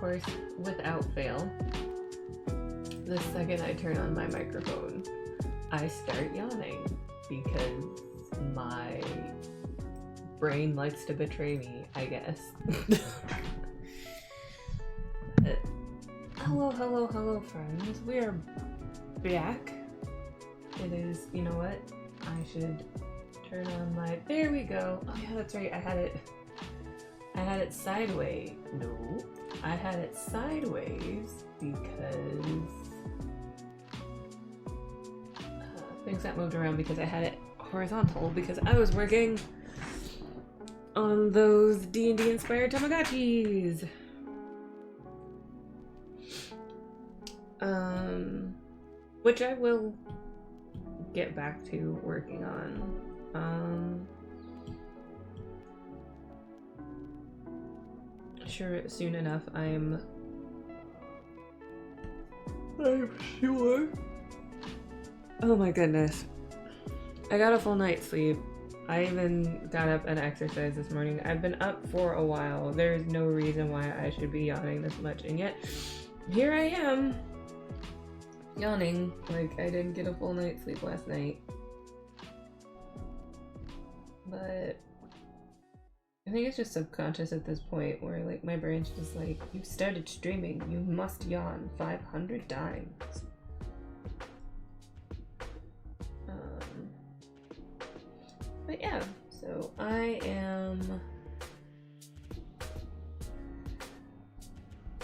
course, without fail, the second I turn on my microphone, I start yawning because my brain likes to betray me, I guess. Hello, friends. We are back. It is, you know what? I should turn on my, there we go. Oh yeah, that's right. I had it sideways. No, I had it sideways because things got moved around because I had it horizontal because I was working on those D&D inspired Tamagotchis. Which I will get back to working on. Sure, soon enough. I'm sure. Oh my goodness. I got a full night's sleep. I even got up and exercised this morning. I've been up for a while. There's no reason why I should be yawning this much, and yet here I am yawning like I didn't get a full night's sleep last night. But I think it's just subconscious at this point where like my brain's just like, you started streaming, you must yawn 500 times. But yeah, so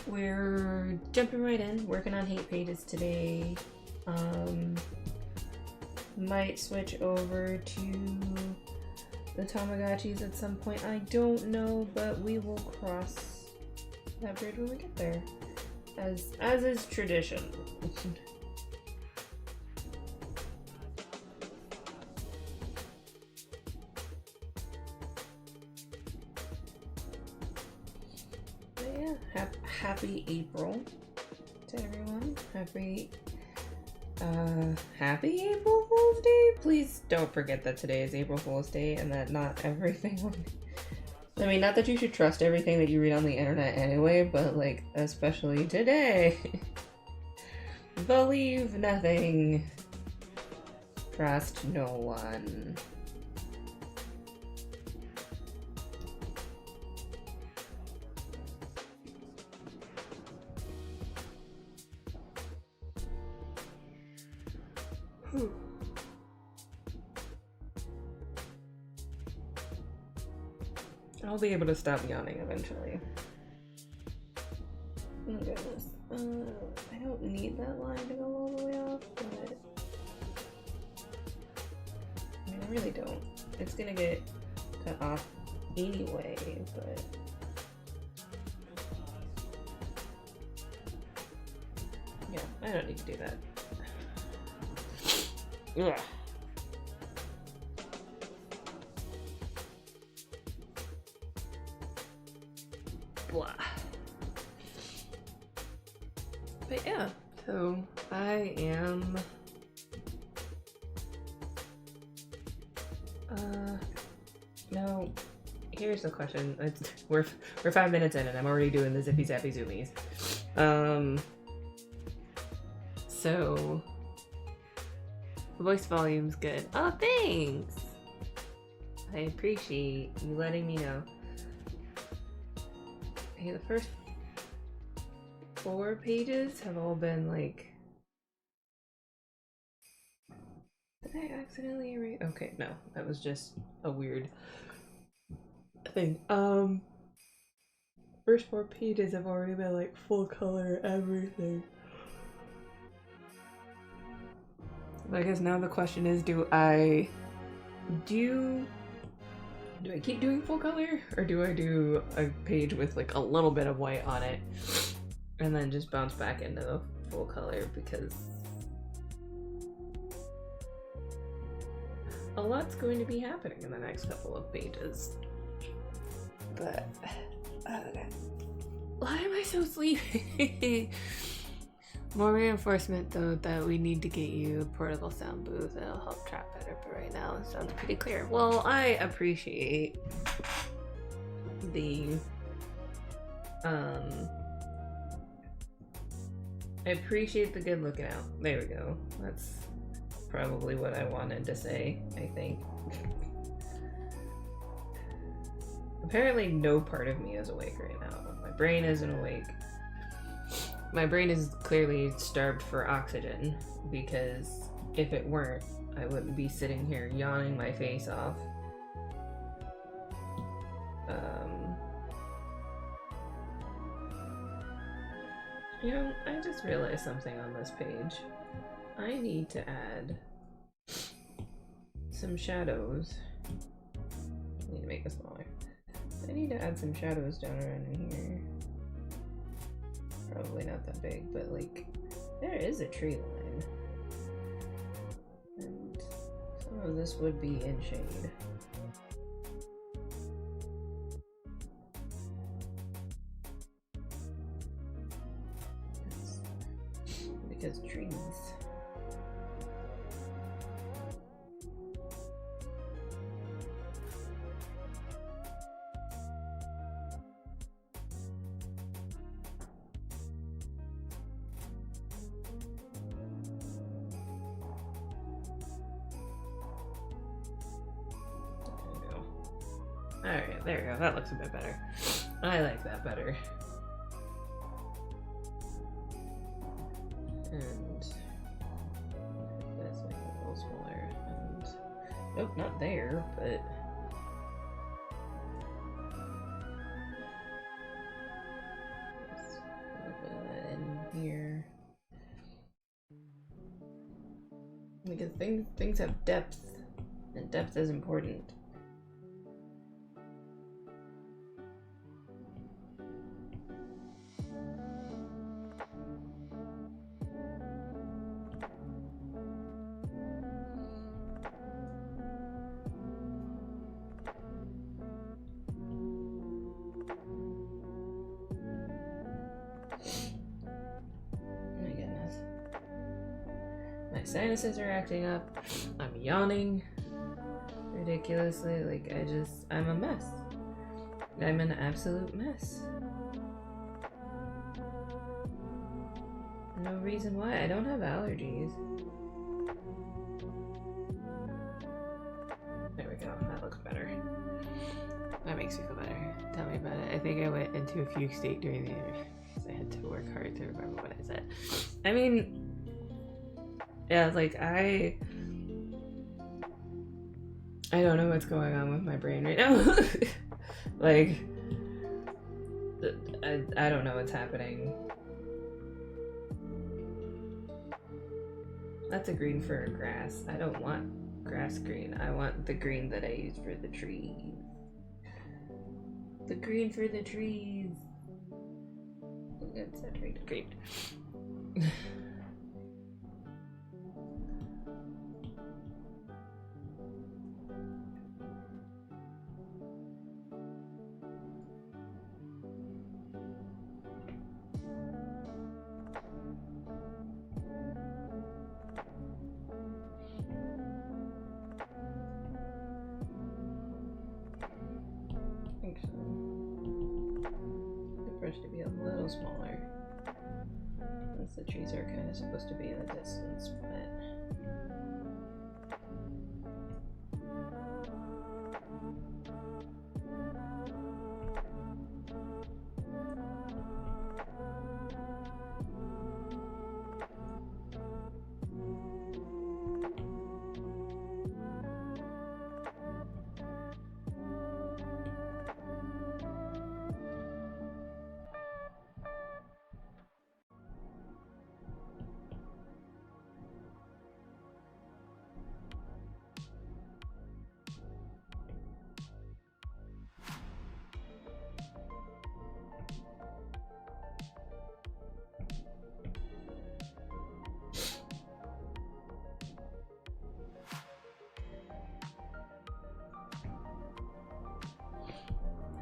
we're jumping right in, working on hate pages today. Might switch over to the Tamagotchis at some point. I don't know, but we will cross that bridge when we get there, as is tradition. But yeah, happy April to everyone. Happy April Fool's Day? Please don't forget that today is April Fool's Day and that not everything I mean, not that you should trust everything that you read on the internet anyway, but like, especially today. Believe nothing. Trust no one. I'll be able to stop yawning eventually. Oh goodness. I don't need that line to go all the way off, but I mean, I really don't. It's gonna get cut off anyway, but yeah, I don't need to do that. Ugh. Blah. But yeah, so I am now here's the question. We're 5 minutes in and I'm already doing the zippy zappy zoomies. So the voice volume's good. Oh, thanks! I appreciate you letting me know. Okay, the first 4 pages have all been like... Did I accidentally erase? Okay, no, that was just a weird thing. First 4 pages have already been like full color everything. I guess now the question is, do I keep doing full color, or do I do a page with like a little bit of white on it and then just bounce back into the full color, because a lot's going to be happening in the next couple of pages. But okay. Why am I so sleepy? More reinforcement though that we need to get you a portable sound booth that'll help trap better, but right now it sounds pretty clear. Well, I appreciate the I appreciate the good looking out. There we go. That's probably what I wanted to say, I think. Apparently no part of me is awake right now. My brain isn't awake. My brain is clearly starved for oxygen, because if it weren't, I wouldn't be sitting here yawning my face off. You know, I just realized something on this page. I need to add some shadows. I need to make it smaller. I need to add some shadows down around in here. Probably not that big, but like, there is a tree line. And some of this would be in shade. Because trees. Alright, there we go. That looks a bit better. I like that better. And that's like a little smaller. And nope, not there, but just a little bit of that in here. Because things have depth, and depth is important. Sinuses are acting up. I'm yawning ridiculously. Like, I'm a mess. I'm an absolute mess. No reason why. I don't have allergies. There we go. That looks better. That makes me feel better. Tell me about it. I think I went into a fugue state during the interview because I had to work hard to remember what I said. I mean, yeah, like, I don't know what's going on with my brain right now. Like, I don't know what's happening. That's a green for grass. I don't want grass green. I want the green that I use for the trees. The green for the trees. That's saturated. Great. To be a little smaller, since the trees are kind of supposed to be in the distance, but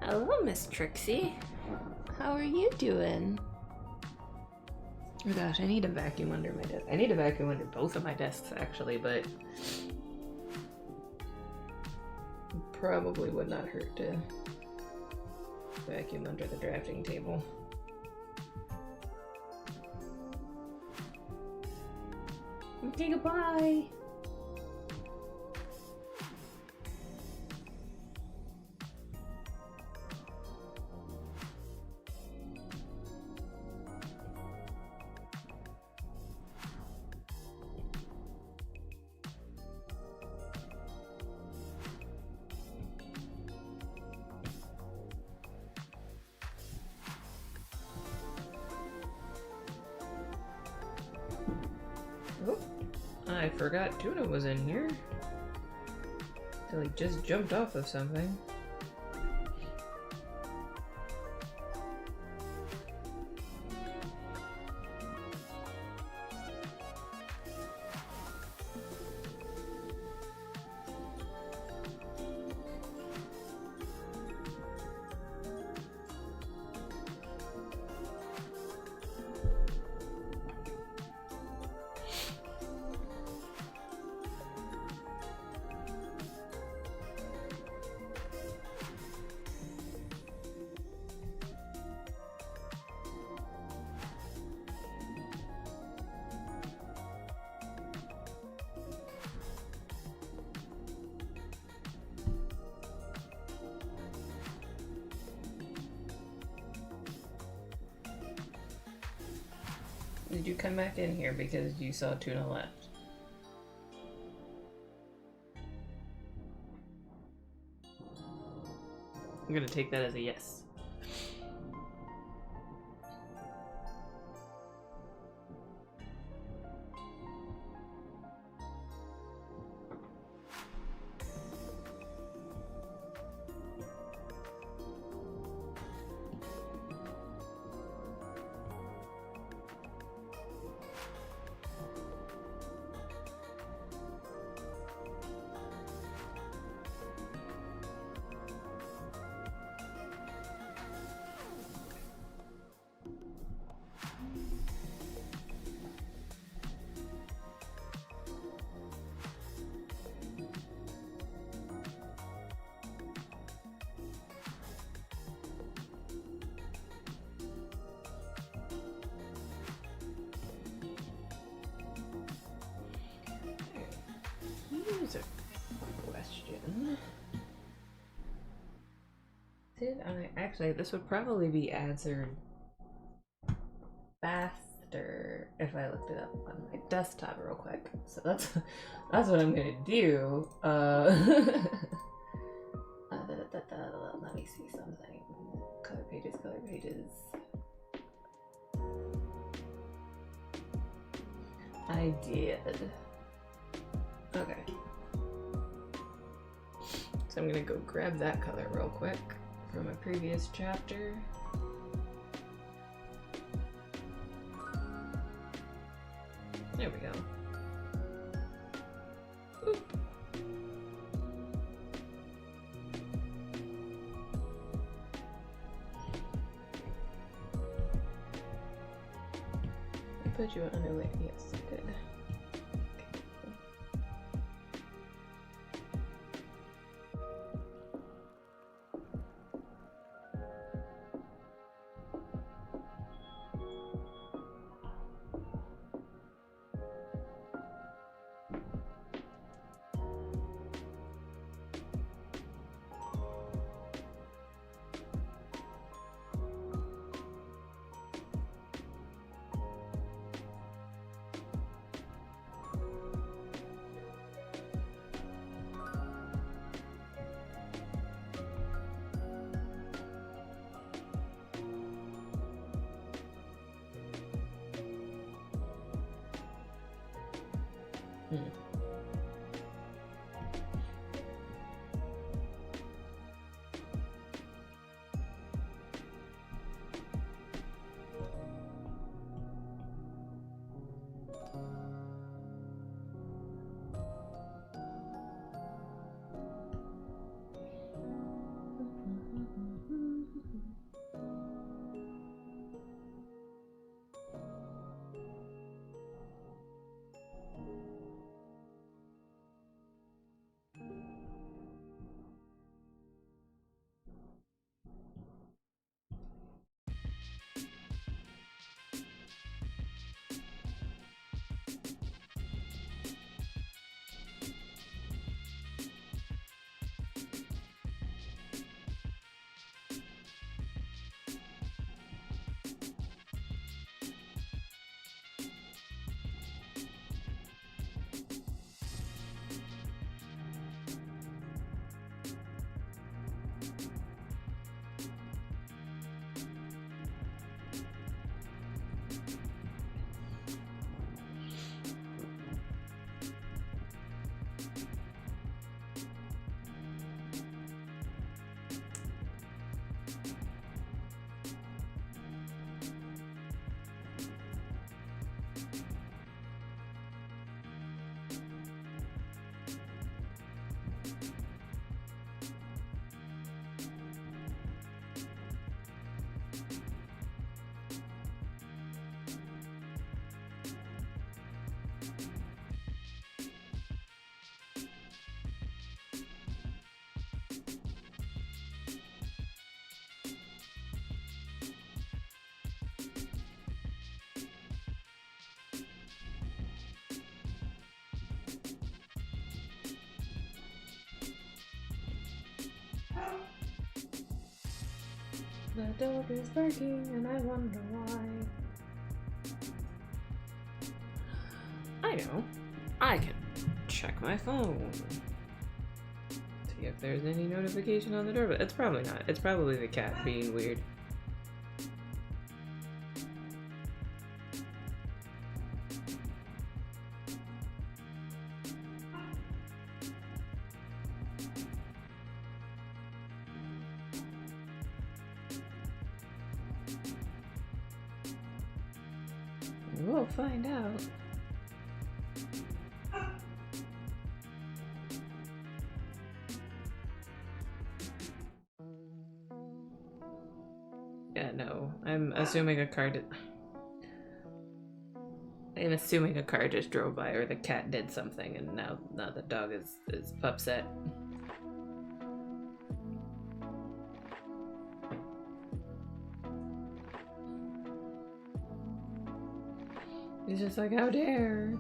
hello, Miss Trixie. How are you doing? Oh gosh, I need a vacuum under my desk. I need a vacuum under both of my desks, actually, but probably would not hurt to vacuum under the drafting table. Okay, goodbye. Oh, I forgot Tuna was in here. So he just jumped off of something. Did you come back in here because you saw Tuna left? I'm gonna take that as a yes. Here's a question. Did I actually, this would probably be answered faster if I looked it up on my desktop real quick. So that's what I'm gonna do. Let me see something. Color pages, color pages. I did. Okay. So I'm gonna go grab that color real quick from a previous chapter. There we go. Oop. I put you on underlay. Yes, I did. The dog is barking and I wonder why. I know. I can check my phone. See if there's any notification on the doorbell. It's probably not. It's probably the cat being weird. We'll find out. Yeah, no. I'm assuming a car I'm assuming a car just drove by or the cat did something and now the dog is upset. He's just like, how dare.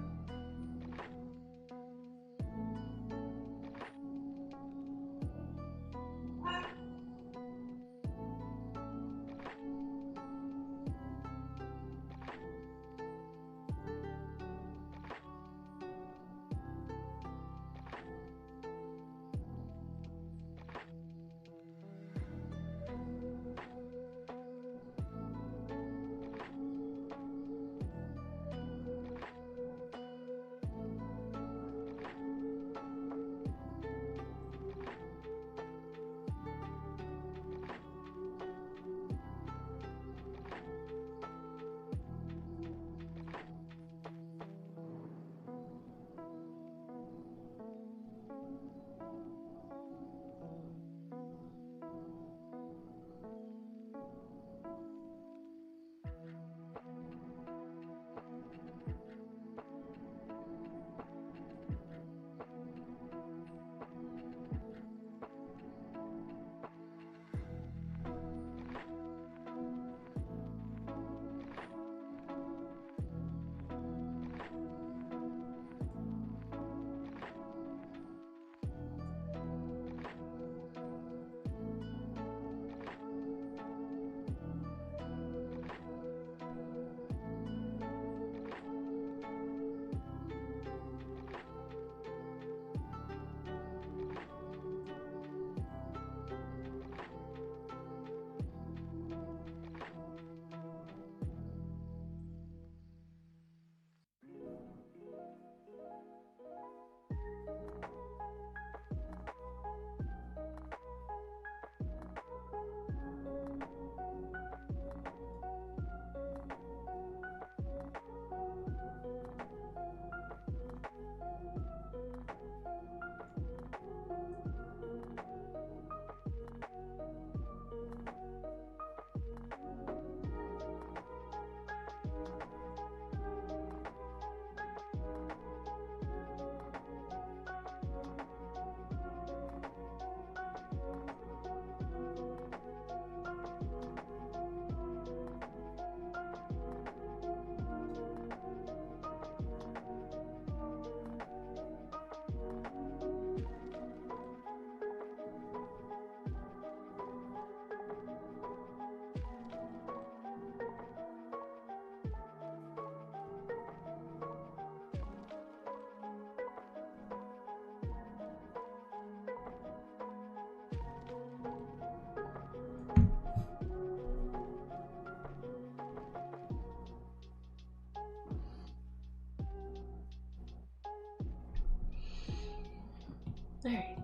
Alright,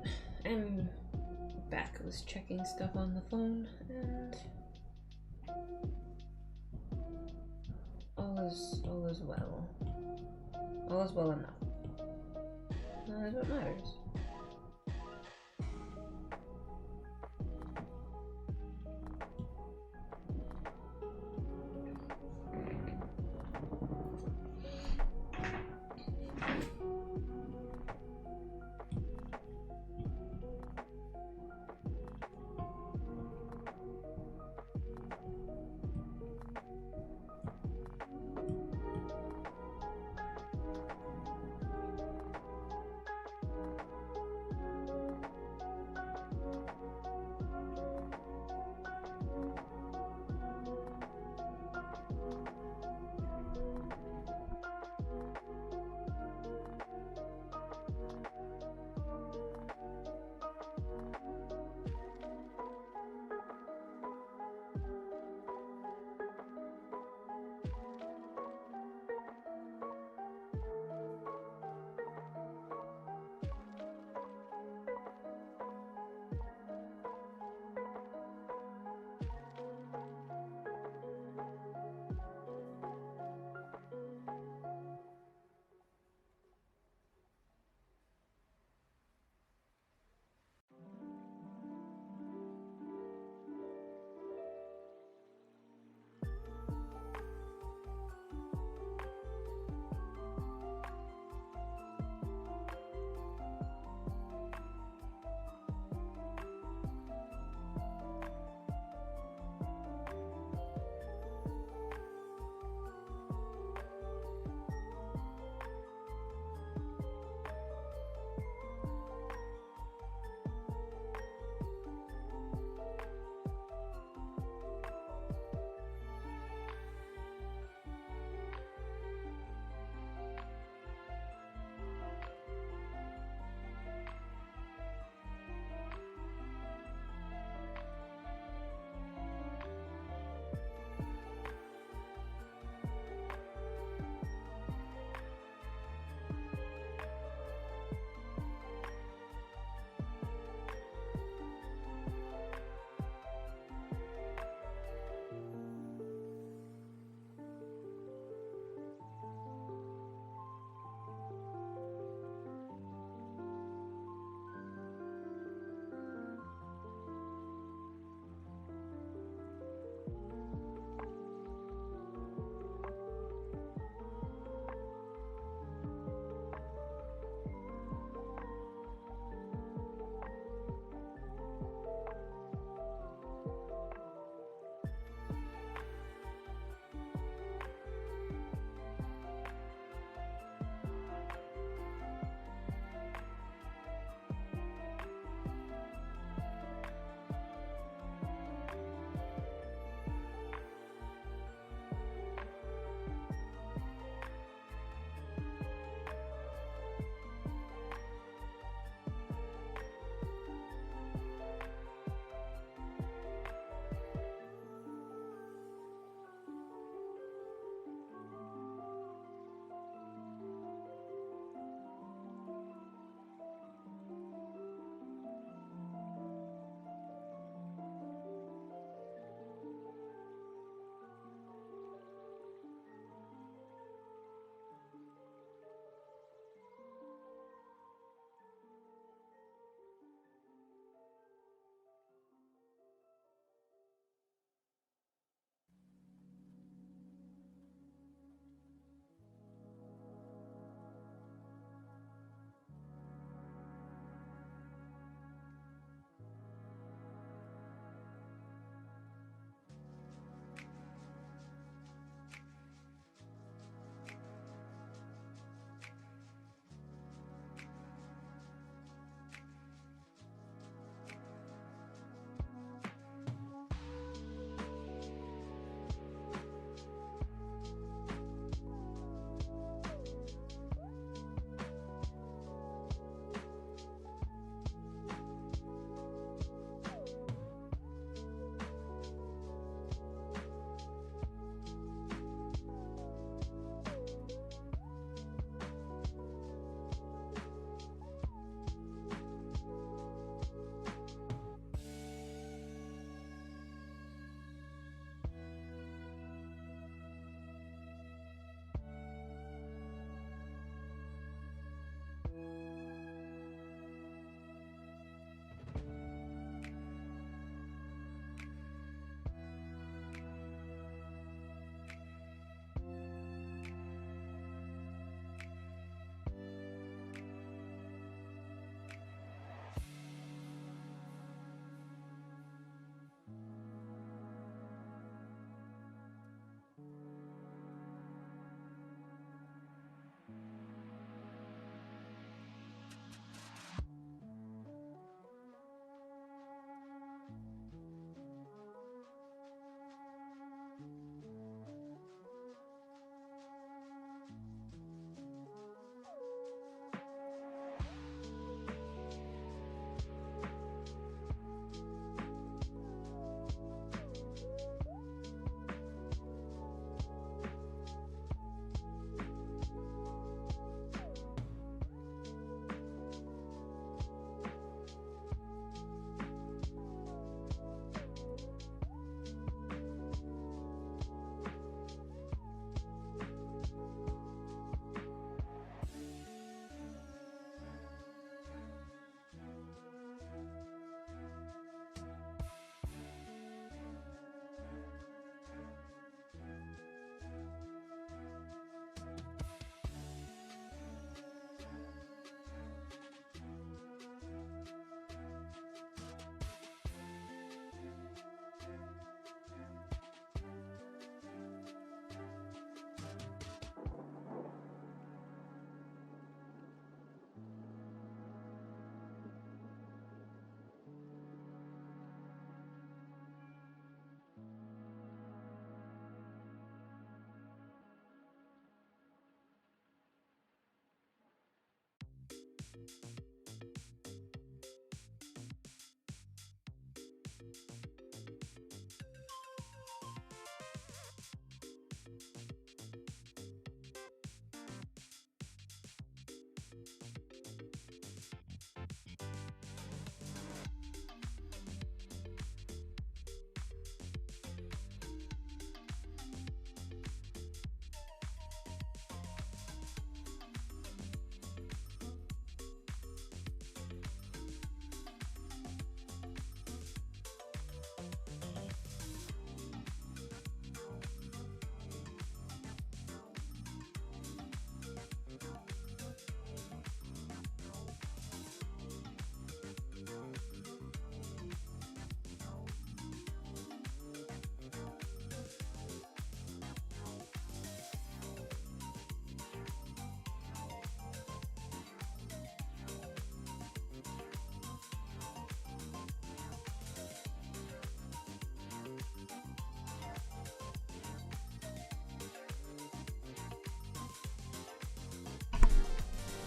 I'm back. I was checking stuff on the phone and all is well. All is well enough. That's what matters.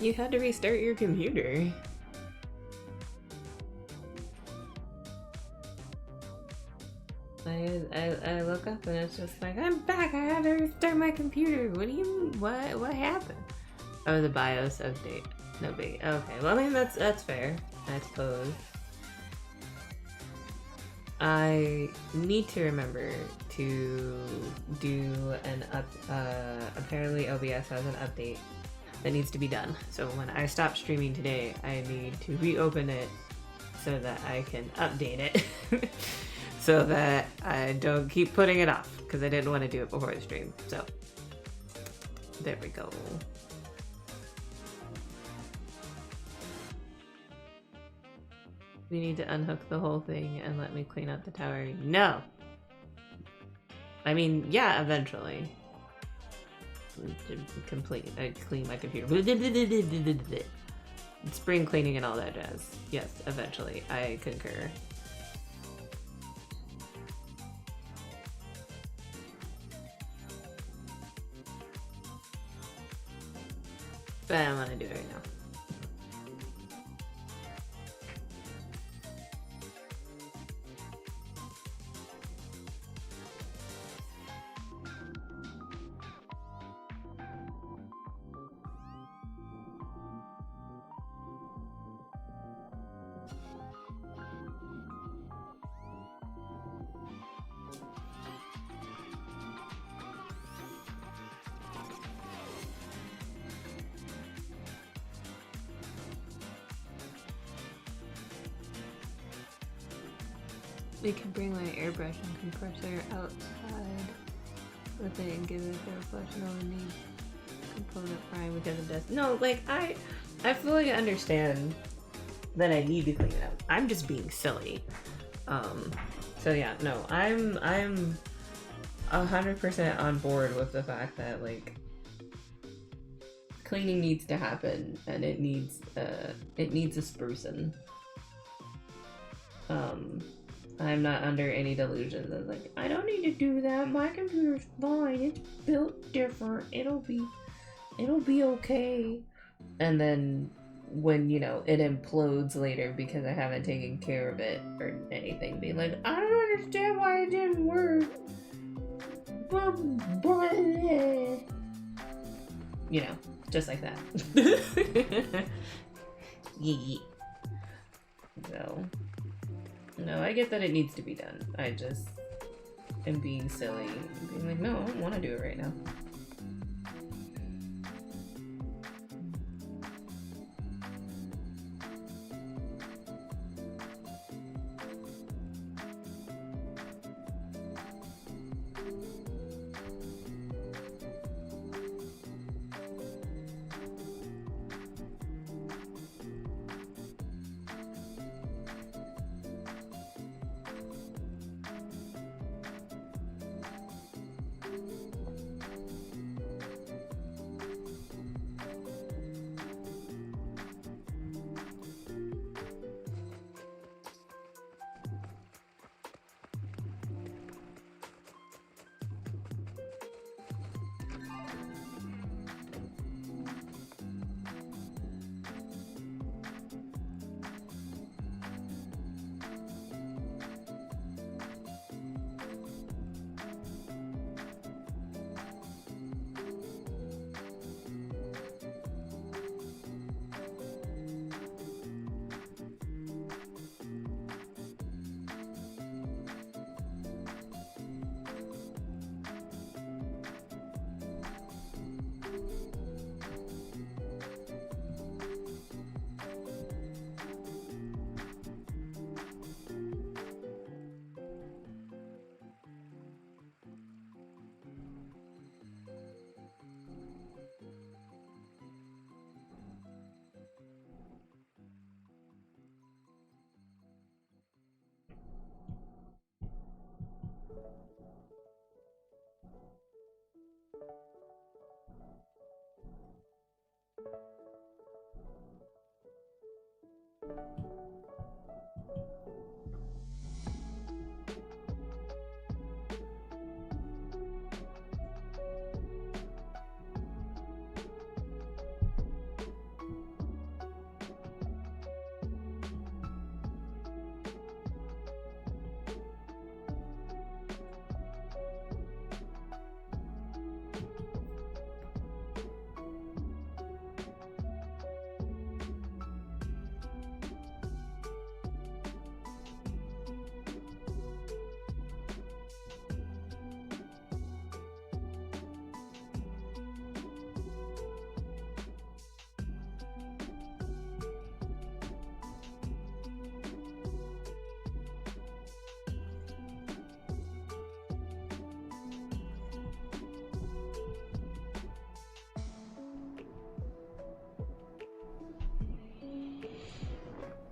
You had to restart your computer. I look up and it's just like, I'm back, I had to restart my computer. What do you, what happened? Oh, the BIOS update. No big, okay, well I mean that's fair, I suppose. I need to remember to do an apparently OBS has an update that needs to be done. So when I stop streaming today, I need to reopen it so that I can update it. So that I don't keep putting it off, because I didn't want to do it before the stream. So there we go. We need to unhook the whole thing and let me clean up the tower. No! I mean, yeah, eventually. Clean my computer. Spring cleaning and all that jazz. Yes, eventually. I concur. But I don't want to do it right now. We can bring my airbrush and compressor outside with it and give it the reflection on the need component prime because of dust. No, like I fully understand that I need to clean it up. I'm just being silly. So yeah, no, I'm 100% on board with the fact that like cleaning needs to happen and it needs a sprucing. I'm not under any delusions of like, I don't need to do that. My computer's fine. It's built different. It'll be okay. And then when, you know, it implodes later because I haven't taken care of it or anything, be like, I don't understand why it didn't work. You know, just like that. Yeah. So, no, I get that it needs to be done. I just am being silly. Being like, no, I don't want to do it right now.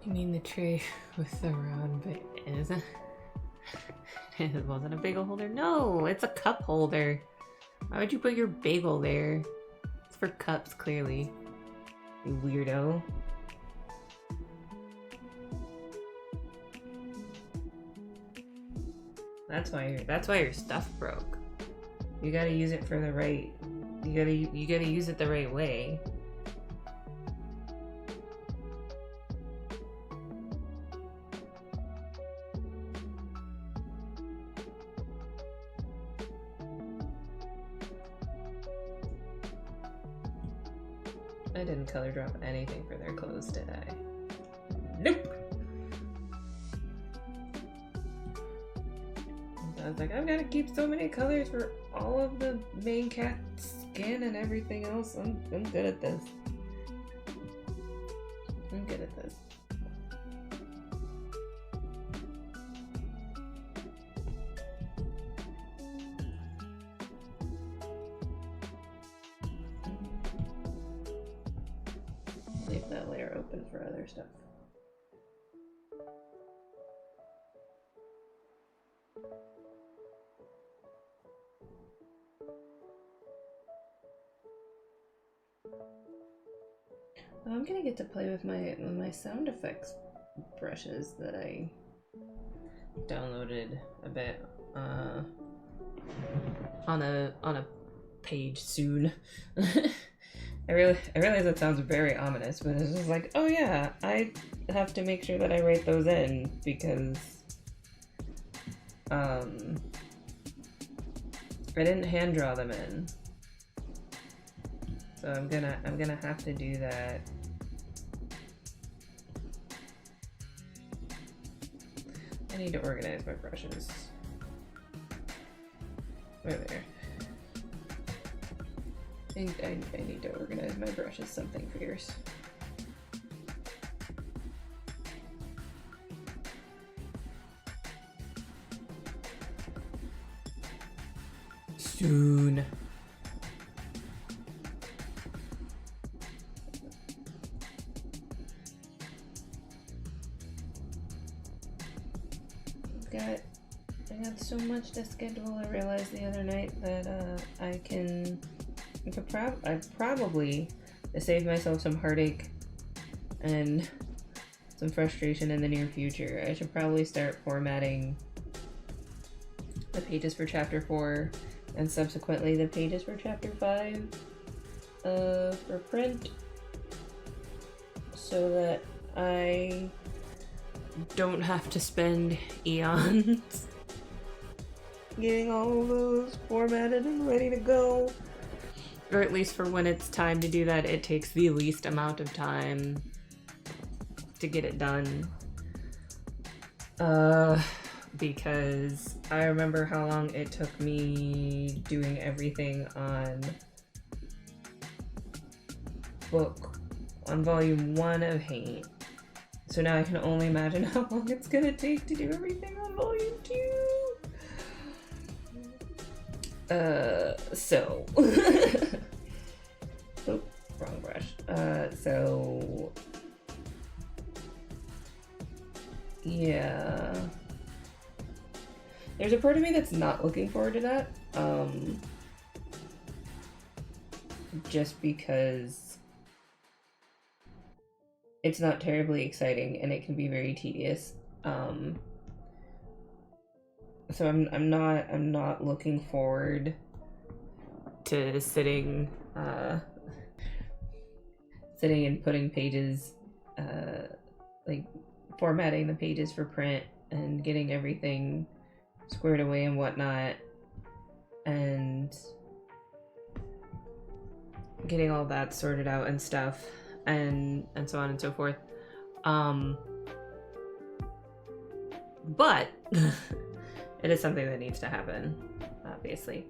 You mean the tray with the round bit? It wasn't a bagel holder? No, it's a cup holder. Why would you put your bagel there? It's for cups, clearly. You weirdo. That's why your stuff broke. You gotta use it for the right. You gotta use it the right way. I didn't color drop anything for their clothes, did I? Nope! I was like, I've gotta keep so many colors for all of the main cat's skin and everything else. I'm good at this. I'm good at this. Leave that layer open for other stuff. I'm gonna get to play with my sound effects brushes that I downloaded a bit on a page soon. I realize that sounds very ominous, but it's just like, oh yeah, I have to make sure that I write those in because I didn't hand draw them in. So I'm gonna have to do that. I need to organize my brushes. Right there. I need to organize my brushes something fierce. Soon. I got so much to schedule. I realized the other night that I probably, to save myself some heartache and some frustration in the near future, I should probably start formatting the pages for chapter 4 and subsequently the pages for chapter 5 for print, so that I don't have to spend eons getting all of those formatted and ready to go. Or at least for when it's time to do that, it takes the least amount of time to get it done. Because I remember how long it took me doing everything on volume 1 of Hate. So now I can only imagine how long it's gonna take to do everything on volume 2. So oh, wrong brush. So yeah, there's a part of me that's not looking forward to that, just because it's not terribly exciting and it can be very tedious. So I'm not looking forward to sitting and putting pages, like formatting the pages for print and getting everything squared away and whatnot, and getting all that sorted out and stuff, and so on and so forth. But it is something that needs to happen, obviously.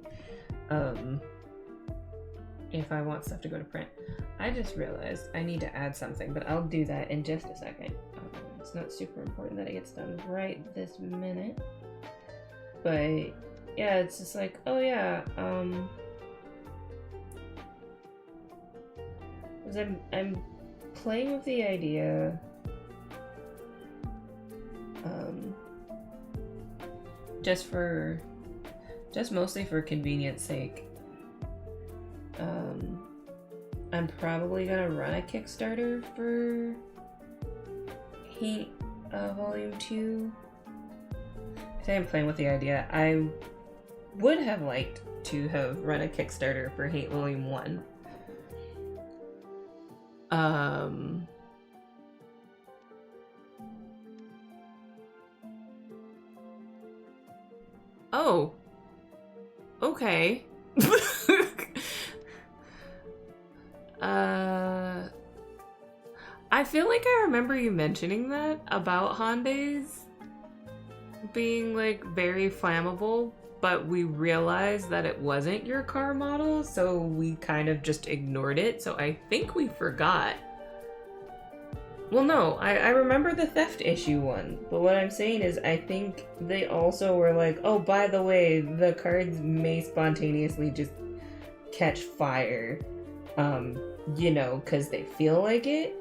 If I want stuff to go to print. I just realized I need to add something, but I'll do that in just a second. It's not super important that it gets done right this minute. But yeah, it's just like, oh yeah, because I'm playing with the idea just mostly for convenience sake, I'm probably gonna run a Kickstarter for Heat Volume 2. I think I'm playing with the idea. I would have liked to have run a Kickstarter for Hate Volume 1. Oh. Okay. I feel like I remember you mentioning that about Hyundais being like very flammable, but we realized that it wasn't your car model, so we kind of just ignored it. So I think we forgot. Well, no, I remember the theft issue one, but what I'm saying is I think they also were like, oh, by the way, the cards may spontaneously just catch fire, you know, because they feel like it.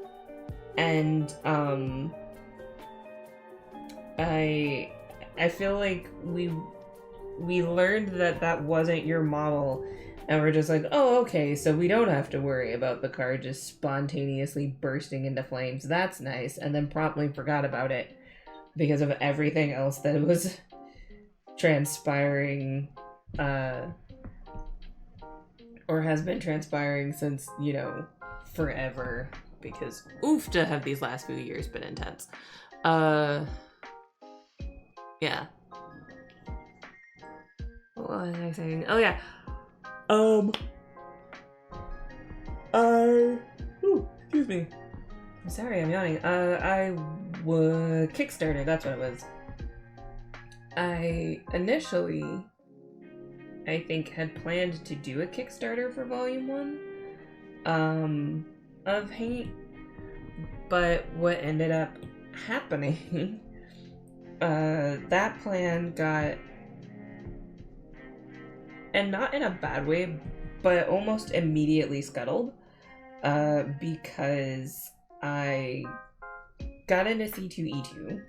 And I feel like we learned that that wasn't your model, and we're just like, oh, okay, so we don't have to worry about the car just spontaneously bursting into flames. That's nice. And then promptly forgot about it because of everything else that was transpiring, or has been transpiring since, you know, forever. Because oofta have these last few years been intense. Yeah. What was I saying? Oh yeah. Excuse me. I'm sorry, I'm yawning. Kickstarter, that's what it was. I initially, I think, had planned to do a Kickstarter for Volume 1, of Hate, but what ended up happening, that plan got, and not in a bad way, but almost immediately scuttled, because I got into C2E2,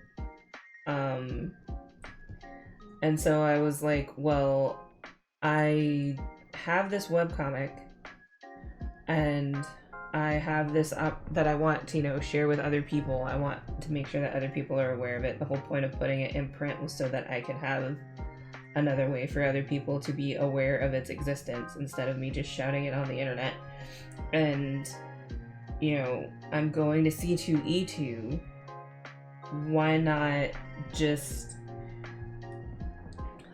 and so I was like, well, I have this webcomic, and I have this up that I want to, you know, share with other people. I want to make sure that other people are aware of it. The whole point of putting it in print was so that I could have another way for other people to be aware of its existence instead of me just shouting it on the internet. And, you know, I'm going to C2E2. Why not just,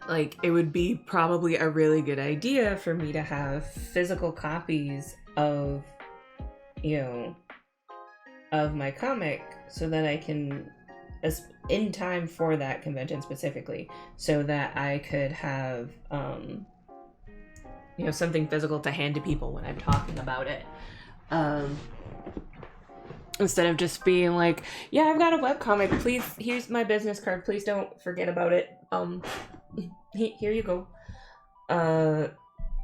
like, it would be probably a really good idea for me to have physical copies of, you know, of my comic so that I can, in time for that convention specifically, so that I could have, you know, something physical to hand to people when I'm talking about it. Instead of just being like, yeah, I've got a webcomic, please, here's my business card, please don't forget about it. Here you go.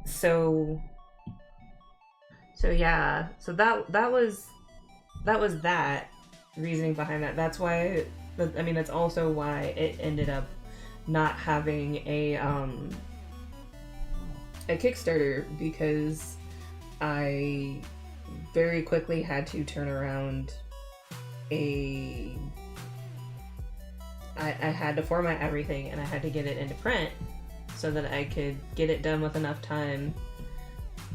So yeah, so that was that reasoning behind that. That's why, I mean, that's also why it ended up not having a Kickstarter, because I very quickly had to turn around I had to format everything, and I had to get it into print so that I could get it done with enough time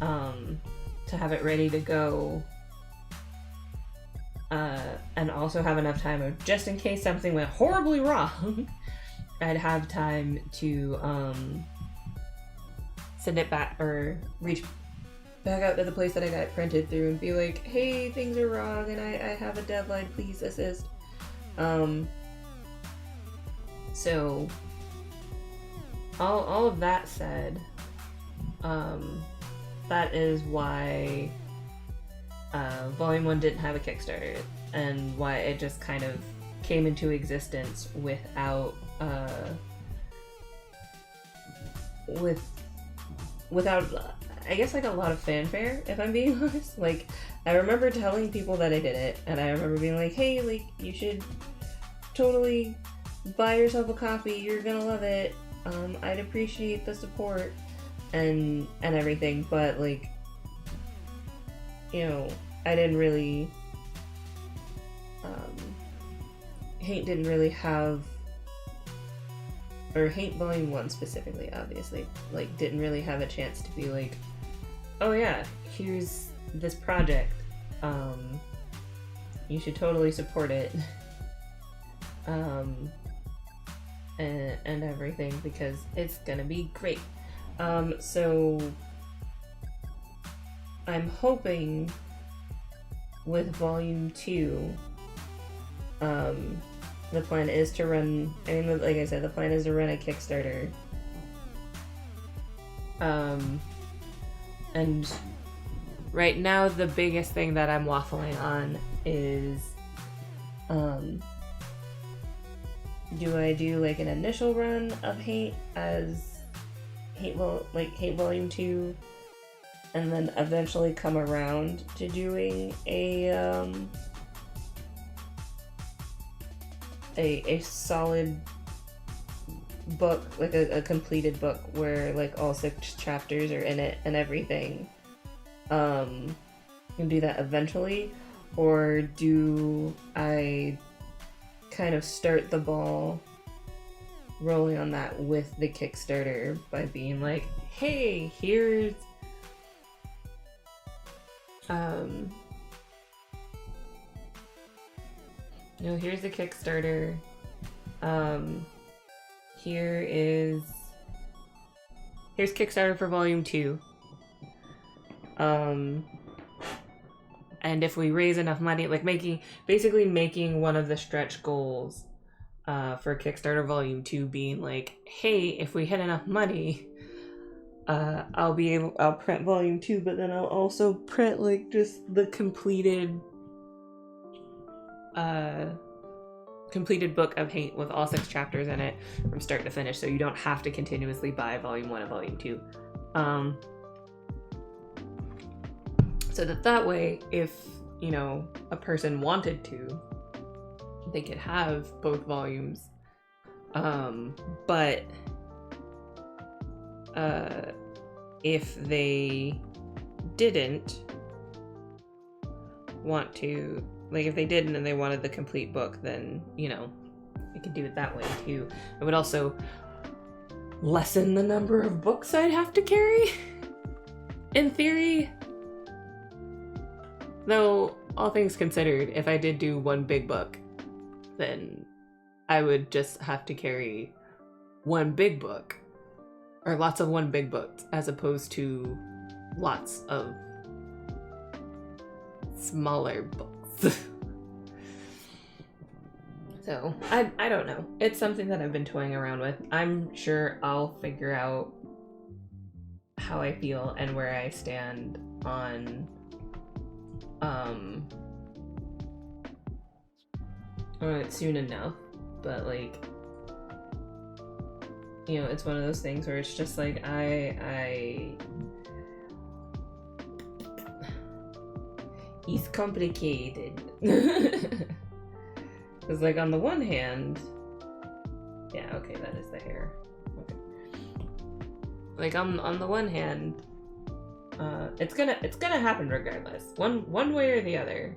to have it ready to go, and also have enough time of, just in case something went horribly wrong, I'd have time to send it back or reach back out to the place that I got it printed through and be like, hey, things are wrong and I have a deadline, please assist. So all of that said, that is why Volume 1 didn't have a Kickstarter, and why it just kind of came into existence without I guess, like, a lot of fanfare, if I'm being honest. Like, I remember telling people that I did it, and I remember being like, hey, like, you should totally buy yourself a copy, you're gonna love it. I'd appreciate the support and everything, but like, you know, I didn't really Hate didn't really have, or Hate Volume 1 specifically, obviously, like, didn't really have a chance to be like, oh yeah, here's this project, you should totally support it, and everything, because it's gonna be great. So I'm hoping with Volume 2, the plan is to run, like I said, the plan is to run a Kickstarter. And right now the biggest thing that I'm waffling on is, do I do like an initial run of Hate as Hate Volume 2, and then eventually come around to doing a solid book, like a completed book where like all 6 chapters are in it and everything. And do that eventually, or do I kind of start the ball rolling on that with the Kickstarter by being like, hey, here's here's the Kickstarter. Here's Kickstarter for Volume 2. And if we raise enough money, like basically making one of the stretch goals for Kickstarter Volume 2 being like, hey, if we hit enough money, I'll print Volume 2, but then I'll also print like just the completed book of Hate with all 6 chapters in it from start to finish, so you don't have to continuously buy Volume 1 and Volume 2. So that way, if, you know, a person wanted to, they could have both volumes. But if they didn't want to, like if they didn't and they wanted the complete book, then, you know, they could do it that way too. It would also lessen the number of books I'd have to carry, in theory. Though, all things considered, if I did do one big book, then I would just have to carry one big book, or lots of one big book, as opposed to lots of smaller books. So, I don't know. It's something that I've been toying around with. I'm sure I'll figure out how I feel and where I stand on soon enough, but like, you know, it's one of those things where it's just like it's complicated. Because like on the one hand, yeah, okay, that is the hair. Okay. Like on the one hand, it's gonna happen regardless. One way or the other.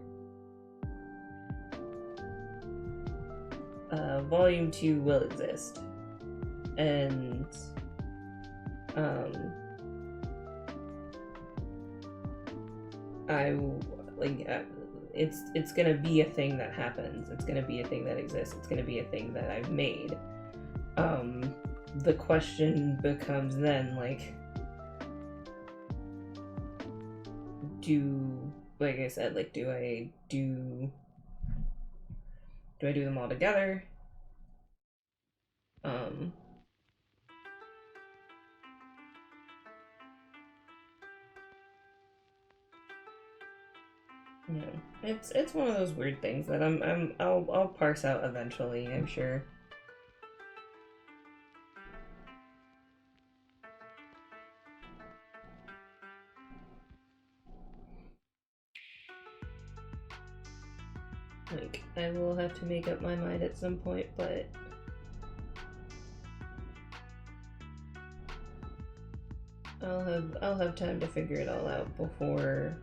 Volume 2 will exist, and it's gonna be a thing that happens. It's gonna be a thing that exists. It's gonna be a thing that I've made. The question becomes then, like, like I said, like, do I do them all together? You know, it's one of those weird things that I'll parse out eventually, I'm sure. Like, I will have to make up my mind at some point, but I'll have time to figure it all out before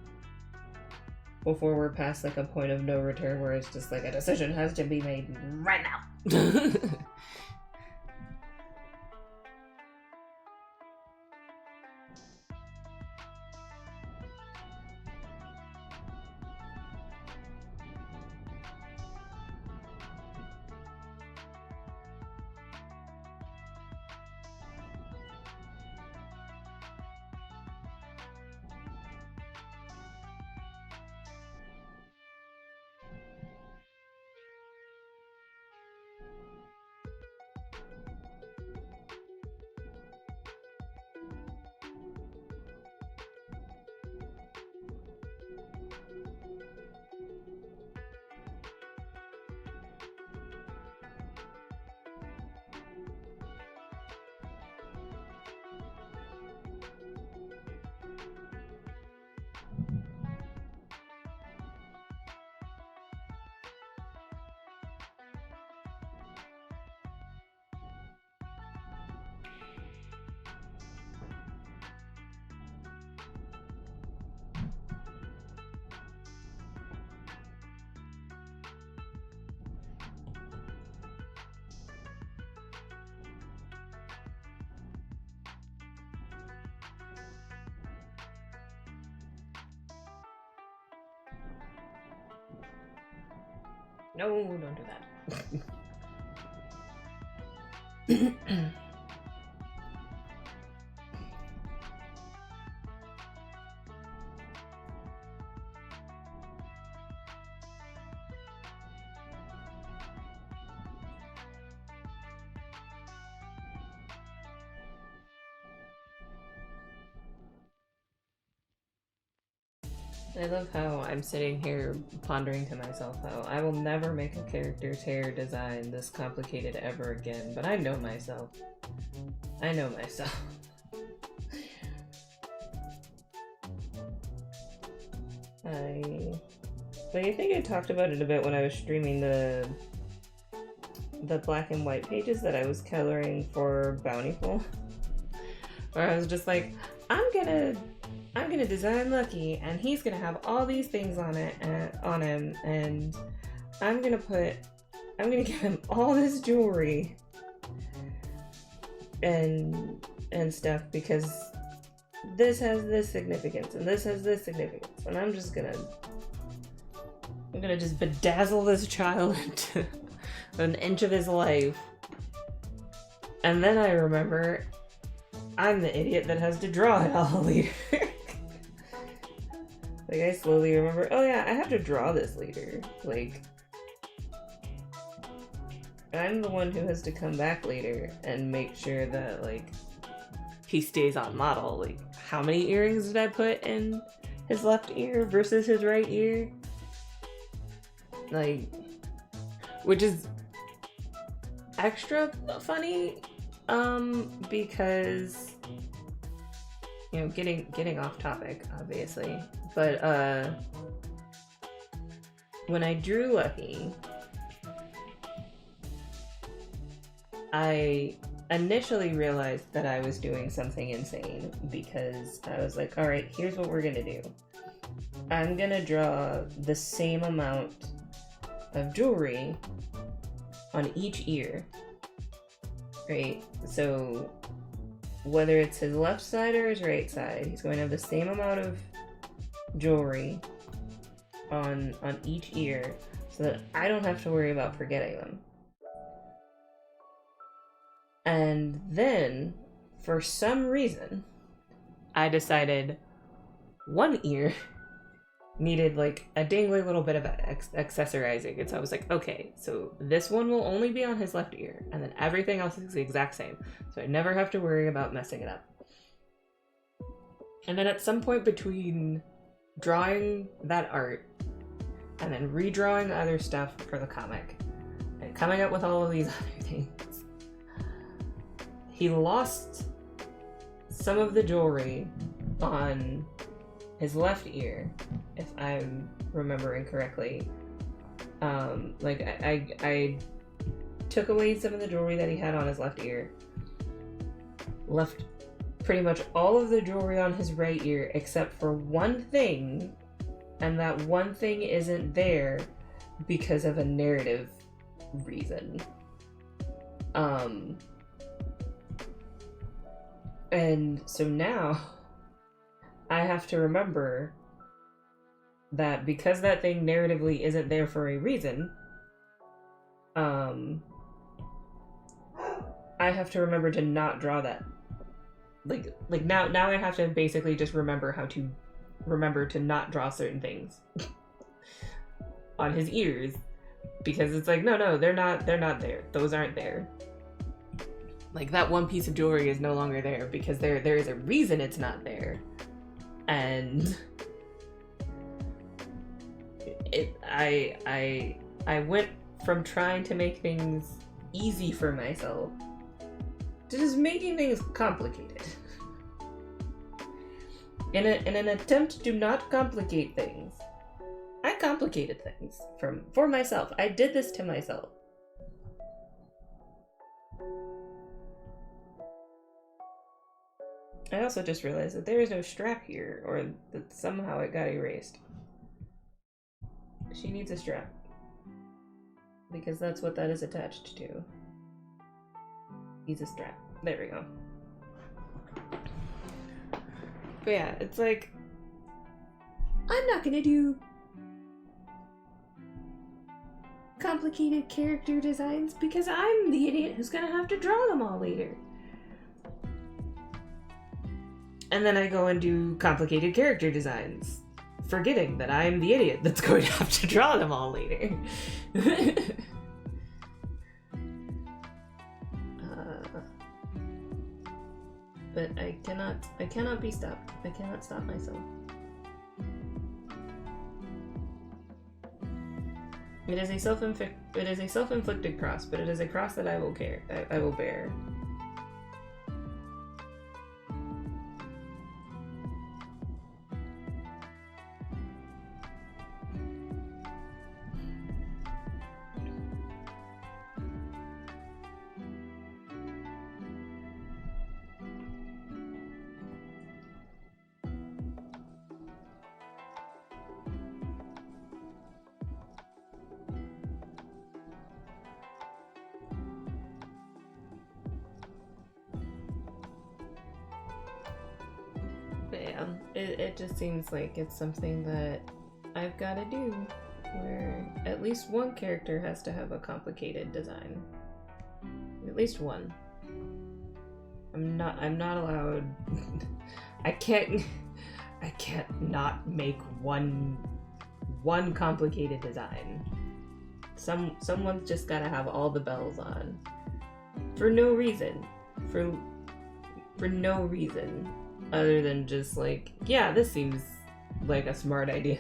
we're past like a point of no return where it's just like a decision has to be made right now. No, don't do that. I love how I'm sitting here pondering to myself how I will never make a character's hair design this complicated ever again, but I know myself. I know myself. But I think I talked about it a bit when I was streaming the black and white pages that I was coloring for Bountiful. Where I was just like, I'm gonna design Lucky, and he's gonna have all these things on him, and I'm gonna give him all this jewelry and stuff because this has this significance and this has this significance, and I'm gonna just bedazzle this child into an inch of his life. And then I remember I'm the idiot that has to draw it all later. Like, I slowly remember, oh yeah, I have to draw this later. Like, I'm the one who has to come back later and make sure that, like, he stays on model. Like, how many earrings did I put in his left ear versus his right ear? Like, which is extra funny, because, you know, getting off topic, obviously. But when I drew Lucky, I initially realized that I was doing something insane because I was like, all right, here's what we're gonna do. I'm gonna draw the same amount of jewelry on each ear, right? So whether it's his left side or his right side, he's going to have the same amount of jewelry on each ear so that I don't have to worry about forgetting them. And then, for some reason, I decided one ear needed like a dangly little bit of accessorizing. And so I was like, okay, so this one will only be on his left ear, and then everything else is the exact same. So I never have to worry about messing it up. And then at some point between drawing that art and then redrawing other stuff for the comic and coming up with all of these other things, he lost some of the jewelry on his left ear, if I'm remembering correctly. Like I took away some of the jewelry that he had on his left ear, left pretty much all of the jewelry on his right ear except for one thing, and that one thing isn't there because of a narrative reason. And so now I have to remember that because that thing narratively isn't there for a reason, I have to remember to not draw that. Like now I have to basically just remember to not draw certain things on his ears, because it's like no, they're not there. Those aren't there. Like, that one piece of jewelry is no longer there because there is a reason it's not there. And I went from trying to make things easy for myself to just making things complicated. In an attempt to not complicate things, I complicated things for myself. I did this to myself. I also just realized that there is no strap here, or that somehow it got erased. She needs a strap. Because that's what that is attached to. Needs a strap. There we go. But yeah, it's like, I'm not gonna do complicated character designs because I'm the idiot who's gonna have to draw them all later. And then I go and do complicated character designs, forgetting that I'm the idiot that's going to have to draw them all later. But I cannot be stopped. I cannot stop myself. It is a self-inflicted cross, but it is a cross that I will bear. It just seems like it's something that I've got to do, where at least one character has to have a complicated design. At least one. I'm not allowed. I can't not make one complicated design. Someone's just gotta have all the bells on. For no reason. For no reason. Other than just like, yeah, this seems like a smart idea.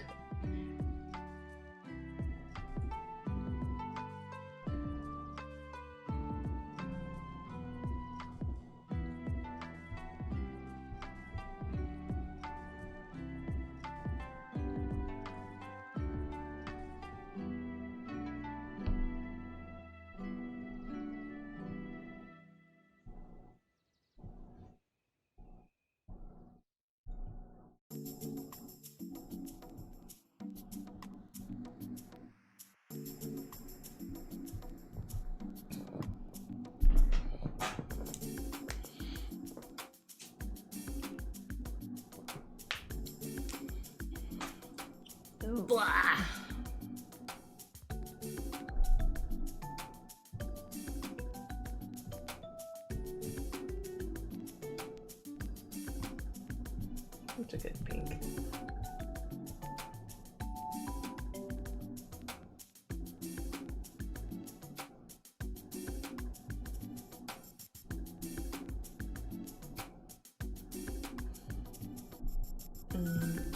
Blah. Such a good pink.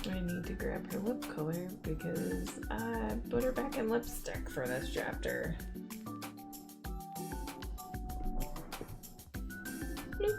I need to grab her lip color because I put her back in lipstick for this chapter. Nope.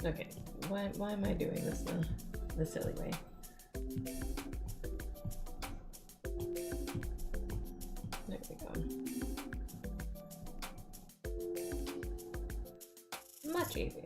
Okay, why am I doing this the silly way? There we go. Much easier.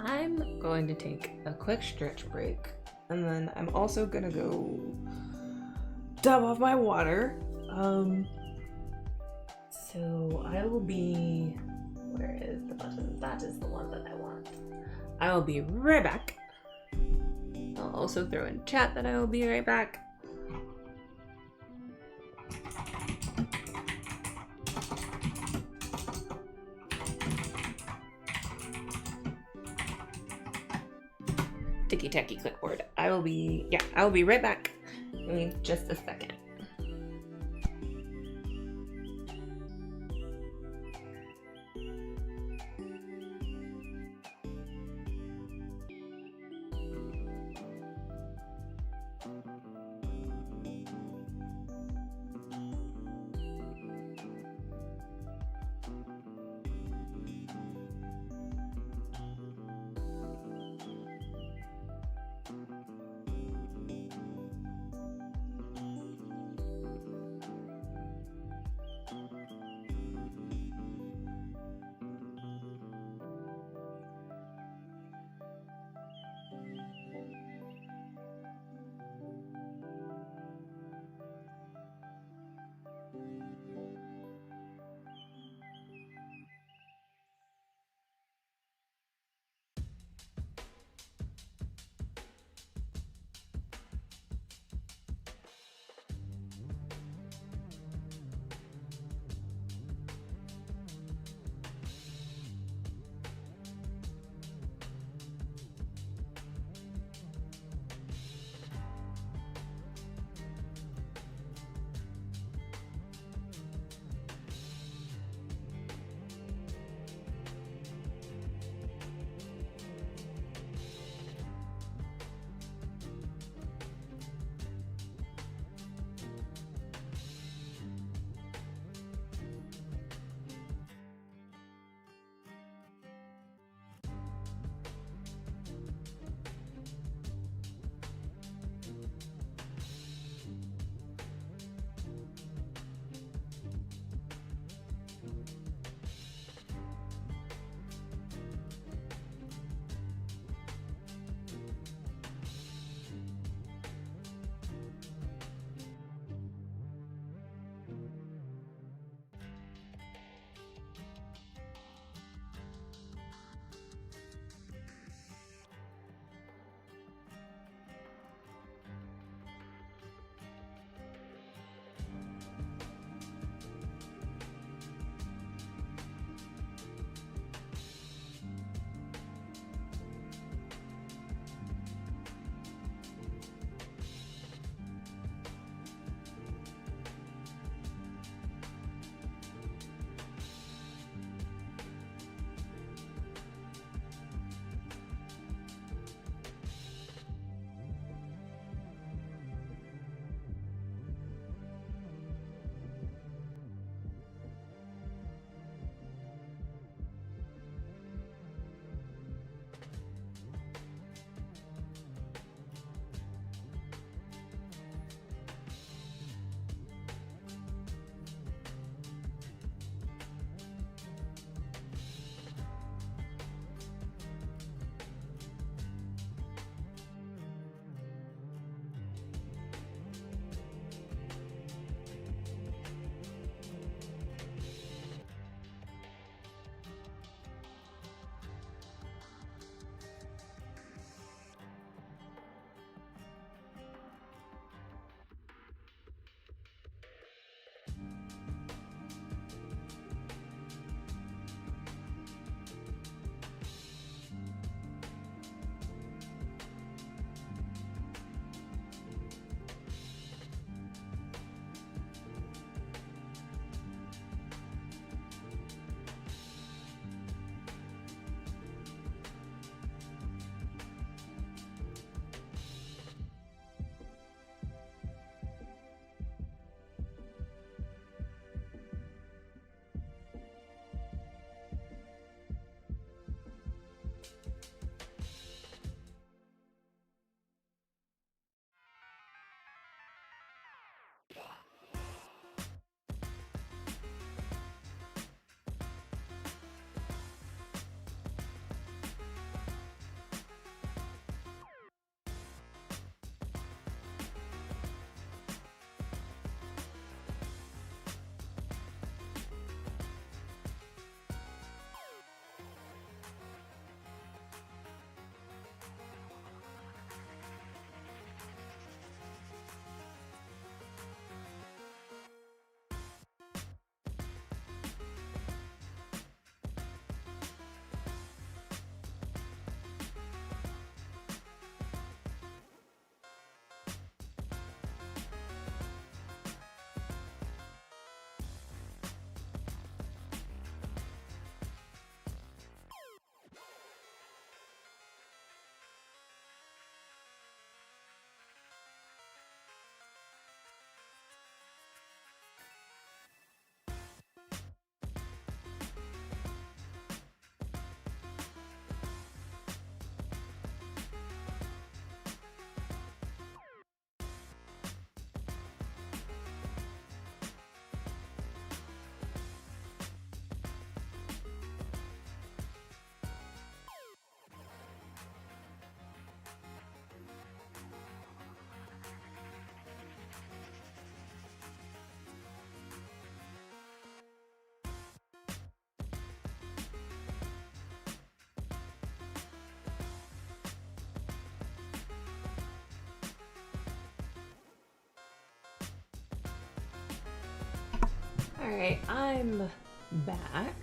I'm going to take a quick stretch break, and then I'm also gonna go dab off my water. So I will be. Where is the button? That is the one that I want. I will be right back. I'll also throw in chat that I will be right back. Ticky tacky clipboard. I will be right back in just a second. Alright, I'm back.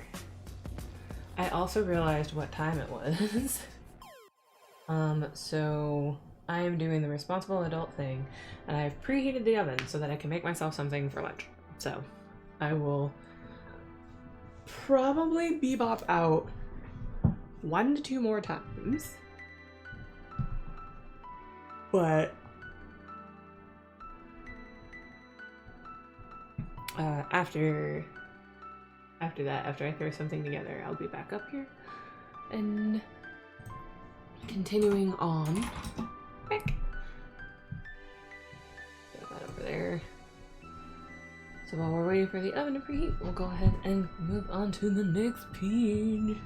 I also realized what time it was. So I am doing the responsible adult thing, and I've preheated the oven so that I can make myself something for lunch. So I will probably bebop out 1 to 2 more times. But after that, after I throw something together, I'll be back up here and continuing on. Back. Put that over there. So while we're waiting for the oven to preheat, we'll go ahead and move on to the next page.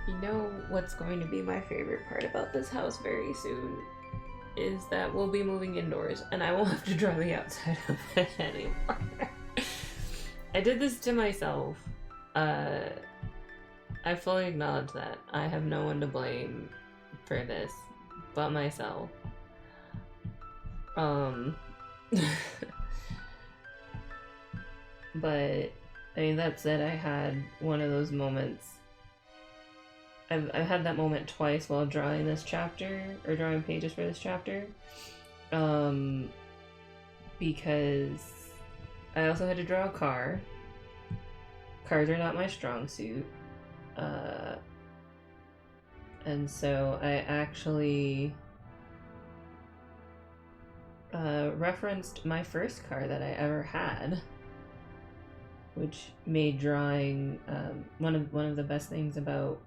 You know what's going to be my favorite part about this house very soon is that we'll be moving indoors and I won't have to draw the outside of it anymore. I did this to myself. I fully acknowledge that. I have no one to blame for this but myself. But I mean, that said, I had one of those moments. I've had that moment twice while drawing this chapter, or drawing pages for this chapter. Because I also had to draw a car. Cars are not my strong suit. And so I actually referenced my first car that I ever had, which made drawing one of the best things about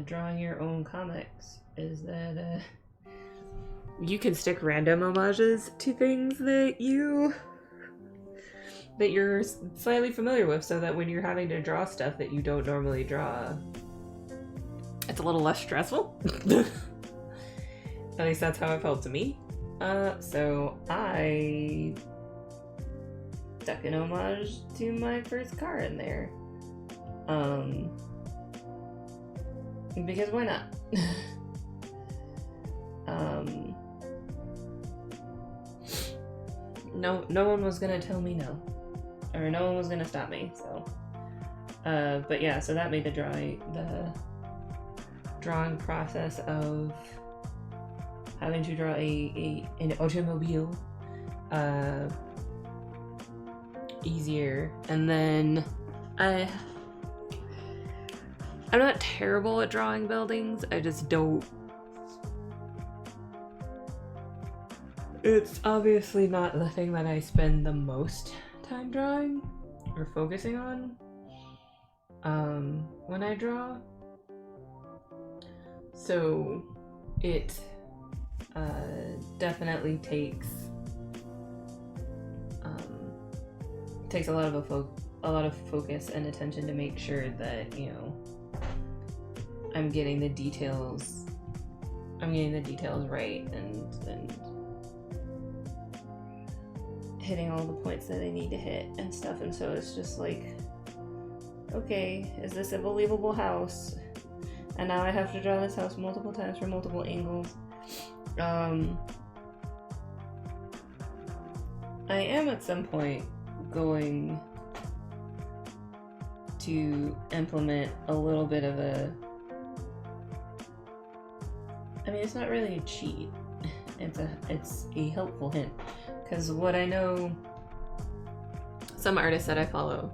drawing your own comics is that you can stick random homages to things that you're slightly familiar with, so that when you're having to draw stuff that you don't normally draw, it's a little less stressful. At least that's how it felt to me. So I stuck an homage to my first car in there. Because why not? No one was gonna tell me no. Or no one was gonna stop me, so. But yeah, so that made the drawing process of having to draw an automobile easier. And then I'm not terrible at drawing buildings, I just don't. It's obviously not the thing that I spend the most time drawing or focusing on when I draw. So it definitely takes a lot of focus and attention to make sure that, you know, I'm getting the details right and hitting all the points that I need to hit and stuff. And so it's just like, okay, is this a believable house? And now I have to draw this house multiple times from multiple angles. I am at some point going to implement a little bit of it's not really a cheat. It's a helpful hint. Because what I know, some artists that I follow,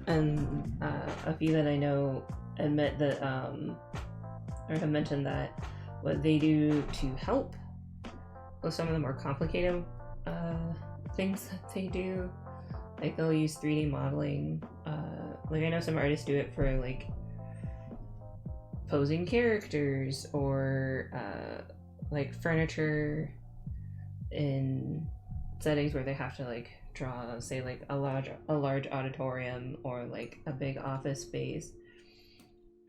and a few that I know admit that, or have mentioned that what they do to help with some of the more complicated things that they do, like they'll use 3D modeling. Like I know some artists do it for like posing characters or like furniture in settings where they have to like draw, say, like a large auditorium or like a big office space,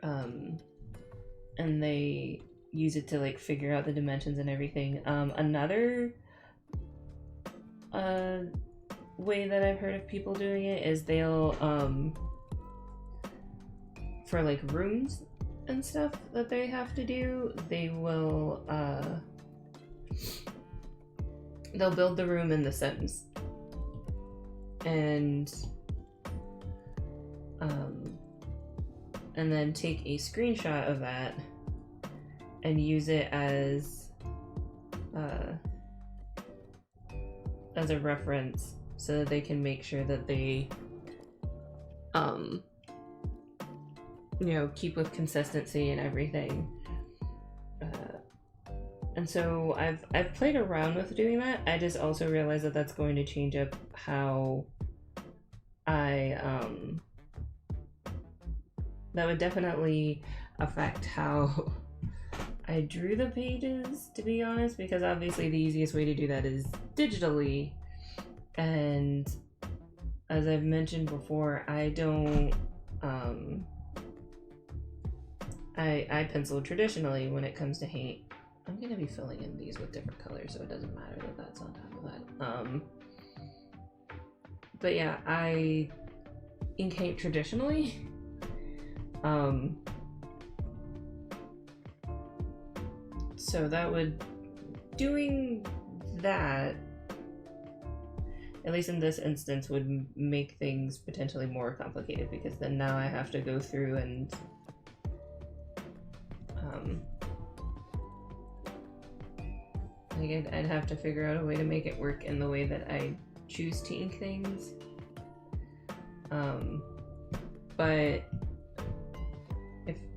and they use it to like figure out the dimensions and everything. Another way that I've heard of people doing it is they'll for like rooms and stuff that they have to do, they will they'll build the room in The Sims and then take a screenshot of that and use it as a reference so that they can make sure that they you know, keep with consistency and everything. And so I've played around with doing that. I just also realized that that's going to change up how I that would definitely affect how I drew the pages, to be honest, because obviously the easiest way to do that is digitally. And as I've mentioned before, I don't I pencil traditionally when it comes to paint. I'm gonna be filling in these with different colors, so it doesn't matter that that's on top of that. But yeah, I ink paint traditionally. So that would, doing that, at least in this instance, would make things potentially more complicated, because then now I have to go through and like I'd have to figure out a way to make it work in the way that I choose to ink things. But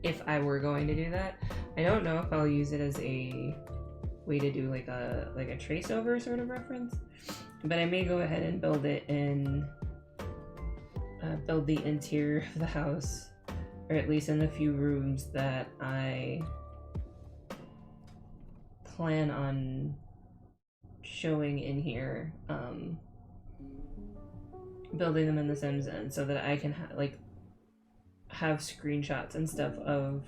if I were going to do that, I don't know if I'll use it as a way to do like a trace over sort of reference, but I may go ahead and build it in build the interior of the house, or at least in the few rooms that I plan on showing in here, building them in The Sims, and so that I can have screenshots and stuff of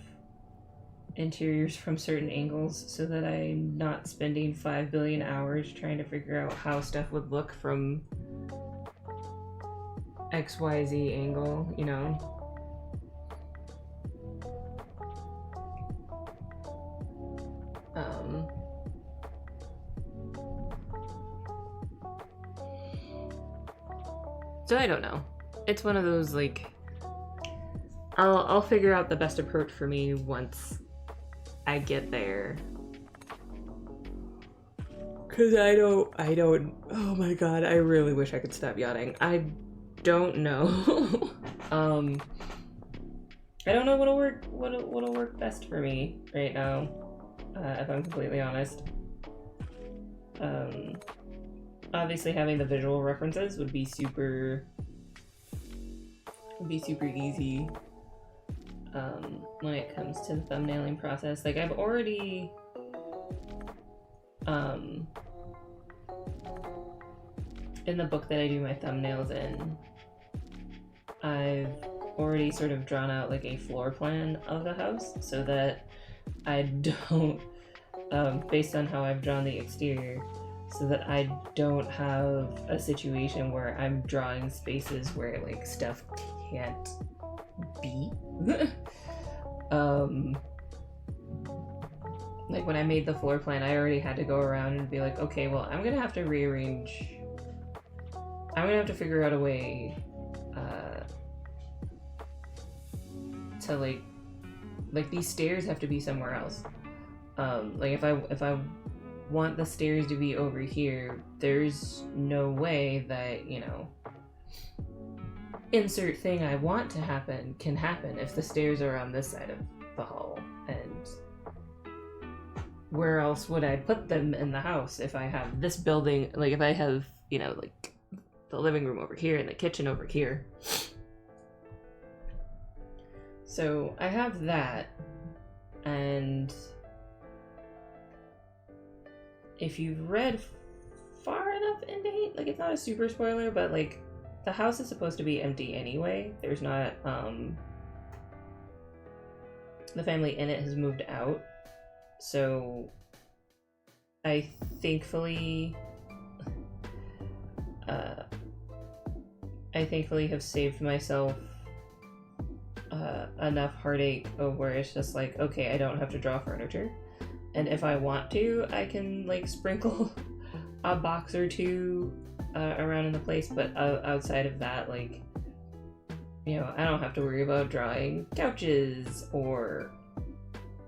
interiors from certain angles, so that I'm not spending 5 billion hours trying to figure out how stuff would look from XYZ angle, you know? So I don't know. It's one of those, like, I'll figure out the best approach for me once I get there. Cause I don't, oh my god, I really wish I could stop yawning. I don't know. I don't know what'll work best for me right now, if I'm completely honest. Obviously having the visual references would be super easy when it comes to the thumbnailing process. Like, I've already in the book that I do my thumbnails in, I've already sort of drawn out like a floor plan of the house, so that I don't based on how I've drawn the exterior, so that I don't have a situation where I'm drawing spaces where like stuff can't be. Like when I made the floor plan, I already had to go around and be like, okay, well, I'm gonna have to rearrange. I'm gonna have to figure out a way to like these stairs have to be somewhere else. Like if I want the stairs to be over here, there's no way that, you know, insert thing I want to happen can happen if the stairs are on this side of the hall. And where else would I put them in the house if I have this building, like if I have, you know, like the living room over here and the kitchen over here. So I have that, and if you've read far enough kind of hate, like, it's not a super spoiler, but like the house is supposed to be empty anyway. There's not the family in it has moved out, so I thankfully have saved myself enough heartache of where it's just like, okay, I don't have to draw furniture, and if I want to, I can like sprinkle a box or two around in the place, but outside of that, like, you know, I don't have to worry about drawing couches or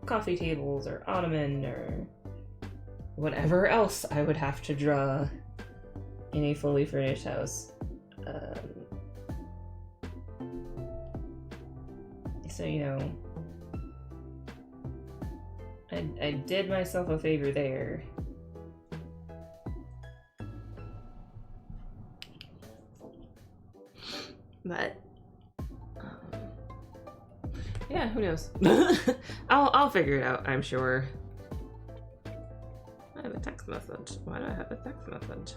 coffee tables or ottoman or whatever else I would have to draw in a fully furnished house. So, you know, I did myself a favor there. But yeah, who knows? I'll figure it out, I'm sure. I have a text message. Why do I have a text message?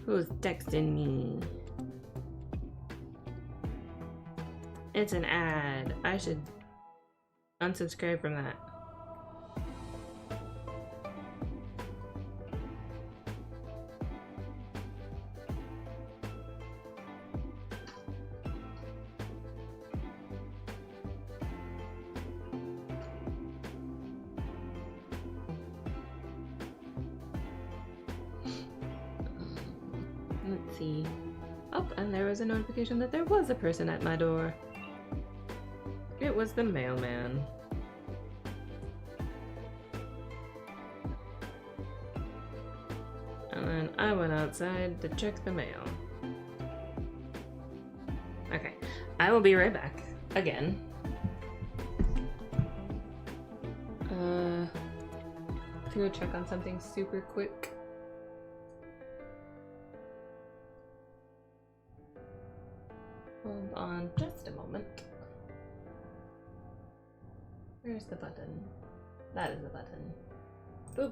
Who's texting me? It's an ad. I should unsubscribe from that. Let's see. Oh, and there was a notification that there was a person at my door. It was the mailman. And then I went outside to check the mail. Okay, I will be right back. Again. To go check on something super quick. Hold on just a moment. Where's the button? That is the button. Boop.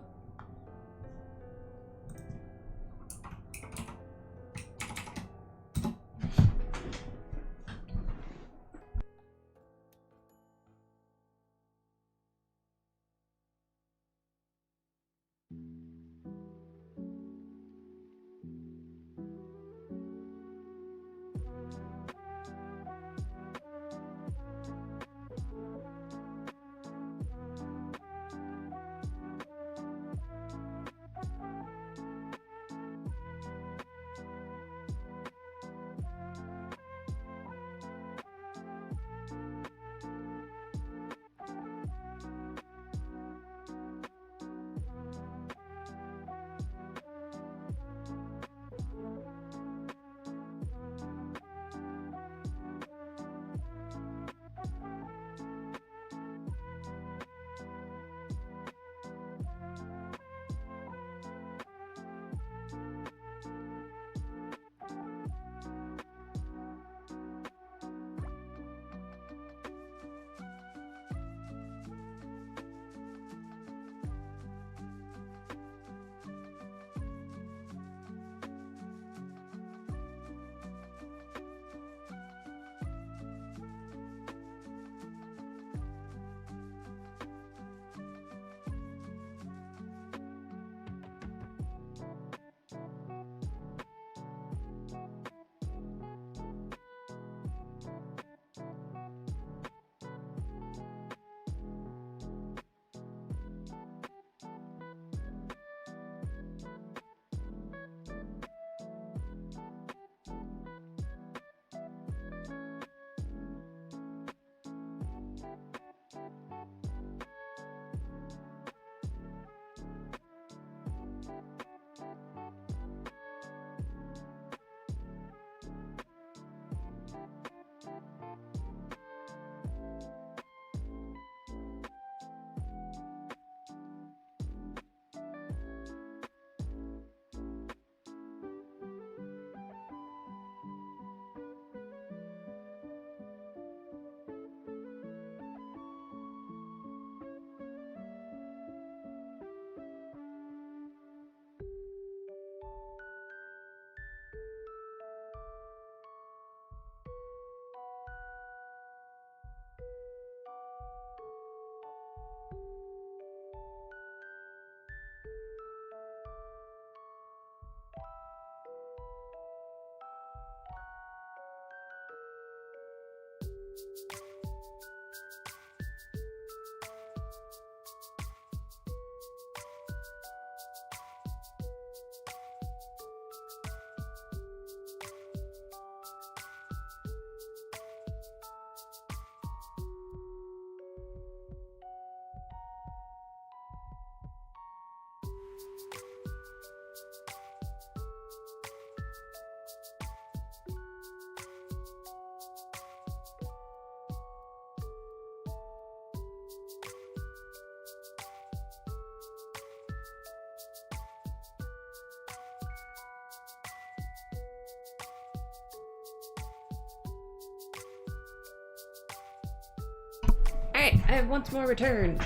Alright, I have once more returned.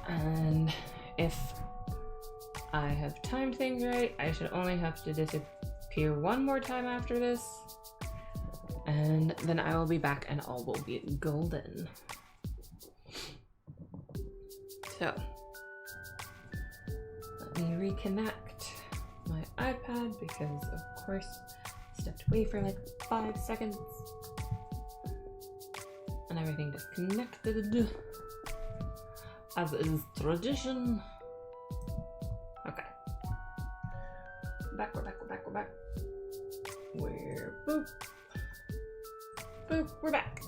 And if I have timed things right, I should only have to disappear one more time after this. And then I will be back and all will be golden. So, let me reconnect my iPad because, of course, I stepped away for like 5 seconds. And everything disconnected, as is tradition. Okay. We're back. We're boop. Boop, we're back.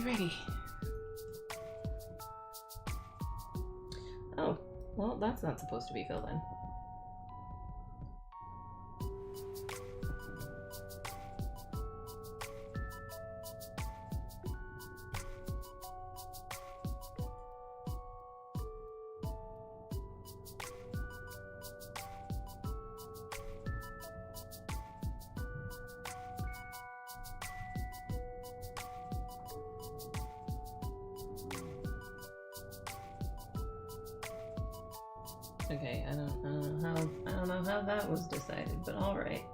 Ready. Oh, well, that's not supposed to be filled in. Okay, I don't know how that was decided, but all right.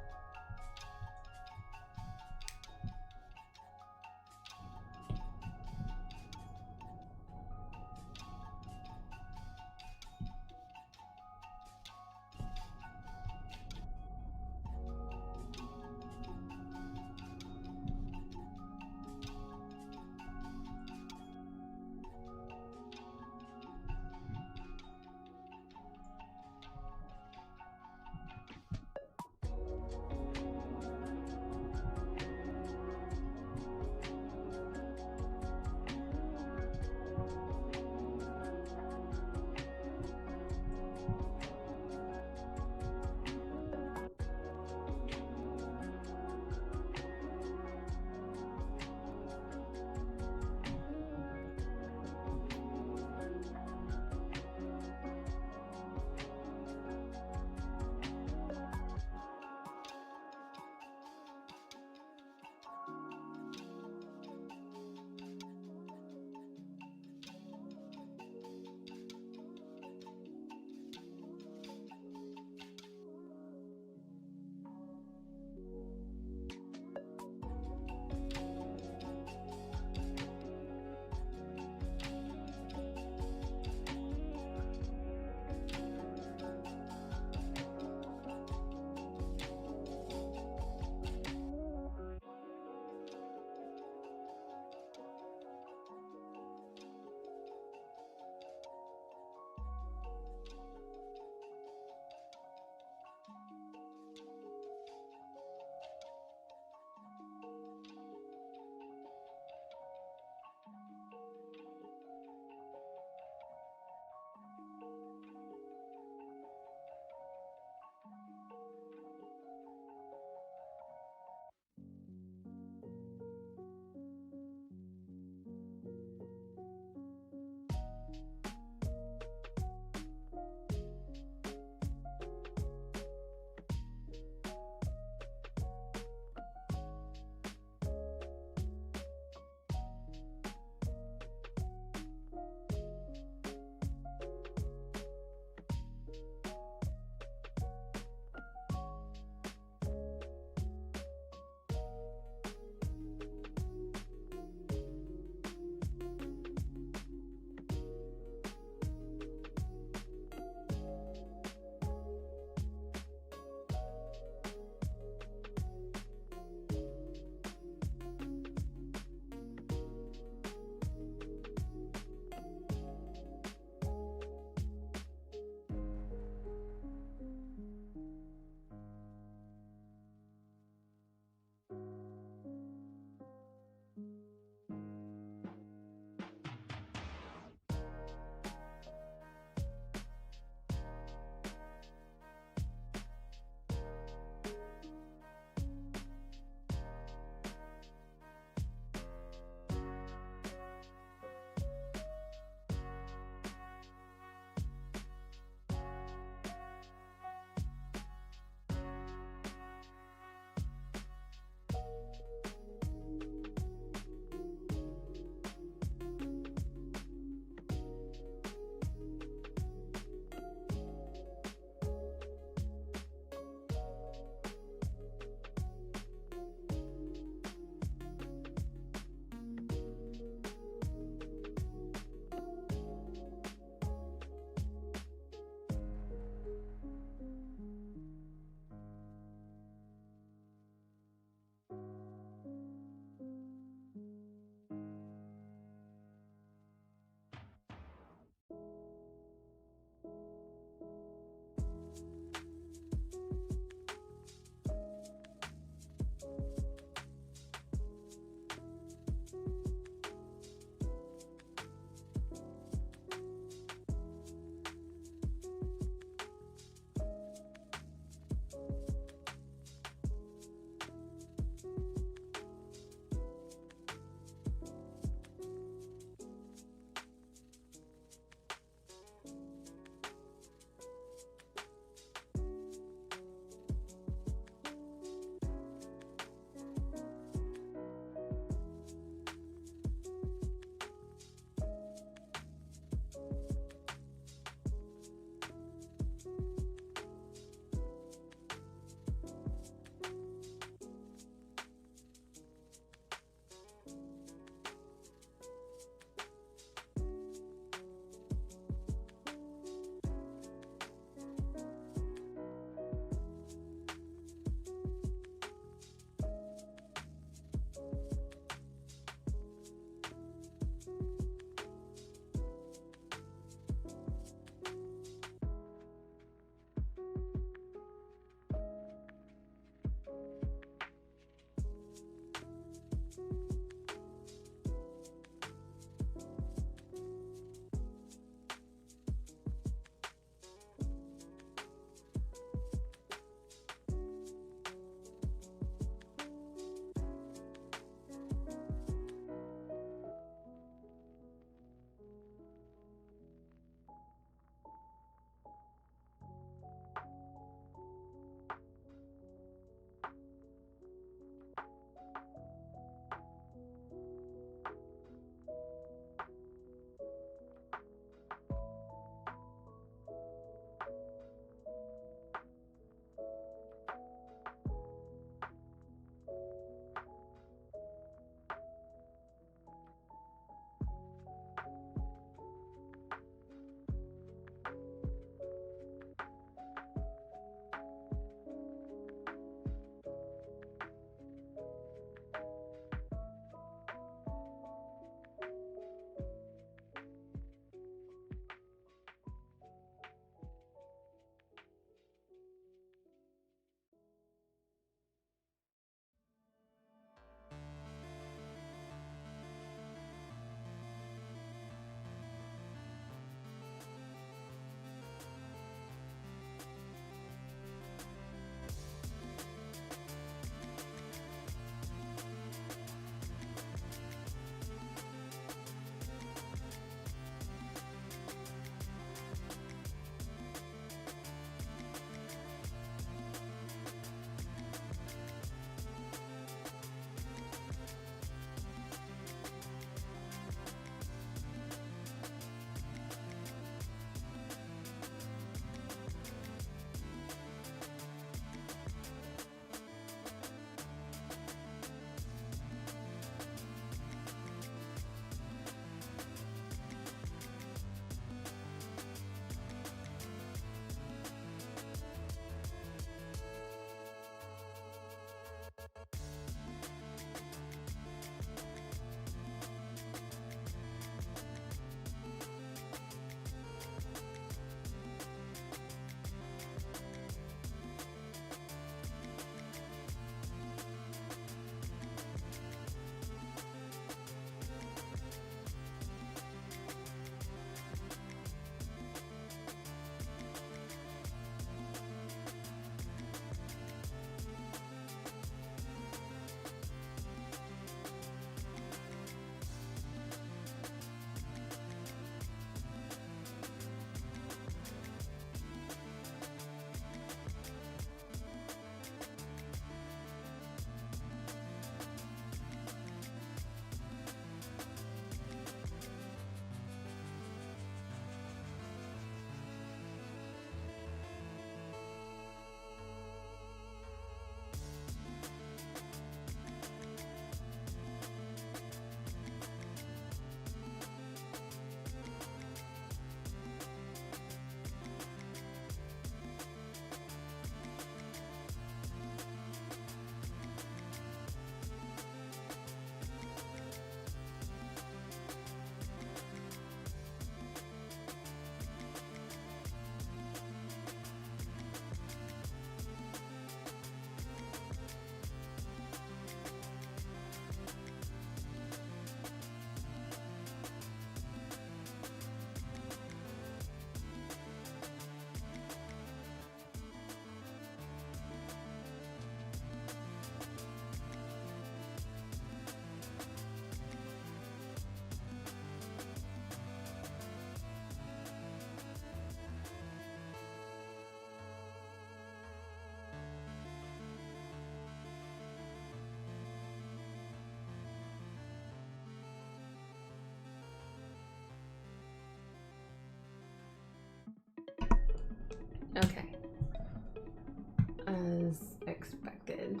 expected.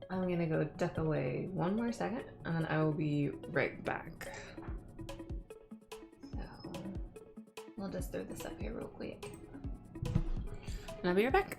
I'm gonna go duck away one more second and then I will be right back. So we'll just throw this up here real quick. And I'll be right back.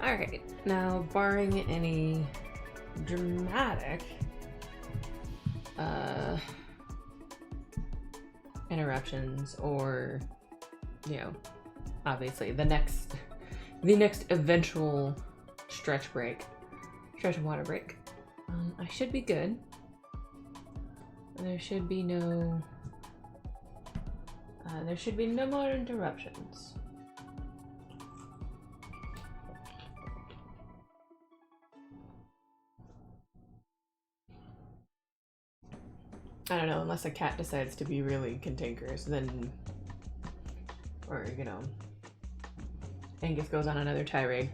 Alright, now barring any dramatic interruptions or, you know, obviously the next eventual stretch of water break, I should be good. There should be no more interruptions. I don't know, unless a cat decides to be really cantankerous, then, or, you know, Angus goes on another tirade.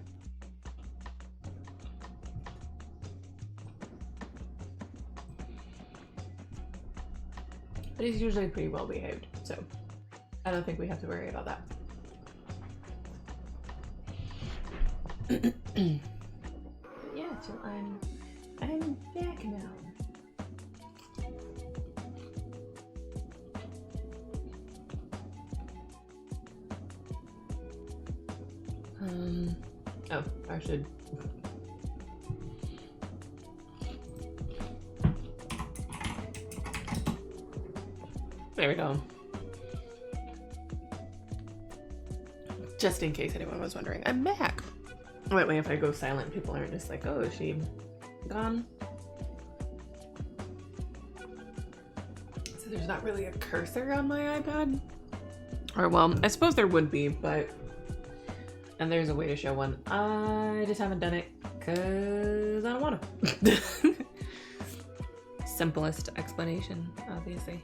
But he's usually pretty well behaved, so I don't think we have to worry about that. Yeah, so I'm back now. Oh, I should. There we go. Just in case anyone was wondering, I'm back. Wait, if I go silent, people aren't just like, oh, is she gone? So there's not really a cursor on my iPad? Or, well, I suppose there would be, but... And there's a way to show one. I just haven't done it because I don't want to. Simplest explanation, obviously.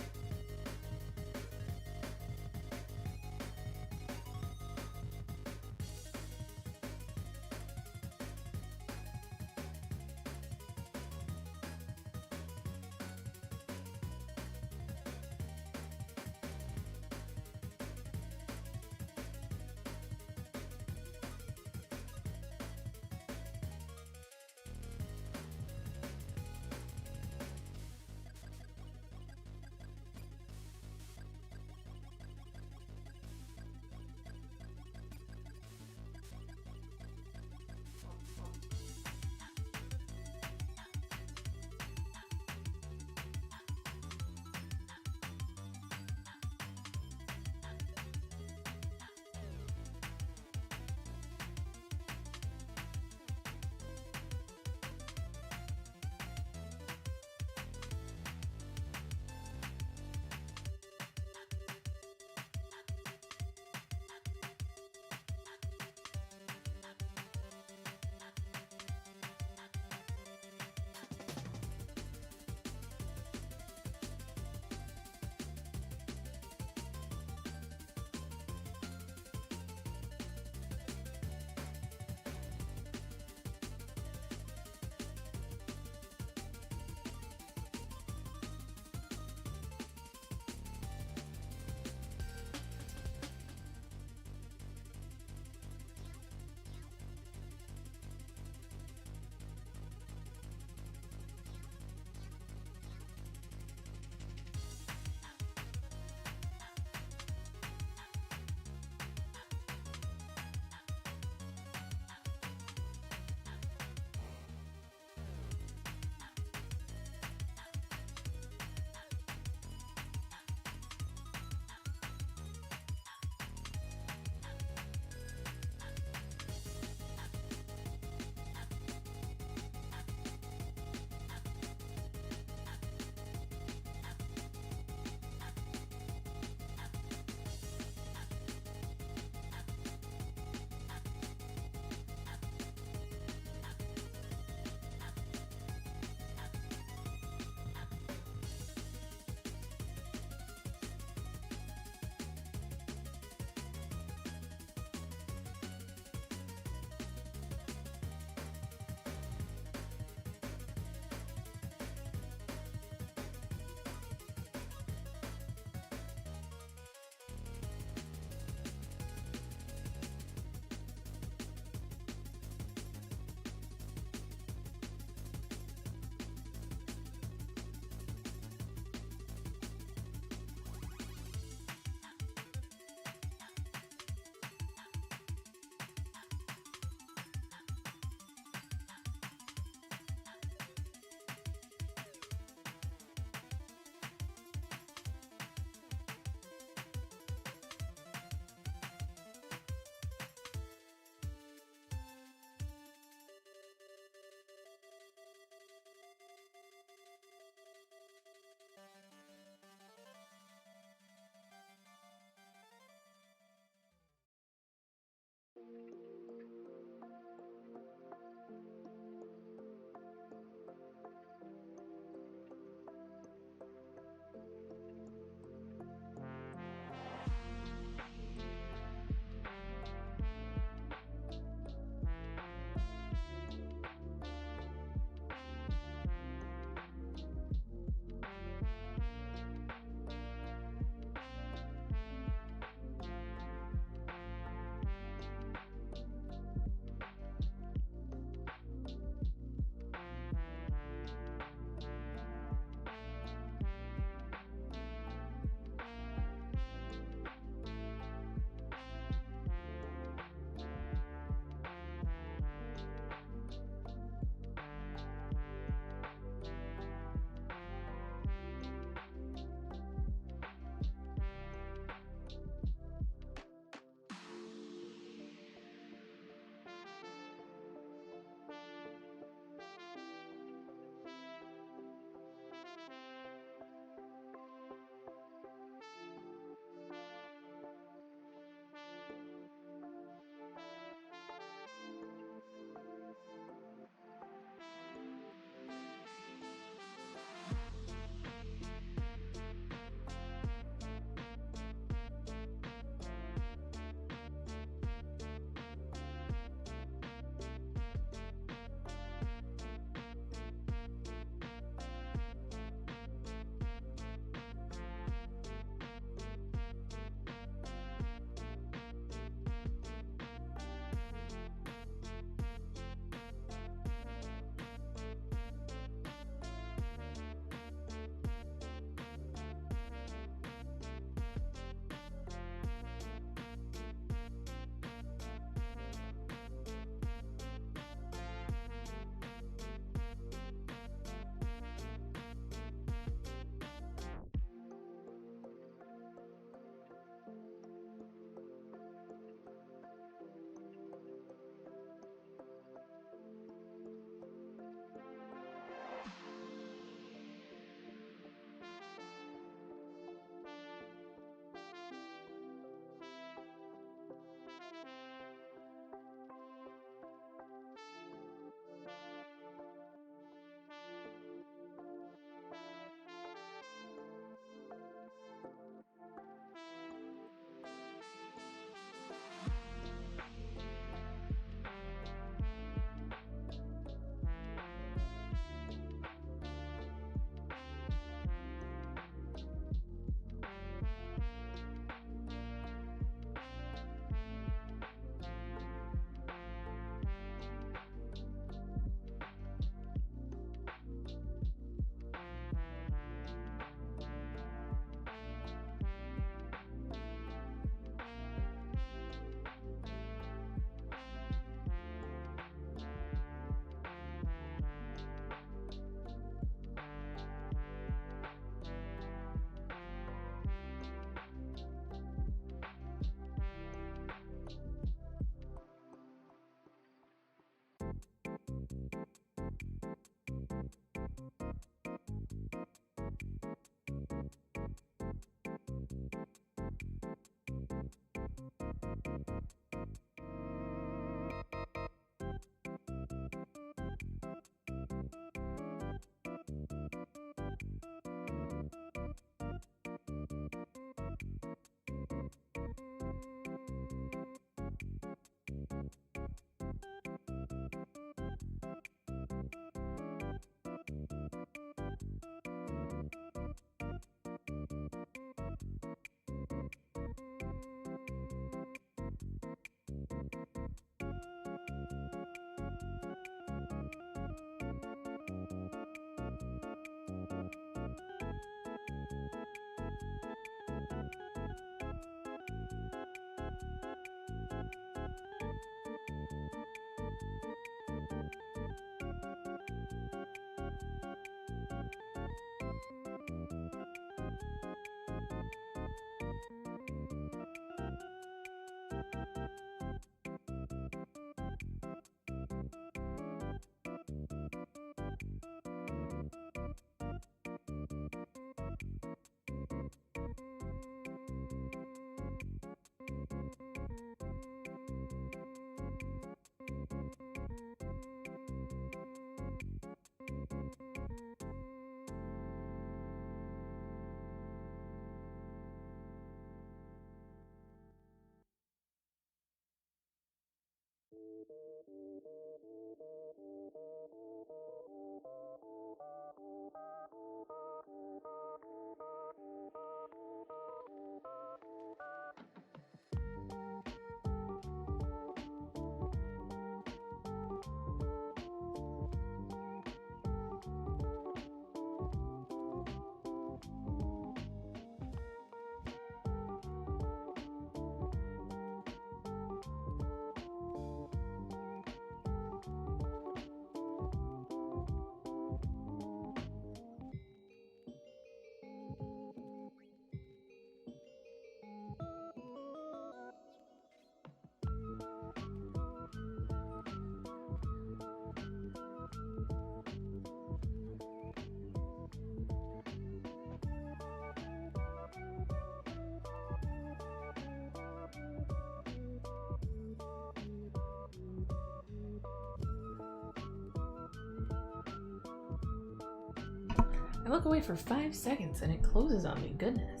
I look away for 5 seconds and it closes on me. Goodness.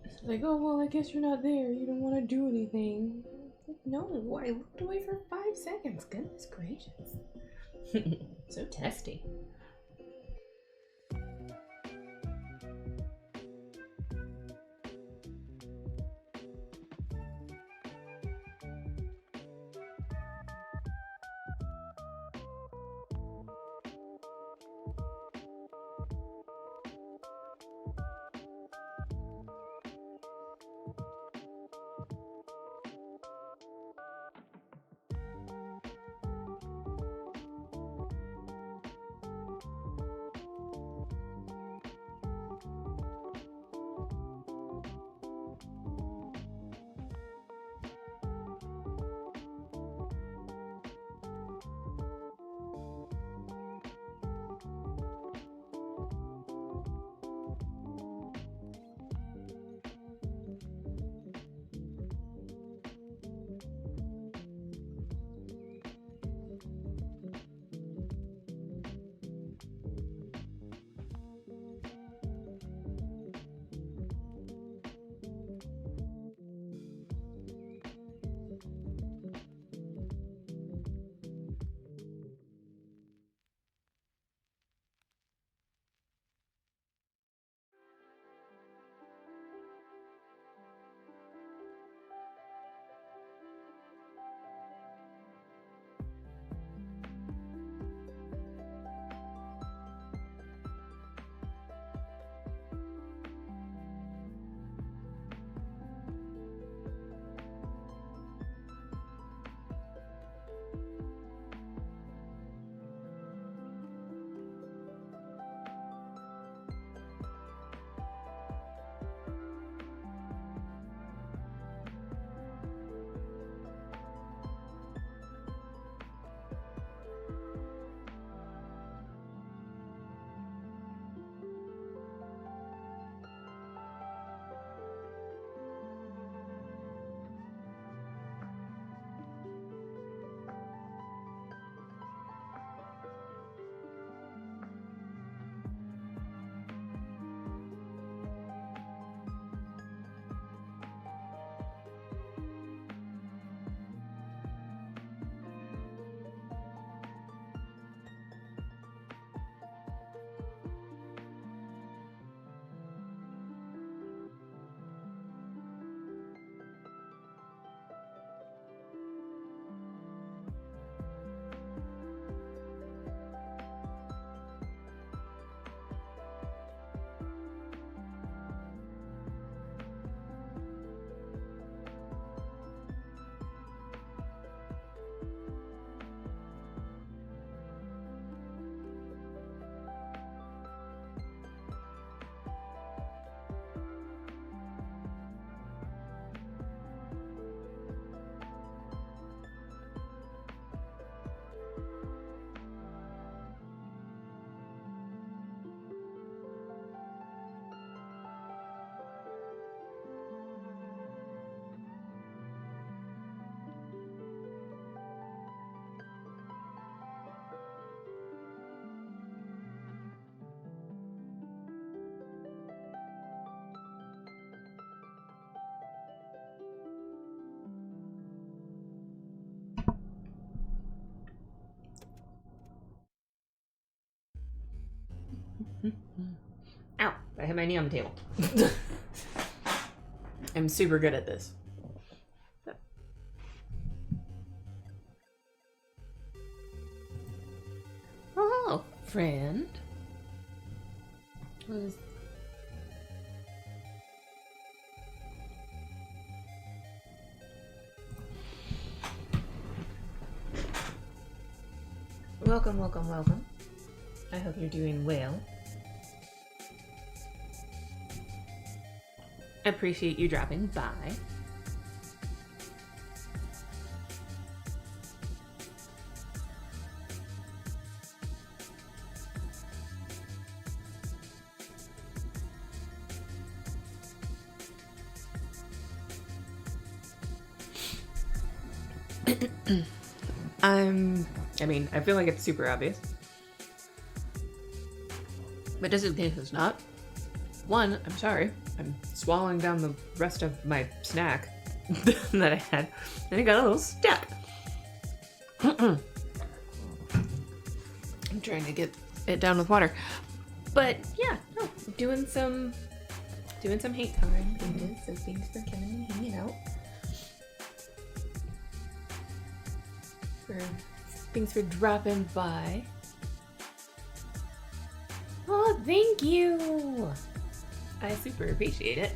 It's like, oh, well, I guess you're not there. You don't want to do anything. No, I looked away for 5 seconds. Goodness gracious. So testy. Ow! I hit my knee on the table. I'm super good at this. Oh, friend. What is... Welcome, welcome, welcome. I hope you're doing well. Appreciate you dropping by. I mean, I feel like it's super obvious. But just in case it's not, one, I'm sorry. I'm swallowing down the rest of my snack that I had, and it got a little stuck. I'm trying to get it down with water. But yeah, no, doing some hate time pages, so thanks for coming and hanging out. Thanks for dropping by. Oh, thank you! I super appreciate it.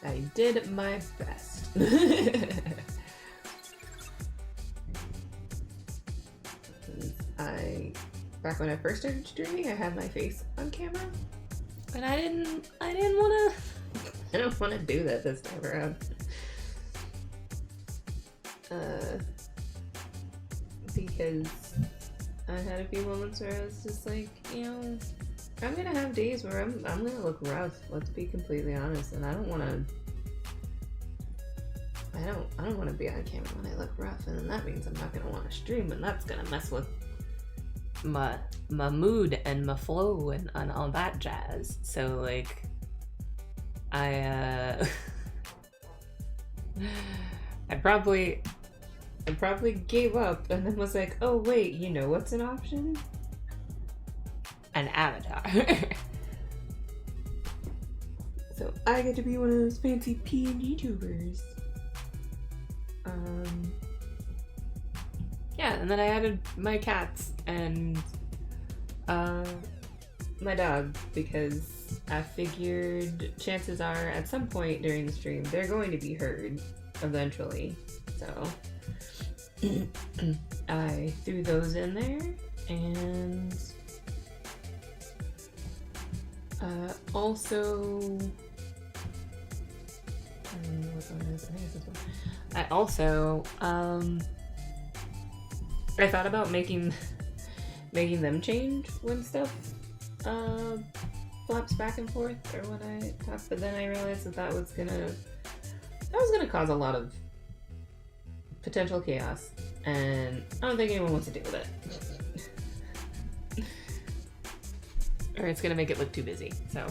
I did my best. Back when I first started streaming, I had my face on camera. And I didn't wanna do that this time around. Because I had a few moments where I was just like, you know, I'm gonna have days where I'm gonna look rough, let's be completely honest, and I don't wanna be on camera when I look rough, and then that means I'm not gonna wanna stream, and that's gonna mess with my mood and my flow and all that jazz. So like I probably gave up and then was like, oh wait, you know what's an option? An avatar. So I get to be one of those fancy PNG tubers. Yeah, and then I added my cats and my dog because I figured chances are at some point during the stream they're going to be heard eventually. So I threw those in there, and also I also I thought about making them change when stuff flaps back and forth or when I talk, but then I realized that was gonna cause a lot of potential chaos, and I don't think anyone wants to deal with it. Or it's gonna make it look too busy. So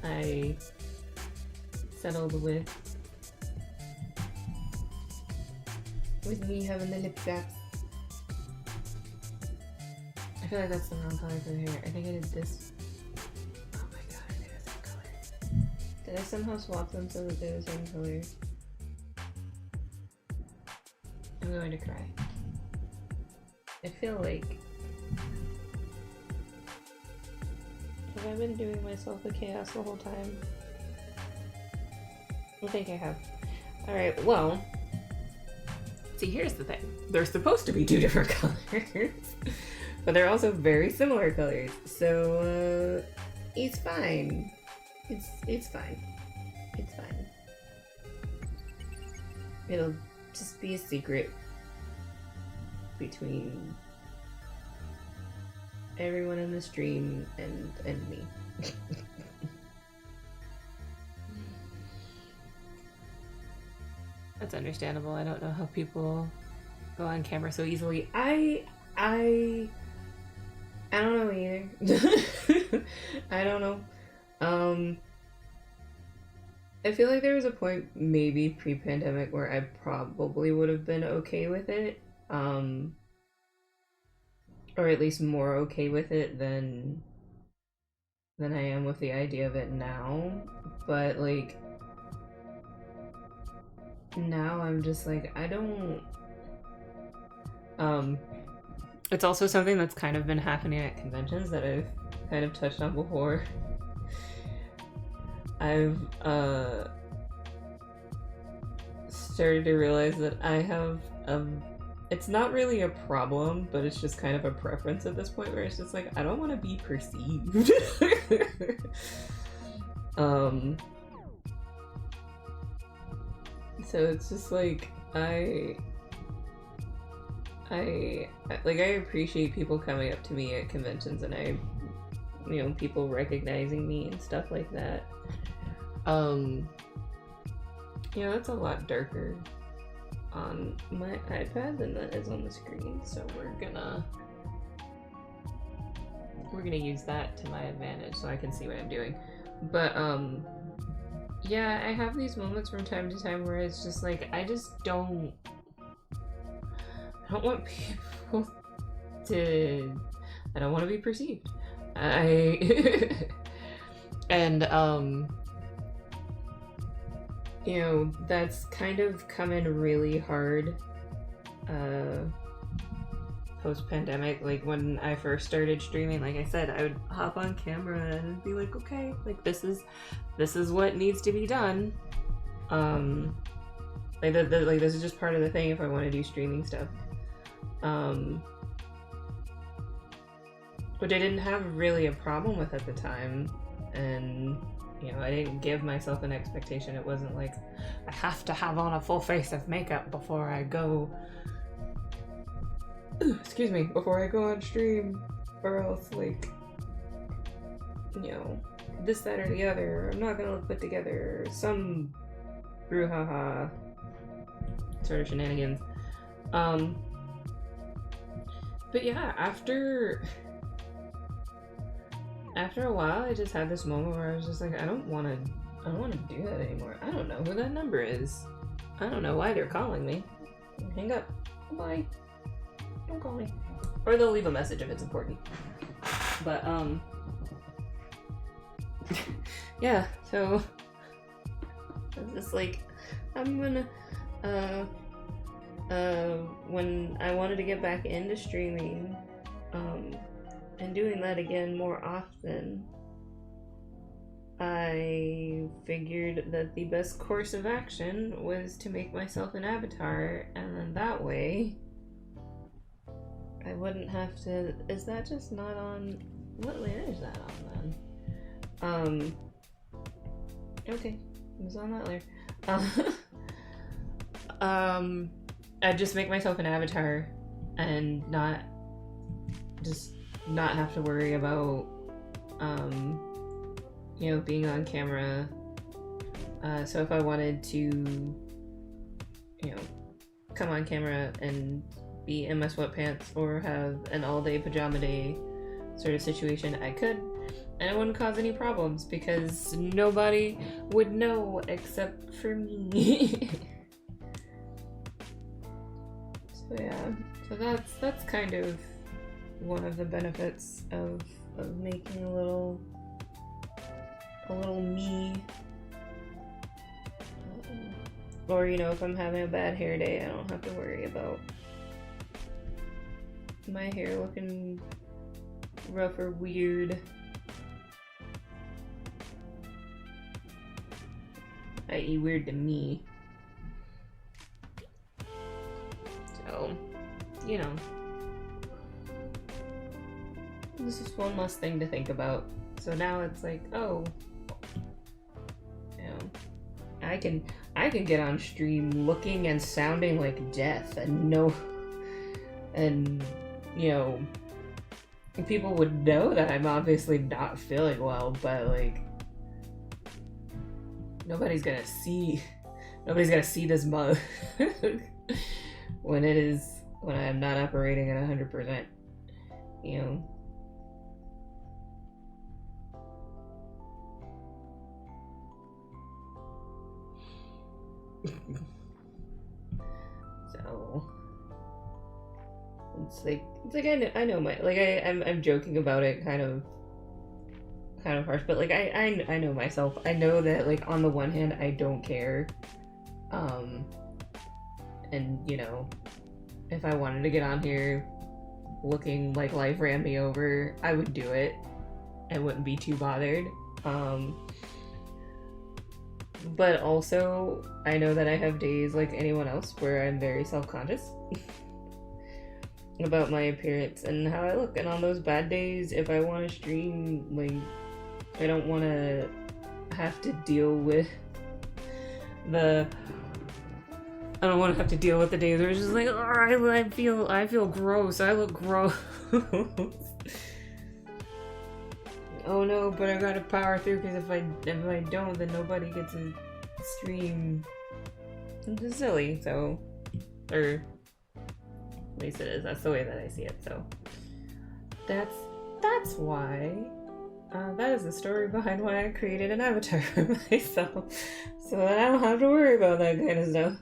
I settled with me having the lip wraps. I feel like that's the wrong color for the hair. I think I did this. Oh my god, I think that's that color. Did I somehow swap them so that they're the same color? I'm going to cry. I feel like... have I been doing myself a chaos the whole time? I think I have. Alright, well... See, here's the thing. They're supposed to be two different colors. But they're also very similar colors. So, it's fine. It's fine. It's fine. It'll just be a secret between everyone in the stream and me. That's understandable. I don't know how people go on camera so easily. I don't know either. I don't know. I feel like there was a point maybe pre-pandemic where I probably would have been okay with it. Or at least more okay with it than I am with the idea of it now. But like now I'm just like I don't it's also something that's kind of been happening at conventions that I've kind of touched on before. I've started to realize that I have it's not really a problem, but it's just kind of a preference at this point where it's just like I don't want to be perceived. So it's just like I appreciate people coming up to me at conventions and people recognizing me and stuff like that. That's a lot darker on my iPad than that is on the screen, so we're gonna use that to my advantage so I can see what I'm doing. But yeah, I have these moments from time to time where it's just like I don't want people to I don't want to be perceived. And that's kind of come in really hard post-pandemic. Like when I first started streaming, like I said, I would hop on camera and be like, okay, like this is what needs to be done. Like this is just part of the thing if I want to do streaming stuff. Which I didn't have really a problem with at the time, and I didn't give myself an expectation. It wasn't like I have to have on a full face of makeup before I go before I go on stream, or else like this, that, or the other, I'm not gonna look put together, some brouhaha sort of shenanigans. But yeah, after a while, I just had this moment where I was just like, I don't want to do that anymore. I don't know who that number is. I don't know why they're calling me. Hang up. Bye. Don't call me. Or they'll leave a message if it's important. But yeah. So it's just like I'm gonna when I wanted to get back into streaming, and doing that again more often, I figured that the best course of action was to make myself an avatar, and then that way I wouldn't have to. Is that just not on? What layer is that on then? Okay, it was on that layer. I'd just make myself an avatar and not have to worry about being on camera. So if I wanted to come on camera and be in my sweatpants or have an all-day pajama day sort of situation, I could, and it wouldn't cause any problems because nobody would know except for me. So yeah, so that's kind of one of the benefits of making a little me. Or if I'm having a bad hair day, I don't have to worry about my hair looking rough or weird. I.e. weird to me. So, this is one less thing to think about. So now it's like, oh, I can get on stream looking and sounding like death, and people would know that I'm obviously not feeling well, but like nobody's gonna see this mug when I'm not operating at 100%, So it's like I know my like I'm joking about it kind of harsh, but like I know myself. I know that like on the one hand I don't care. And you know, if I wanted to get on here looking like life ran me over, I would do it. I wouldn't be too bothered. But also, I know that I have days like anyone else where I'm very self-conscious about my appearance and how I look. And on those bad days, if I want to stream, like, I don't want to have to deal with the... I don't want to have to deal with the days where it's just like, oh, I feel gross. I look gross. Oh no, but I gotta power through because if I don't, then nobody gets a stream. It's just silly. So, or at least it is. That's the way that I see it. So that's why. That is the story behind why I created an avatar for myself, so that I don't have to worry about that kind of stuff.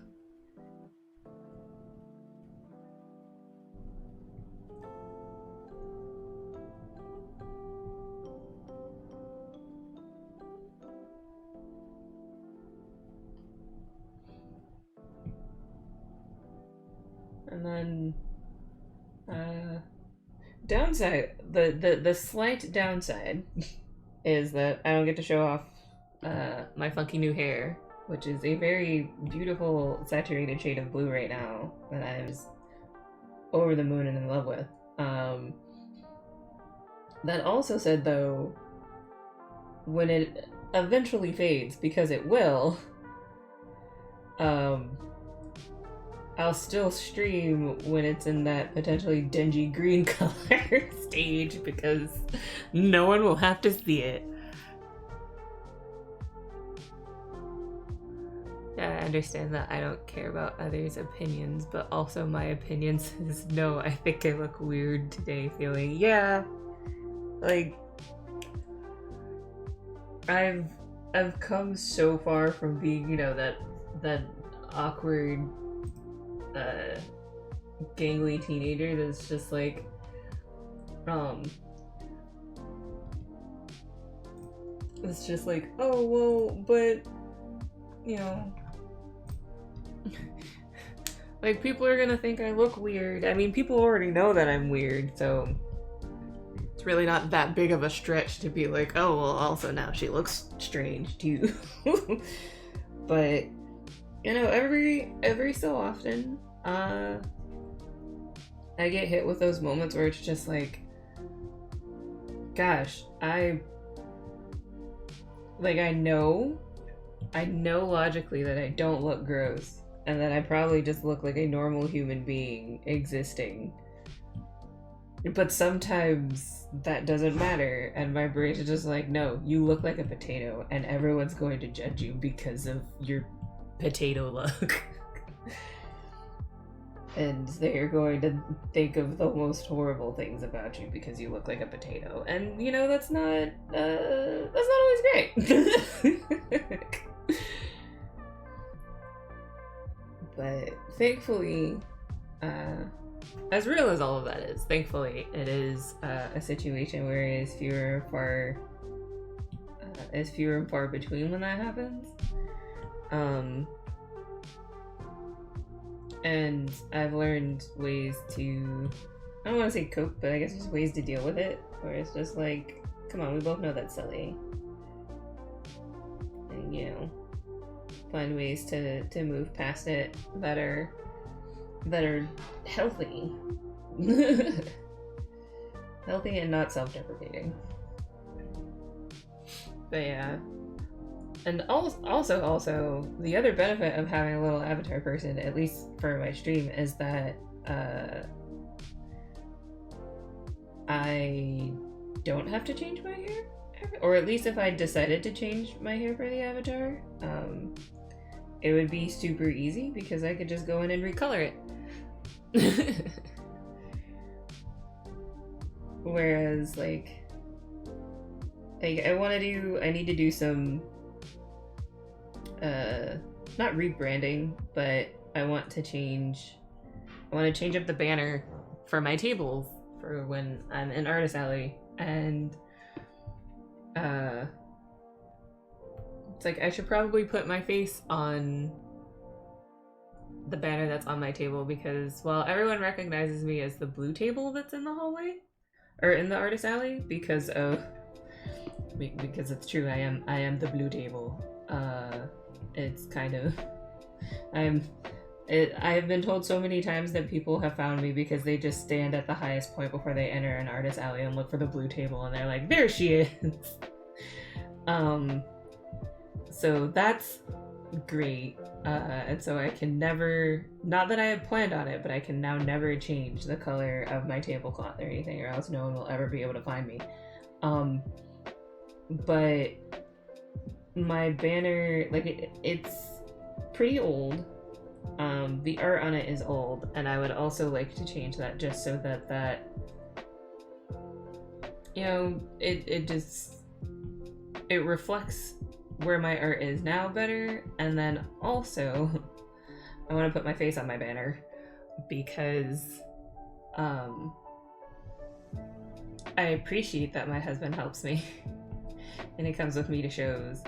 And then, downside, the slight downside is that I don't get to show off my funky new hair, which is a very beautiful saturated shade of blue right now that I was over the moon and in love with. That also said, though, when it eventually fades, because it will, I'll still stream when it's in that potentially dingy green color stage because no one will have to see it. Yeah, I understand that I don't care about others' opinions, but also my opinion says no, I think I look weird today, feeling, yeah, like, I've come so far from being, you know, that awkward gangly teenager that's just like it's just like, oh well, but you know, like, people are gonna think I look weird. I mean, people already know that I'm weird, so it's really not that big of a stretch to be like, oh well, also now she looks strange too. But you know, every so often, I get hit with those moments where it's just like, gosh, I know logically that I don't look gross, and that I probably just look like a normal human being existing. But sometimes that doesn't matter, and my brain is just like, no, you look like a potato, and everyone's going to judge you because of your potato look. And they're going to think of the most horrible things about you because you look like a potato. And you know, that's not always great. But thankfully, as real as all of that is, thankfully it is a situation where it is fewer and far between when that happens. And I've learned ways to, I don't want to say cope, but I guess just ways to deal with it, where it's just like, come on, we both know that's silly. And, you know, find ways to move past it that are healthy. Healthy and not self-deprecating. But yeah. And also, the other benefit of having a little avatar person, at least for my stream, is that I don't have to change my hair. Or at least if I decided to change my hair for the avatar, it would be super easy because I could just go in and recolor it. Whereas, like I need to do some not rebranding, but I want to change up the banner for my tables for when I'm in Artist Alley, and it's like I should probably put my face on the banner that's on my table, because while everyone recognizes me as the blue table that's in the hallway or in the Artist Alley, because it's true, I am the blue table. It's kind of I have been told so many times that people have found me because they just stand at the highest point before they enter an Artist Alley and look for the blue table, and they're like, there she is. So that's great. And so I can never, not that I had planned on it, but I can now never change the color of my tablecloth or anything, or else no one will ever be able to find me. But my banner, like, it's pretty old. The art on it is old, and I would also like to change that just so that you know, it reflects where my art is now better. And then also I want to put my face on my banner because I appreciate that my husband helps me and he comes with me to shows,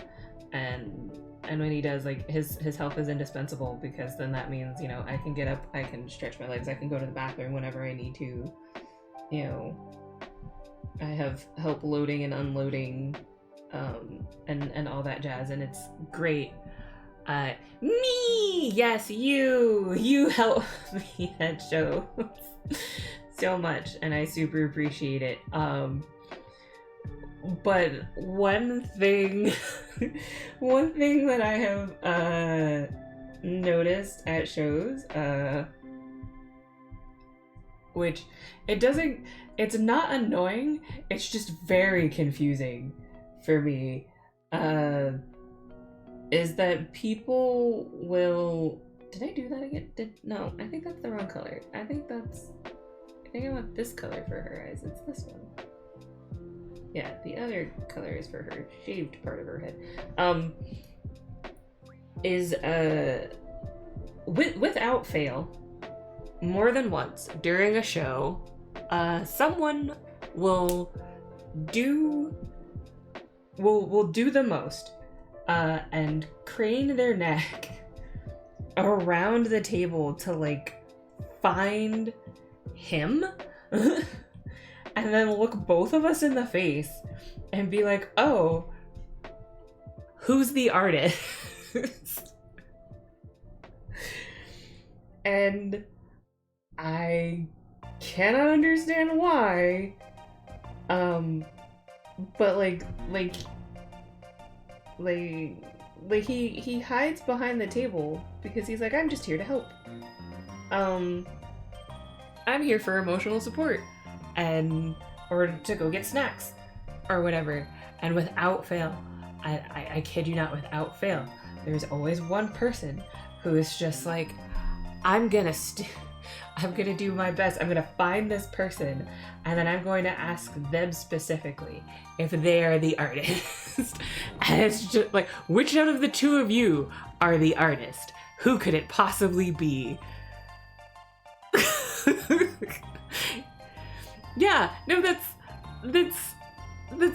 and when he does, like, his help is indispensable, because then that means, you know, I can get up, I can stretch my legs, I can go to the bathroom whenever I need to, you know, I have help loading and unloading, and all that jazz, and it's great. Me! Yes, you help me at shows so much, and I super appreciate it. But one thing that I have noticed at shows, which it's not annoying, it's just very confusing for me, is that people will... Did I do that again? No, I think that's the wrong color. I think I want this color for her eyes. It's this one. Yeah, the other color is for her shaved part of her head. Without fail, more than once during a show, someone will do the most, and crane their neck around the table to, like, find him. And then look both of us in the face and be like, oh, who's the artist? And I cannot understand why. But he hides behind the table because he's like, I'm just here to help. I'm here for emotional support. Or to go get snacks or whatever. And without fail, I kid you not, without fail, there's always one person who is just like, I'm gonna do my best. I'm gonna find this person, and then I'm going to ask them specifically if they are the artist. And it's just like, which out of the two of you are the artist? Who could it possibly be? Yeah, no, that's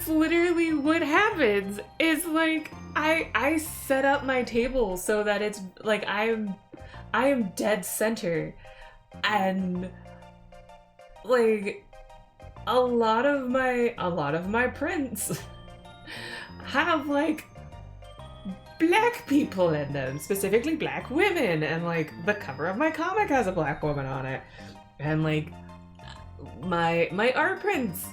literally what happens. Is like I set up my table so that it's like I am dead center, and like a lot of my prints have like black people in them, specifically black women, and like the cover of my comic has a black woman on it, and like my art prints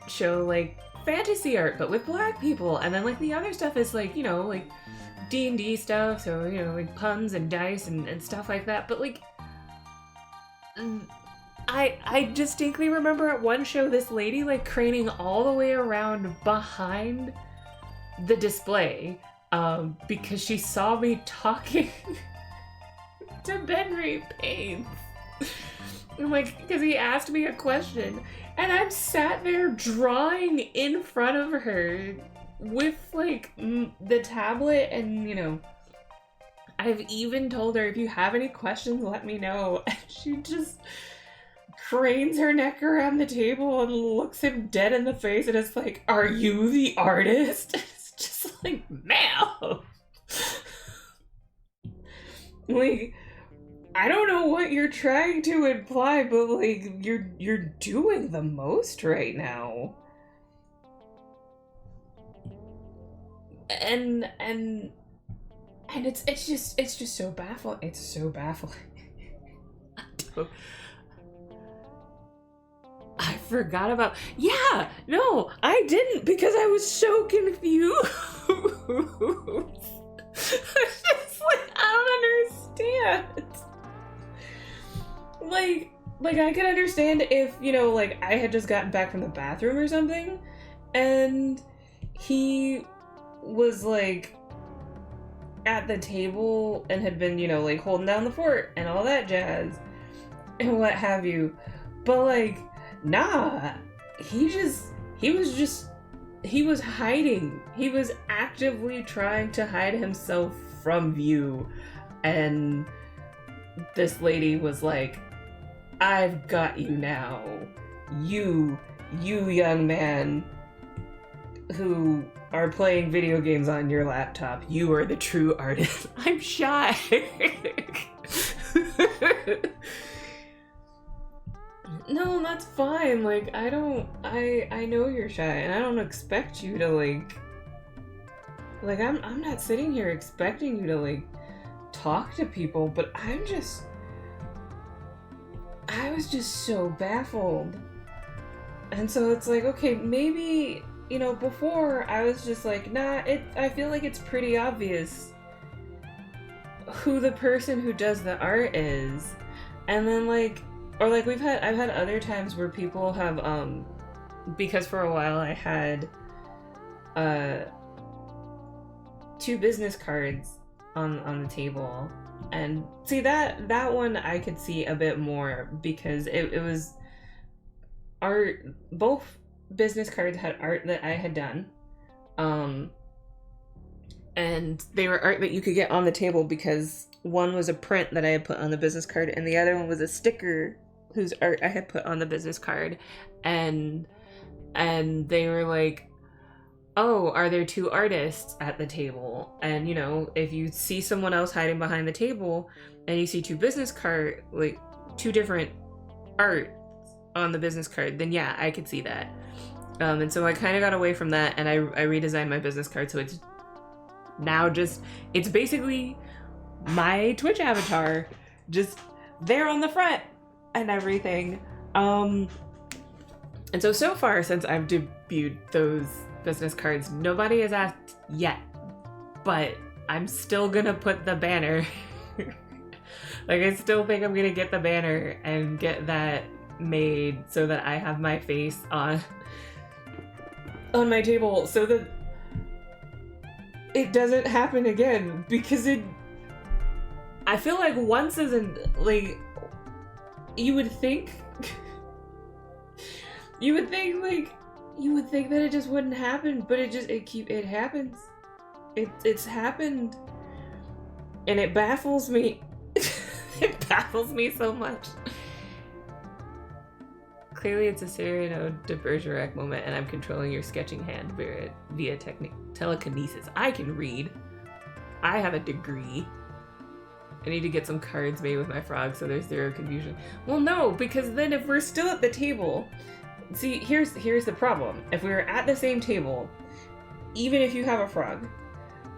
show like fantasy art but with black people, and then like the other stuff is like, you know, like D&D stuff, so, you know, like puns and dice and stuff like that. But like I distinctly remember at one show this lady like craning all the way around behind the display because she saw me talking to Benry Pains. I'm like, because he asked me a question, and I'm sat there drawing in front of her with like the tablet, and, you know, I've even told her, if you have any questions, let me know. And she just cranes her neck around the table and looks him dead in the face and is like, are you the artist? It's just like, ma'am. Like, I don't know what you're trying to imply, but like, you're doing the most right now. And it's just so baffling. It's so baffling. I forgot about. Yeah, no, I didn't, because I was so confused. It's just like, I don't understand. Like I could understand if, you know, like I had just gotten back from the bathroom or something, and he was like at the table and had been, you know, like holding down the fort and all that jazz and what have you. But like, nah, he was hiding. He was actively trying to hide himself from view. And this lady was like, I've got you now. You young man who are playing video games on your laptop. You are the true artist. I'm shy. No, that's fine. Like, I know you're shy, and I don't expect you to like I'm not sitting here expecting you to like talk to people, but I was just so baffled. And so it's like, okay, maybe, you know, before I was just like, nah, I feel like it's pretty obvious who the person who does the art is. And then like, or like I've had other times where people have, because for a while I had, 2 business cards on the table. And see, that one I could see a bit more, because it was art. Both business cards had art that I had done, and they were art that you could get on the table, because one was a print that I had put on the business card and the other one was a sticker whose art I had put on the business card. And they were like, oh, are there 2 artists at the table? And, you know, if you see someone else hiding behind the table and you see 2 business card, like 2 different art on the business card, then yeah, I could see that. And so I kind of got away from that, and I redesigned my business card, so it's now it's basically my Twitch avatar, just there on the front and everything. And so far, since I've debuted those business cards, nobody has asked yet, but I'm still gonna put the banner. Like, I still think I'm gonna get the banner and get that made so that I have my face on my table, so that it doesn't happen again, because I feel like once isn't, like, you would think that it just wouldn't happen, but it happens. It's happened, and it baffles me. It baffles me so much. Clearly, it's a Cyrano de Bergerac moment, and I'm controlling your sketching hand via telekinesis. I can read. I have a degree. I need to get some cards made with my frog so there's 0 confusion. Well, no, because then if we're still at the table, see, here's the problem. If we were at the same table, even if you have a frog,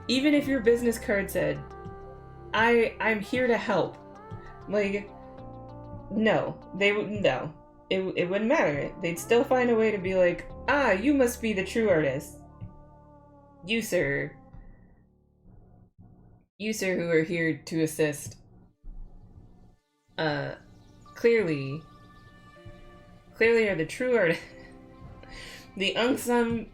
even if your business card said, I'm here to help, like, no, it wouldn't matter. They'd still find a way to be like, you must be the true artist. You, sir, who are here to assist, clearly are the true artist. The unsung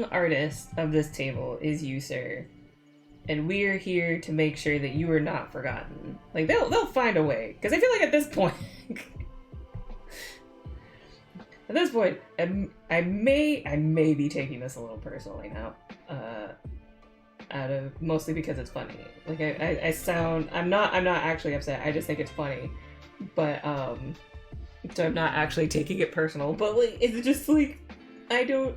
artist of this table is you, sir. And we're here to make sure that you are not forgotten. Like, they'll find a way. Because I feel like at this point... I may be taking this a little personally now. out of mostly because it's funny. Like I sound I'm not actually upset. I just think it's funny. But so I'm not actually taking it personal. But like it's just like I don't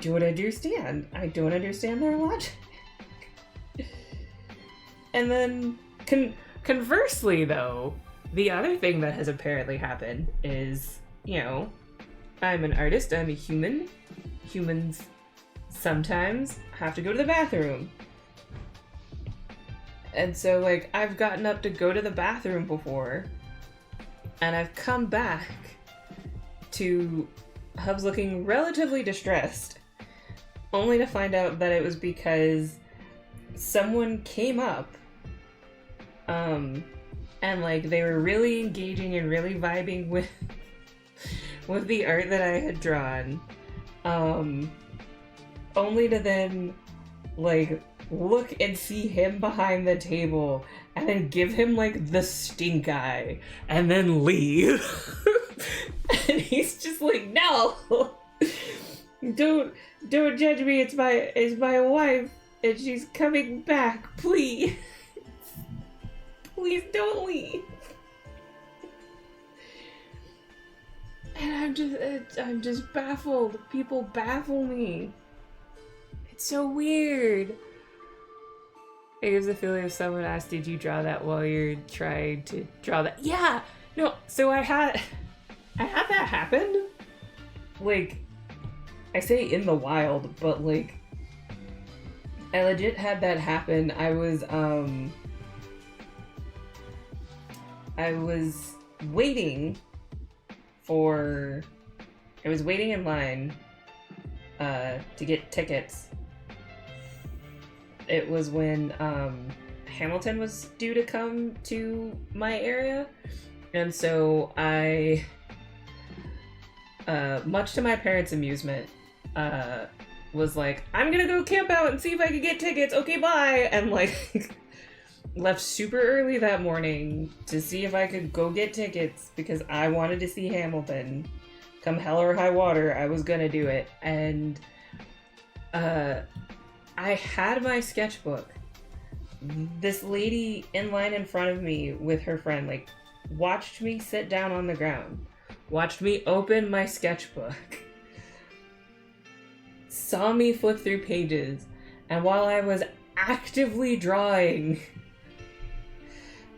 understand. I don't understand their logic. And then conversely though, the other thing that has apparently happened is, you know, I'm an artist, I'm a human. Humans sometimes have to go to the bathroom. And so, like, I've gotten up to go to the bathroom before, and I've come back to Hubs looking relatively distressed, only to find out that it was because someone came up, and, like, they were really engaging and really vibing with the art that I had drawn, only to then, like, look and see him behind the table and then give him, like, the stink eye and then leave. And he's just like, no! Don't judge me, it's my wife and she's coming back, please. Please don't leave. And I'm just baffled. People baffle me. It's so weird. It gives the feeling if someone asked, did you draw that while you're trying to draw that? Yeah! No, so I had that happen. Like, I say in the wild, but like, I legit had that happen. I was waiting in line to get tickets. It was when Hamilton was due to come to my area, and so I, much to my parents' amusement, was like, I'm gonna go camp out and see if I can get tickets, okay, bye, and like left super early that morning to see if I could go get tickets because I wanted to see Hamilton. Come hell or high water, I was gonna do it. And I had my sketchbook. This lady in line in front of me with her friend, like, watched me sit down on the ground, watched me open my sketchbook, saw me flip through pages, and while I was actively drawing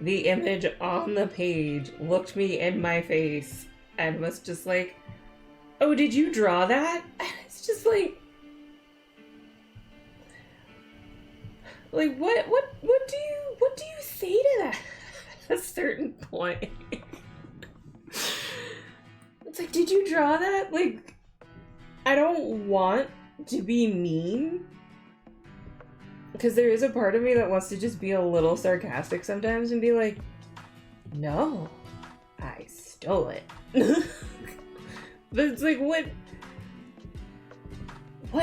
the image on the page, looked me in my face and was just like, oh, did you draw that? And it's just like what do you say to that at a certain point? It's like, did you draw that? Like, I don't want to be mean, because there is a part of me that wants to just be a little sarcastic sometimes and be like, no, I stole it. But it's like, what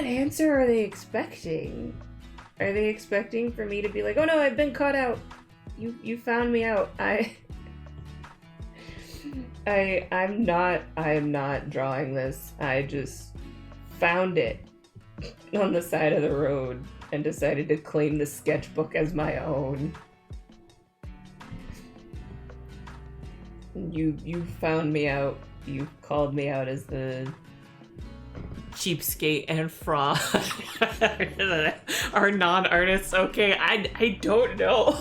answer are they expecting? Are they expecting for me to be like, oh no, I've been caught out. You found me out. I am not drawing this. I just found it on the side of the road and decided to claim the sketchbook as my own. You found me out. You called me out as the cheapskate and fraud. Are non-artists okay? I don't know.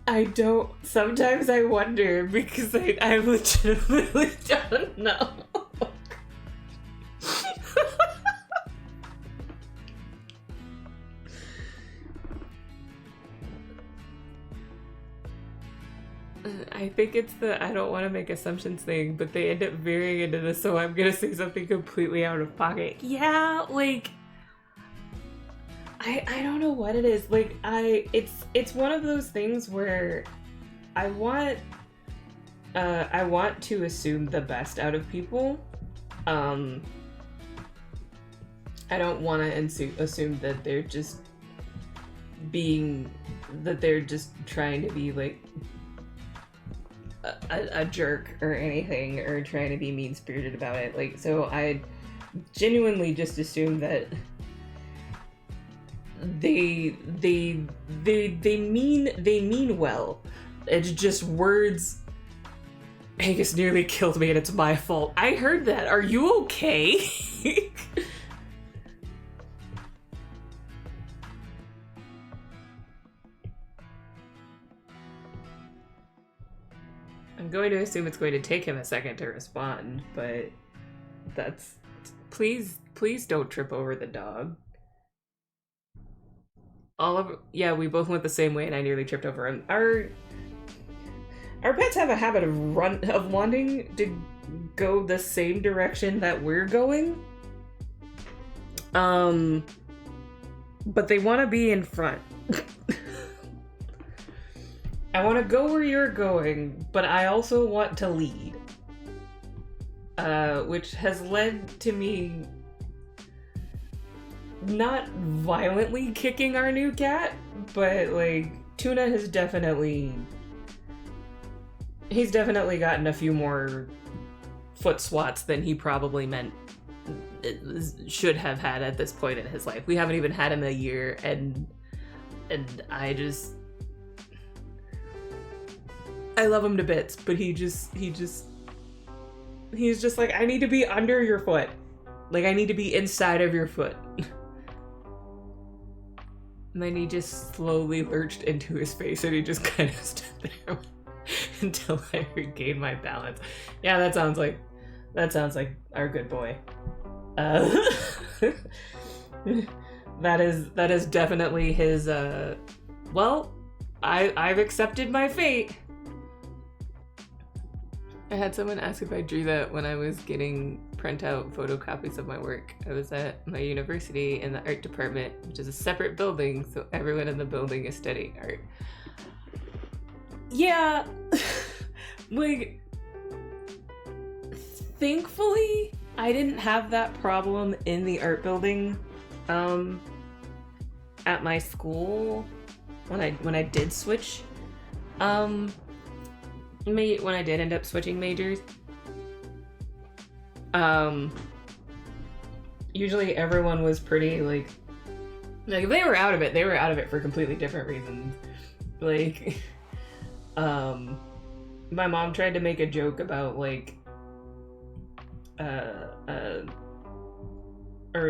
I don't. Sometimes I wonder because I legitimately don't know. I think it's the I don't want to make assumptions thing, but they end up veering into this, so I'm gonna say something completely out of pocket. Yeah, like, I don't know what it is. Like, it's one of those things where I want to assume the best out of people. I don't want to assume that they're just trying to be like a jerk or anything, or trying to be mean-spirited about it. Like, so I genuinely just assume that they mean well. It's just words. Angus nearly killed me and it's my fault. I heard that. Are you okay? I'm going to assume it's going to take him a second to respond, but that's... Please don't trip over the dog. Yeah, we both went the same way and I nearly tripped over him. Our pets have a habit of wanting to go the same direction that we're going. But they want to be in front. I want to go where you're going, but I also want to lead. Which has led to me not violently kicking our new cat, but like Tuna has definitely gotten a few more foot swats than he probably should have had at this point in his life. We haven't even had him a year, and I love him to bits, but he's just like, I need to be under your foot. Like, I need to be inside of your foot. And then he just slowly lurched into his face and he just kind of stood there until I regained my balance. Yeah, that sounds like our good boy. That is definitely his, well, I've accepted my fate. I had someone ask if I drew that when I was getting printout photocopies of my work. I was at my university in the art department, which is a separate building, so everyone in the building is studying art. Yeah, like, thankfully, I didn't have that problem in the art building at my school when I did switch. When I did end up switching majors. Usually everyone was pretty like if they were out of it, they were out of it for completely different reasons. Like, my mom tried to make a joke about like, or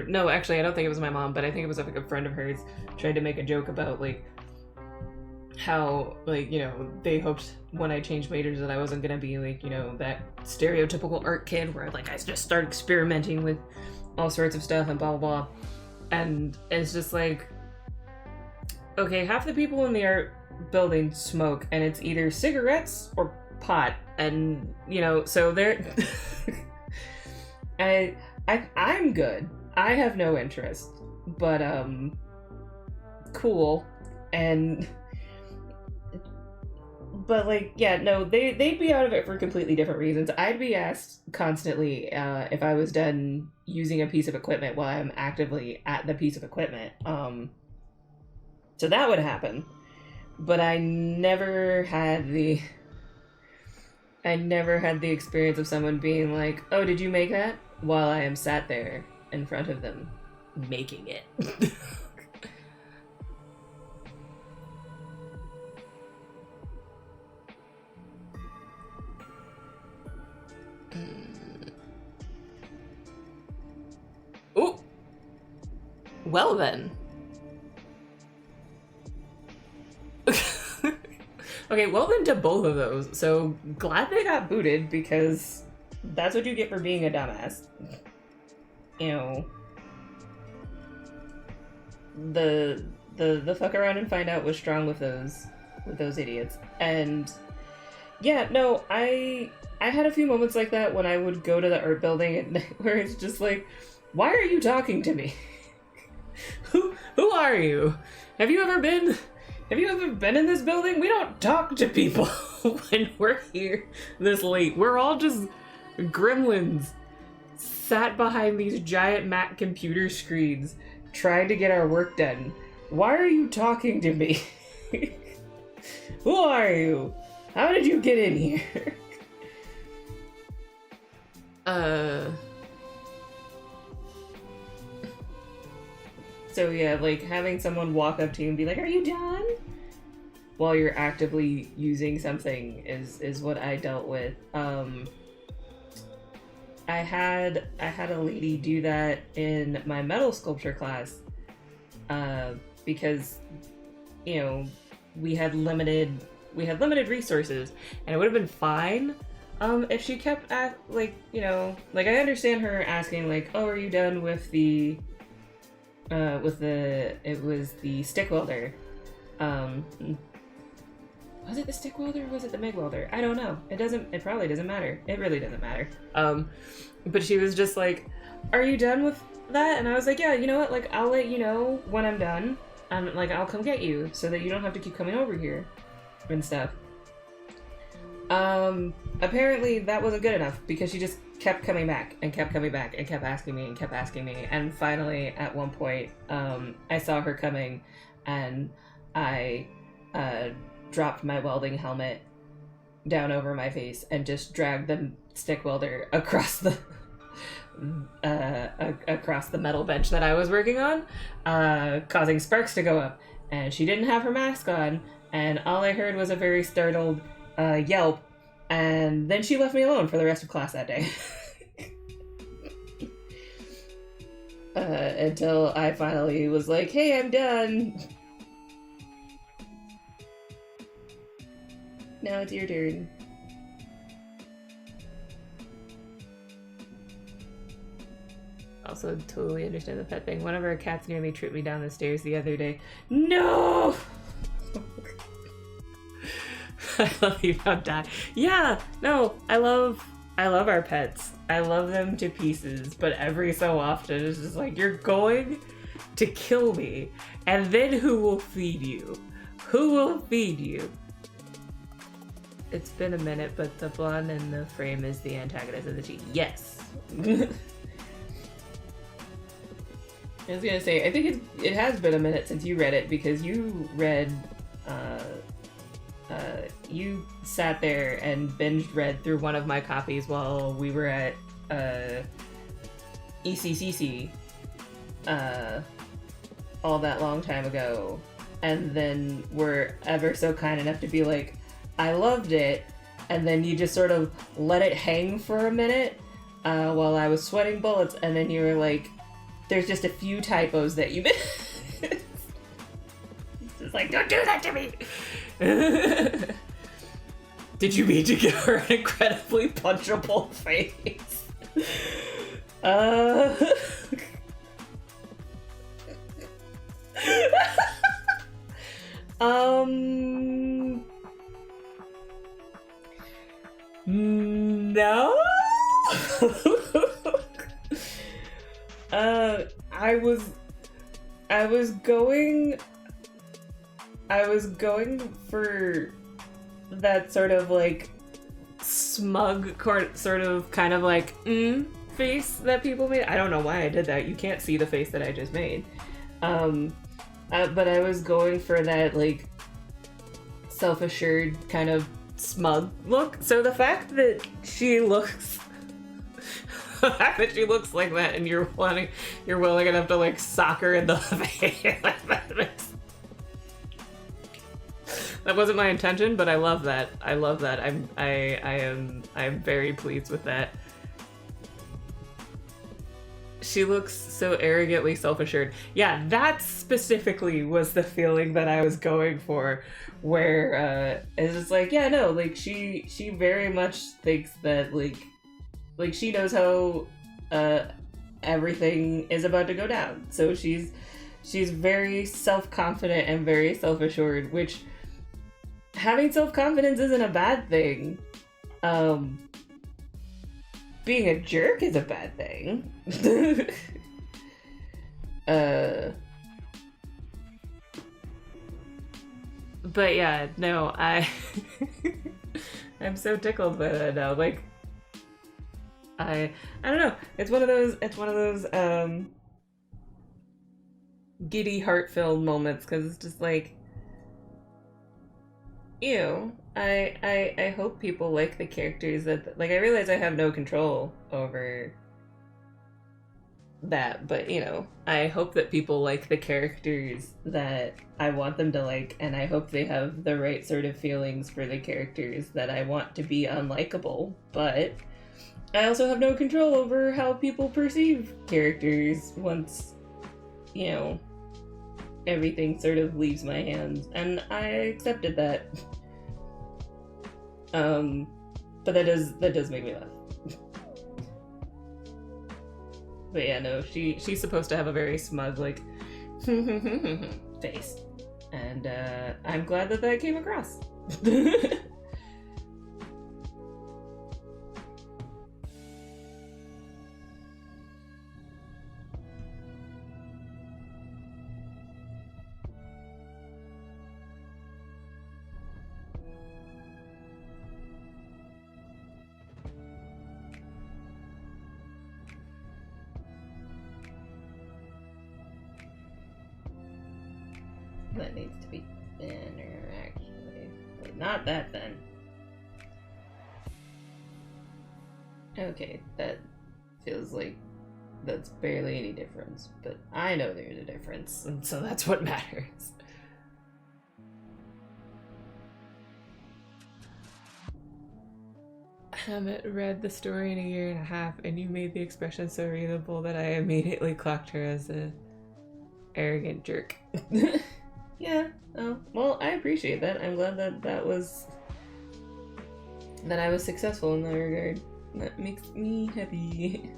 no, actually I don't think it was my mom, but I think it was like a friend of hers tried to make a joke about like how, like, you know, they hoped when I changed majors that I wasn't gonna be like, you know, that stereotypical art kid where like I just start experimenting with all sorts of stuff and blah blah blah. And it's just like, okay, half the people in the art building smoke, and it's either cigarettes or pot, and you know, so they're I'm good. I have no interest, but cool. And but like, yeah, no, they'd be out of it for completely different reasons. I'd be asked constantly if I was done using a piece of equipment while I'm actively at the piece of equipment. So that would happen. But I never had the experience of someone being like, oh, did you make that? While I am sat there in front of them making it. Ooh. Well then. Okay, well then to both of those. So glad they got booted, because that's what you get for being a dumbass. You know, the fuck around and find out was strong with those idiots. And yeah, no, I had a few moments like that when I would go to the art building and where it's just like, why are you talking to me? Who are you? Have you ever been in this building? We don't talk to people when we're here this late. We're all just gremlins sat behind these giant Mac computer screens trying to get our work done. Why are you talking to me? Who are you? How did you get in here? So yeah, like having someone walk up to you and be like, "Are you done?" while you're actively using something is what I dealt with. I had a lady do that in my metal sculpture class, because you know we had limited resources, and it would have been fine if she kept like I understand her asking like, "Oh, are you done with the it was the stick welder." Was it the stick welder or was it the MIG welder? I don't know. It probably doesn't matter. It really doesn't matter. But she was just like, "Are you done with that?" And I was like, "Yeah, you know what? Like, I'll let you know when I'm done. Like, I'll come get you so that you don't have to keep coming over here and stuff." Apparently that wasn't good enough because she just kept coming back and kept coming back and kept asking me and kept asking me. And finally, at one point, I saw her coming and I, dropped my welding helmet down over my face and just dragged the stick welder across the across the metal bench that I was working on, causing sparks to go up. And she didn't have her mask on, and all I heard was a very startled yelp, and then she left me alone for the rest of class that day. Until I finally was like, "Hey, I'm done. Now it's your turn." Also, totally understand the pet thing. One of our cats nearly tripped me down the stairs the other day. No! I love you about that. Yeah, no, I love our pets. I love them to pieces, but every so often it's just like, you're going to kill me, and then who will feed you? Who will feed you? It's been a minute, but the blonde in the frame is the antagonist of the team. Yes. I was gonna say, I think it has been a minute since you read it, because you read, you sat there and binged read through one of my copies while we were at, ECCC, all that long time ago, and then were ever so kind enough to be like, "I loved it," and then you just sort of let it hang for a minute, while I was sweating bullets, and then you were like, "There's just a few typos that you missed." It's just like, "Don't do that to me!" Did you mean to give her an incredibly punchable face? No? I was going for that sort of like smug sort of kind of like face that people made. I don't know why I did that. You can't see the face that I just made. But I was going for that like self-assured kind of smug look. So the fact that she looks like that, and you're willing enough to like sock her in the face. That wasn't my intention, but I love that. I'm very pleased with that. She looks so arrogantly self-assured. Yeah, that specifically was the feeling that I was going for, where it's just like, yeah, no, like she very much thinks that like she knows how everything is about to go down. So she's very self-confident and very self-assured, which having self-confidence isn't a bad thing. Being a jerk is a bad thing. But yeah, no, I'm so tickled by that now. Like, I don't know. It's one of those giddy, heart-filled moments, because it's just like, ew. I hope people like the characters that, like, I realize I have no control over that, but you know, I hope that people like the characters that I want them to like, and I hope they have the right sort of feelings for the characters that I want to be unlikable. But I also have no control over how people perceive characters once, you know, everything sort of leaves my hands, and I accepted that. But that does make me laugh. But yeah, no, she's supposed to have a very smug, like, face. And I'm glad that that came across. That needs to be thinner, actually. Wait, not that thin. Okay, that feels like that's barely any difference, but I know there's a difference, and so that's what matters. I haven't read the story in a year and a half, and you made the expression so readable that I immediately clocked her as a arrogant jerk. Yeah. Oh, well, I appreciate that. I'm glad that I was successful in that regard. That makes me happy.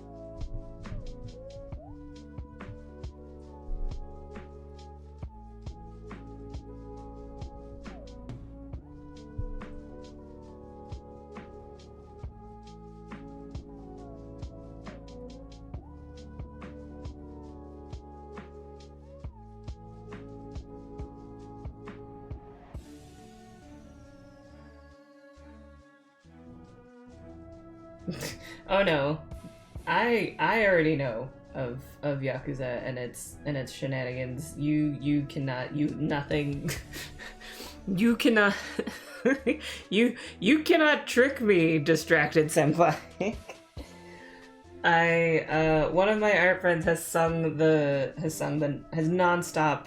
Oh no, I already know of Yakuza and its shenanigans. You cannot nothing. You cannot you cannot trick me, distracted senpai. I one of my art friends has nonstop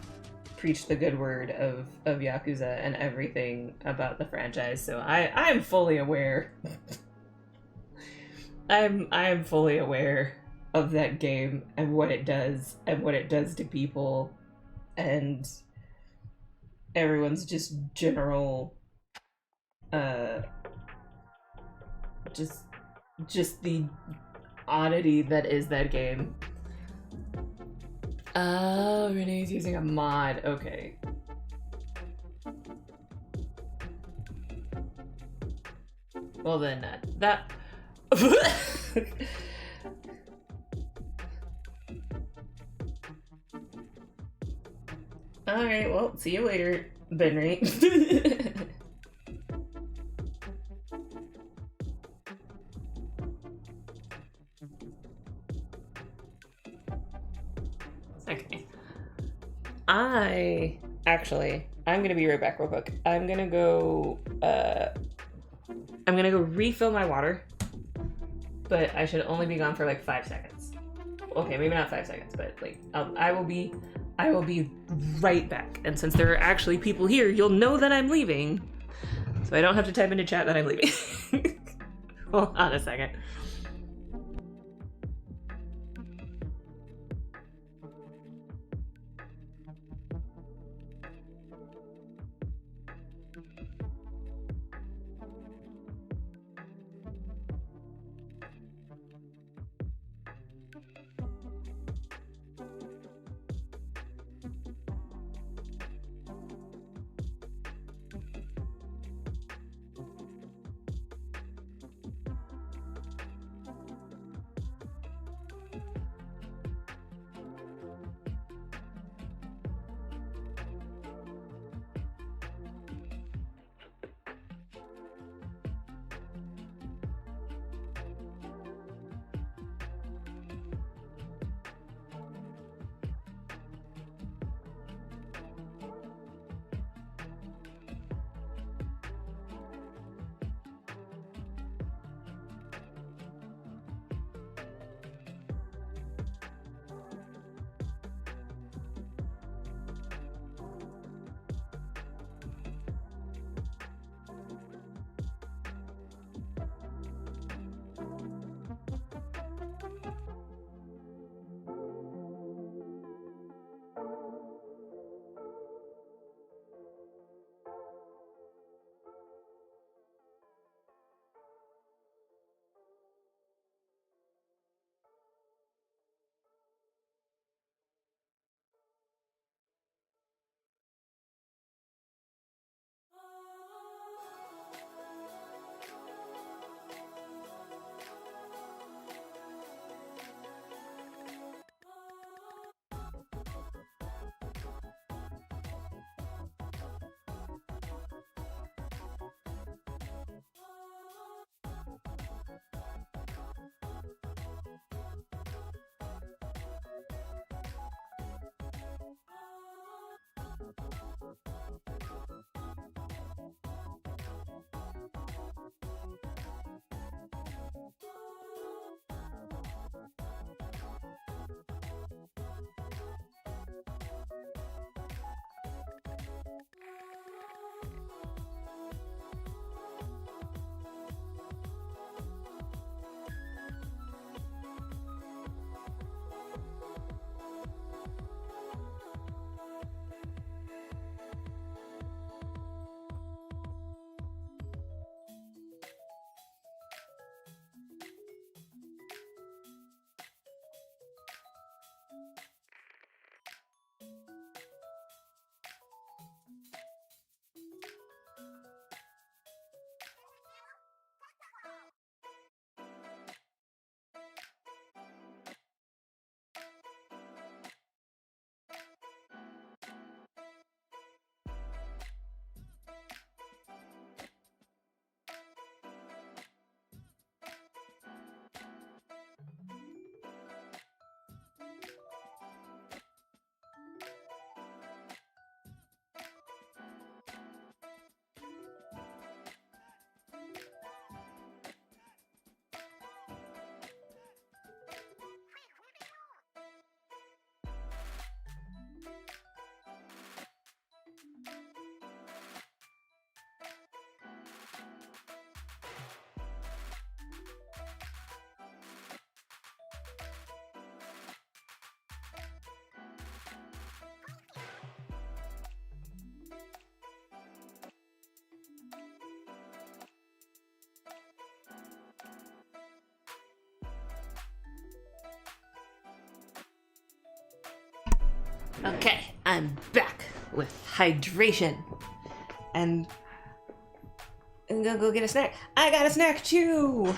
preached the good word of Yakuza and everything about the franchise, so I'm fully aware. I'm fully aware of that game and what it does to people and everyone's just general just the oddity that is that game. Oh, Renee's using a mod. Okay. Well then, that. Alright, well, see you later, Benry. Okay. I'm gonna be right back real quick. I'm gonna go refill my water, but I should only be gone for like 5 seconds. Okay, maybe not 5 seconds, but like I will be right back. And since there are actually people here, you'll know that I'm leaving, so I don't have to type into chat that I'm leaving. Hold on a second. Okay, I'm back with hydration. And I'm gonna go get a snack. I got a snack too!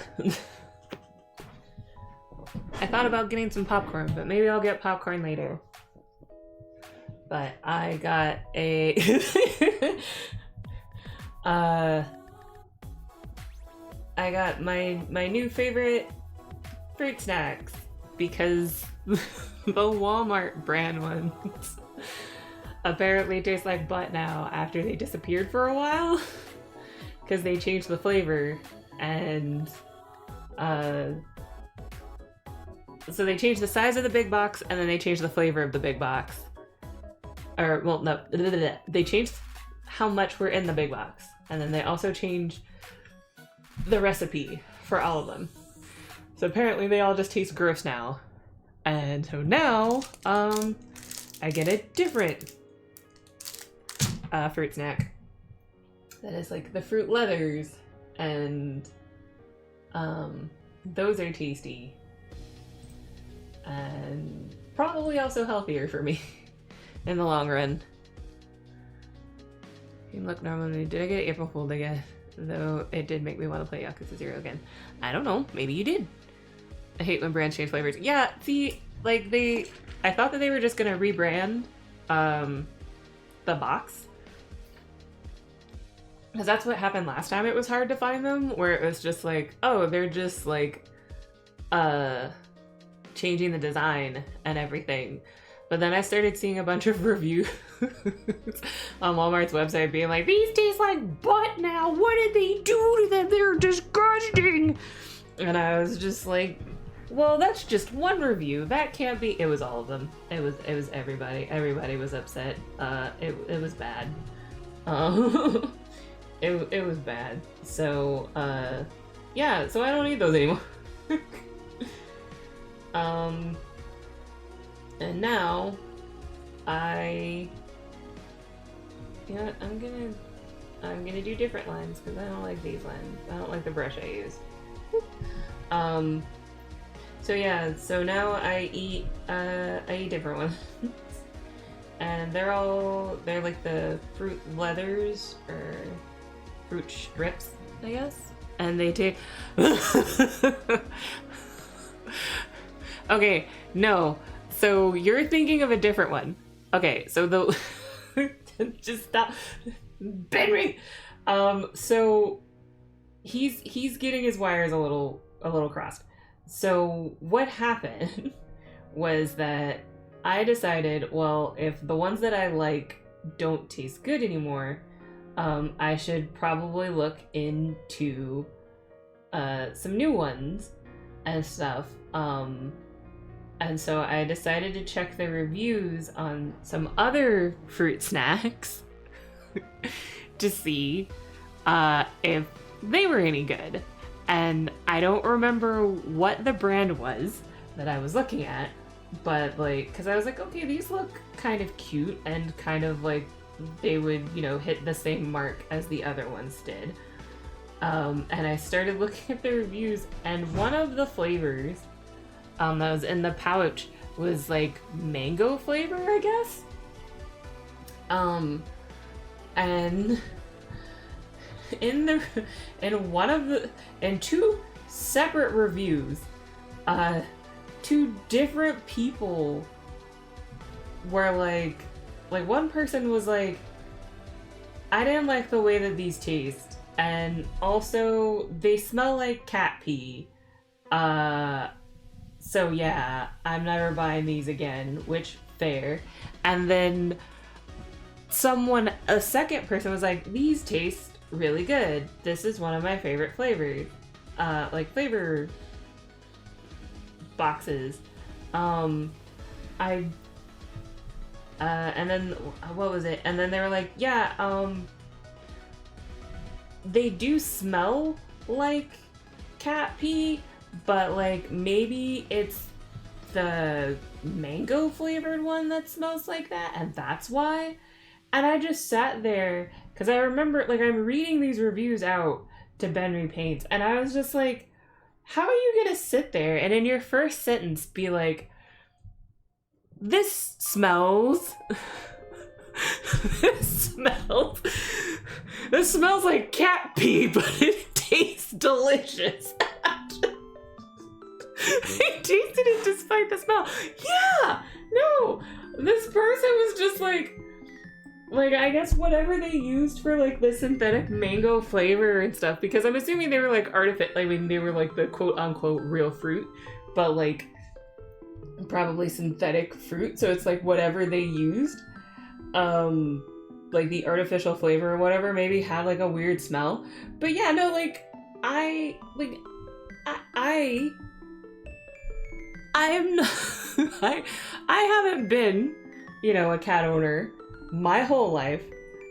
I thought about getting some popcorn, but maybe I'll get popcorn later. But I got a... I got my new favorite fruit snacks because the Walmart brand ones apparently taste like butt now after they disappeared for a while because they changed the flavor and so they changed the size of the big box and then they changed the flavor of the big box. Or, well, no, they changed how much were in the big box and then they also changed the recipe for all of them. So apparently they all just taste gross now. And so now, I get a different fruit snack. That is like the Fruit Leathers. And those are tasty. And probably also healthier for me in the long run. You look normally. Did I get April Fooled again? Though it did make me want to play Yakuza 0 again. I don't know. Maybe you did. I hate when brands change flavors. Yeah, see, like I thought that they were just gonna rebrand the box. Because that's what happened last time it was hard to find them, where it was just like, oh, they're just like changing the design and everything. But then I started seeing a bunch of reviews on Walmart's website being like, these taste like butt now. What did they do to them? They're disgusting. And I was just like, well, that's just one review. That can't be. It was all of them. It was everybody. Everybody was upset. It was bad. It was bad. So, yeah, so I don't need those anymore. And now, I'm gonna do different lines because I don't like these lines. I don't like the brush I use. So yeah, so now I eat different ones. And they're like the Fruit Leathers or fruit strips, I guess. And they take Okay, no. So you're thinking of a different one. Okay, so the just stop. Benry. So he's getting his wires a little crossed. So what happened was that I decided, well, if the ones that I like don't taste good anymore, I should probably look into some new ones and stuff. And so I decided to check the reviews on some other fruit snacks to see if they were any good. And I don't remember what the brand was that I was looking at, but like, because I was like, okay, these look kind of cute and kind of like they would, hit the same mark as the other ones did. And I started looking at the reviews, and one of the flavors that was in the pouch was like mango flavor, I guess. And in two separate reviews, two different people were like one person was like, I didn't like the way that these taste, and also they smell like cat pee. So yeah, I'm never buying these again, which fair. And then a second person was like, these taste really good. This is one of my favorite flavors. Flavor boxes. And then what was it? And then they were like, yeah, they do smell like cat pee, but like maybe it's the mango flavored one that smells like that, and that's why. And I just sat there because I remember, like, I'm reading these reviews out to Benry Paints, and I was just like, how are you gonna sit there and in your first sentence be like, this smells. This smells like cat pee, but it tastes delicious. I tasted it despite the smell. Yeah, no, this person was just like I guess whatever they used for like the synthetic mango flavor and stuff, because I'm assuming they were like artificial. I mean, they were like the quote unquote real fruit, but like probably synthetic fruit. So it's like whatever they used, like the artificial flavor or whatever, maybe had like a weird smell. But yeah, no, like I am not. I haven't been, a cat owner my whole life,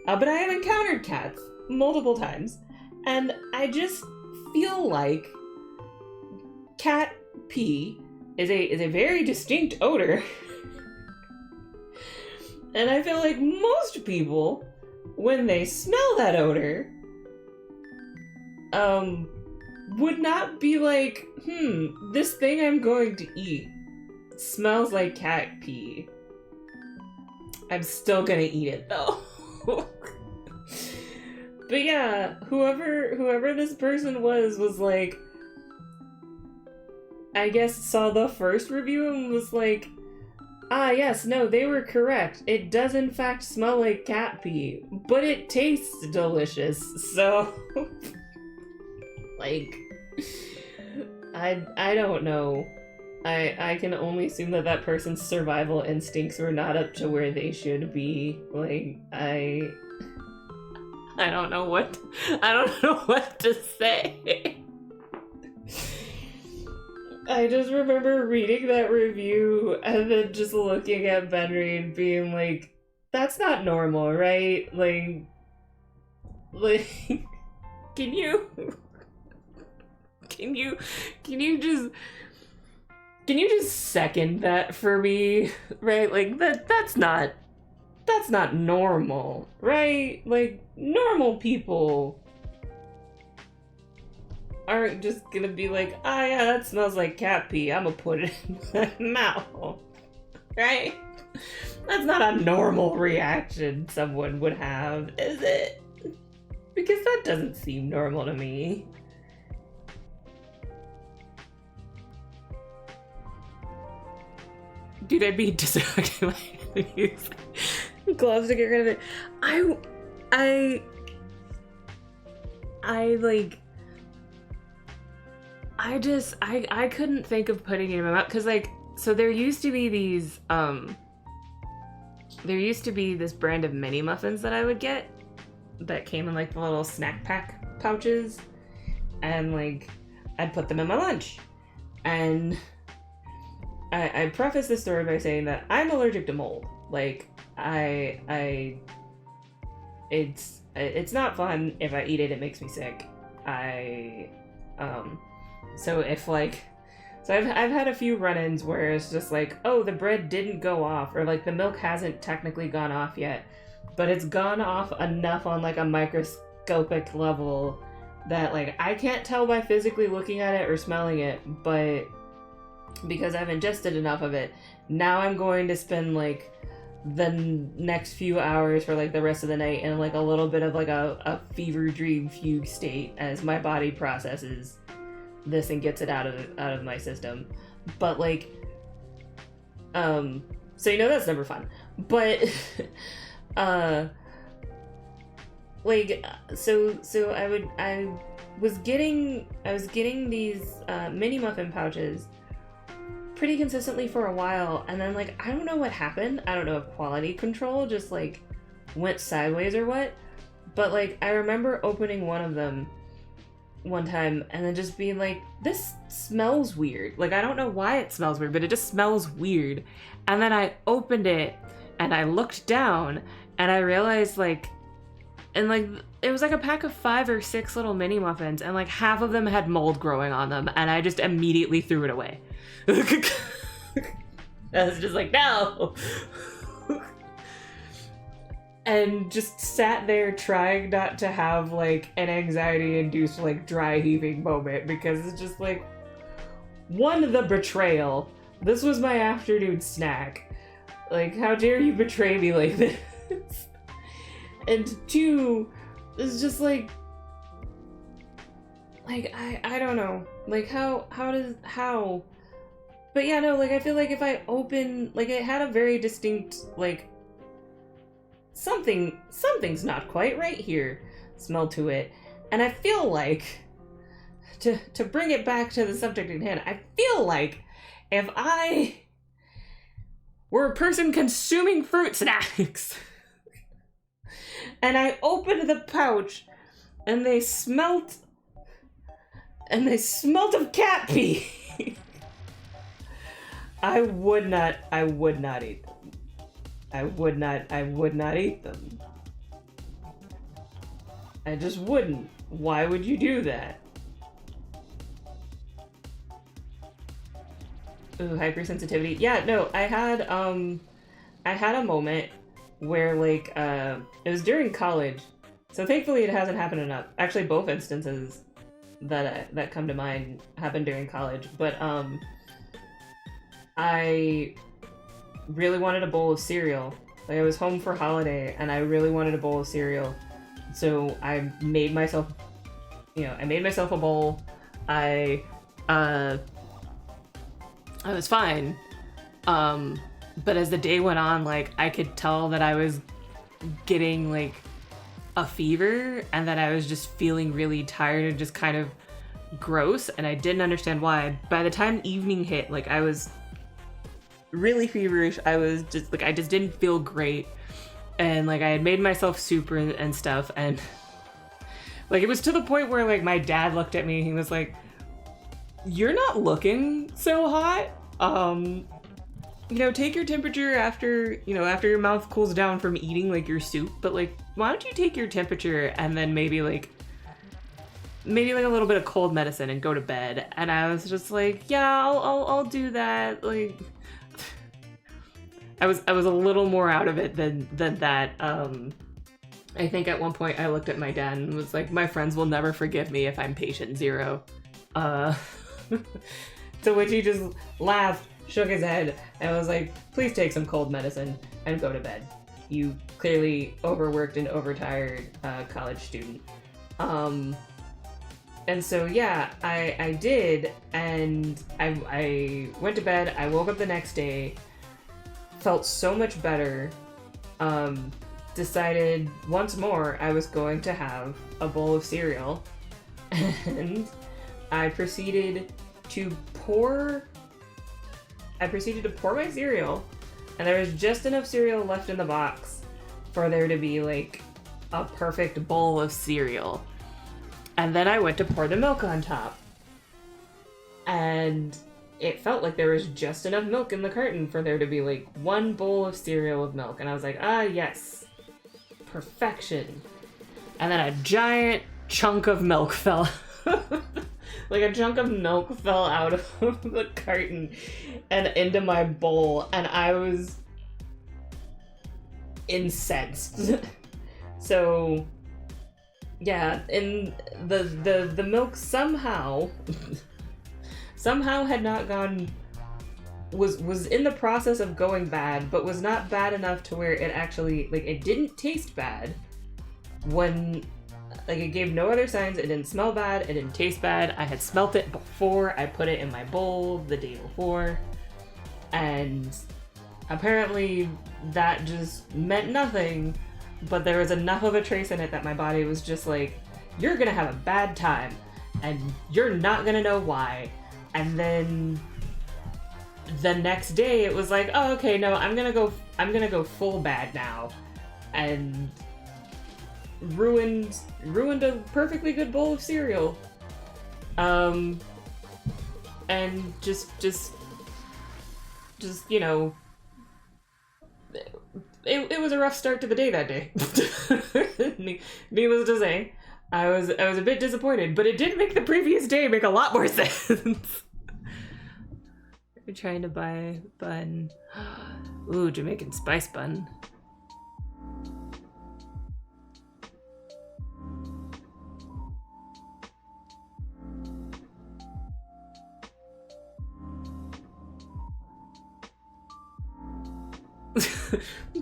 but I have encountered cats multiple times, and I just feel like cat pee is a very distinct odor, and I feel like most people, when they smell that odor, would not be like, this thing I'm going to eat smells like cat pee. I'm still gonna eat it though. But yeah, whoever this person was like, I guess saw the first review and was like, yes, no, they were correct. It does in fact smell like cat pee, but it tastes delicious. So like, I don't know. I can only assume that person's survival instincts were not up to where they should be. Like, I don't know what to say. I just remember reading that review and then just looking at Benry and being like, that's not normal, right? Like can you just second that for me, right? Like that's not normal, right? Like, normal people aren't just gonna be like, yeah, that smells like cat pee, I'm gonna put it in my mouth, right? That's not a normal reaction someone would have, is it? Because that doesn't seem normal to me. Dude, I'd be distracted by use gloves to get rid of it. I couldn't think of putting it in my mouth, because like, so there used to be this brand of mini muffins that I would get that came in like the little snack pack pouches, and like I'd put them in my lunch. And I preface this story by saying that I'm allergic to mold. Like, it's not fun. If I eat it, it makes me sick. So I've had a few run-ins where it's just like, oh, the bread didn't go off, or like the milk hasn't technically gone off yet, but it's gone off enough on like a microscopic level that like I can't tell by physically looking at it or smelling it, but because I've ingested enough of it, now I'm going to spend like the next few hours for like the rest of the night in like a little bit of like a fever dream fugue state as my body processes this and gets it out of my system. But like, so that's never fun. But like, so I was getting these mini muffin pouches pretty consistently for a while, and then like, I don't know what happened. I don't know if quality control just like went sideways or what, but like I remember opening one of them one time and then just being like, this smells weird. Like, I don't know why it smells weird, but it just smells weird. And then I opened it and I looked down and I realized like, and like, it was like a pack of 5 or 6 little mini muffins, and like half of them had mold growing on them, and I just immediately threw it away. I was just like, no. And just sat there trying not to have like an anxiety-induced like dry heaving moment, because it's just like, one, the betrayal. This was my afternoon snack. Like, how dare you betray me like this? And two, it's just like I don't know. Like how but yeah, no, like I feel like if I open, like it had a very distinct, like something's not quite right here smell to it. And I feel like to bring it back to the subject at hand, I feel like if I were a person consuming fruit snacks and I opened the pouch and they smelt of cat pee, I would not eat them. I would not eat them. I just wouldn't. Why would you do that? Ooh, hypersensitivity. Yeah, no, I had a moment where like it was during college. So thankfully it hasn't happened enough. Actually, both instances that come to mind happened during college, but I really wanted a bowl of cereal. Like I was home for holiday and I really wanted a bowl of cereal. So I made myself a bowl. I was fine. But as the day went on, like I could tell that I was getting like a fever and that I was just feeling really tired and just kind of gross, and I didn't understand why. By the time evening hit, like I was really feverish. I was just like, I just didn't feel great. And like I had made myself soup and stuff, and like it was to the point where like my dad looked at me and he was like, "You're not looking so hot. Take your temperature after your mouth cools down from eating like your soup, but like why don't you take your temperature and then maybe like a little bit of cold medicine and go to bed." And I was just like, "Yeah, I'll do that." Like I was a little more out of it than that. I think at one point I looked at my dad and was like, "My friends will never forgive me if I'm patient zero." To which he just laughed, shook his head, and was like, "Please take some cold medicine and go to bed. You clearly overworked and overtired college student." And so yeah, I did, and I went to bed. I woke up the next day, felt so much better. Decided once more I was going to have a bowl of cereal, and I proceeded to pour my cereal, and there was just enough cereal left in the box for there to be like a perfect bowl of cereal. And then I went to pour the milk on top, and it felt like there was just enough milk in the carton for there to be like one bowl of cereal with milk. And I was like, "Ah, yes, perfection." And then a giant chunk of milk fell like a chunk of milk fell out of the carton and into my bowl, and I was incensed. So yeah, and the milk somehow had not gone, was in the process of going bad, but was not bad enough to where it actually, like, it didn't taste bad when, like, it gave no other signs. It didn't smell bad, it didn't taste bad. I had smelt it before I put it in my bowl the day before, and apparently that just meant nothing, but there was enough of a trace in it that my body was just like, "You're gonna have a bad time, and you're not gonna know why." And then the next day it was like, "Oh, okay, no, I'm gonna go full bad now," and ruined a perfectly good bowl of cereal. And just it was a rough start to the day that day. Needless to say, I was a bit disappointed, but it did make the previous day make a lot more sense. You're trying to buy a bun. Ooh, Jamaican spice bun.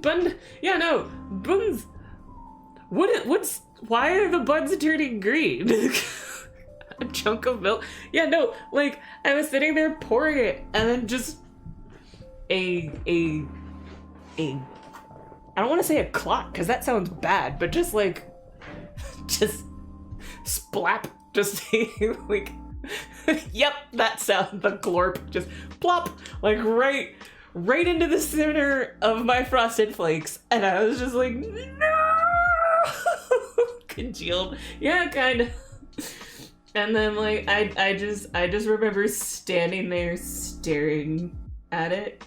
Bun, yeah, no, buns. Why are the buns turning green? A chunk of milk. Yeah, no, like I was sitting there pouring it, and then just a I don't want to say a clot because that sounds bad, but just like just splap, just like yep, that sound, the glorp, just plop, like right into the center of my Frosted Flakes, and I was just like, no, congealed, yeah, kind of. And then like I just remember standing there staring at it,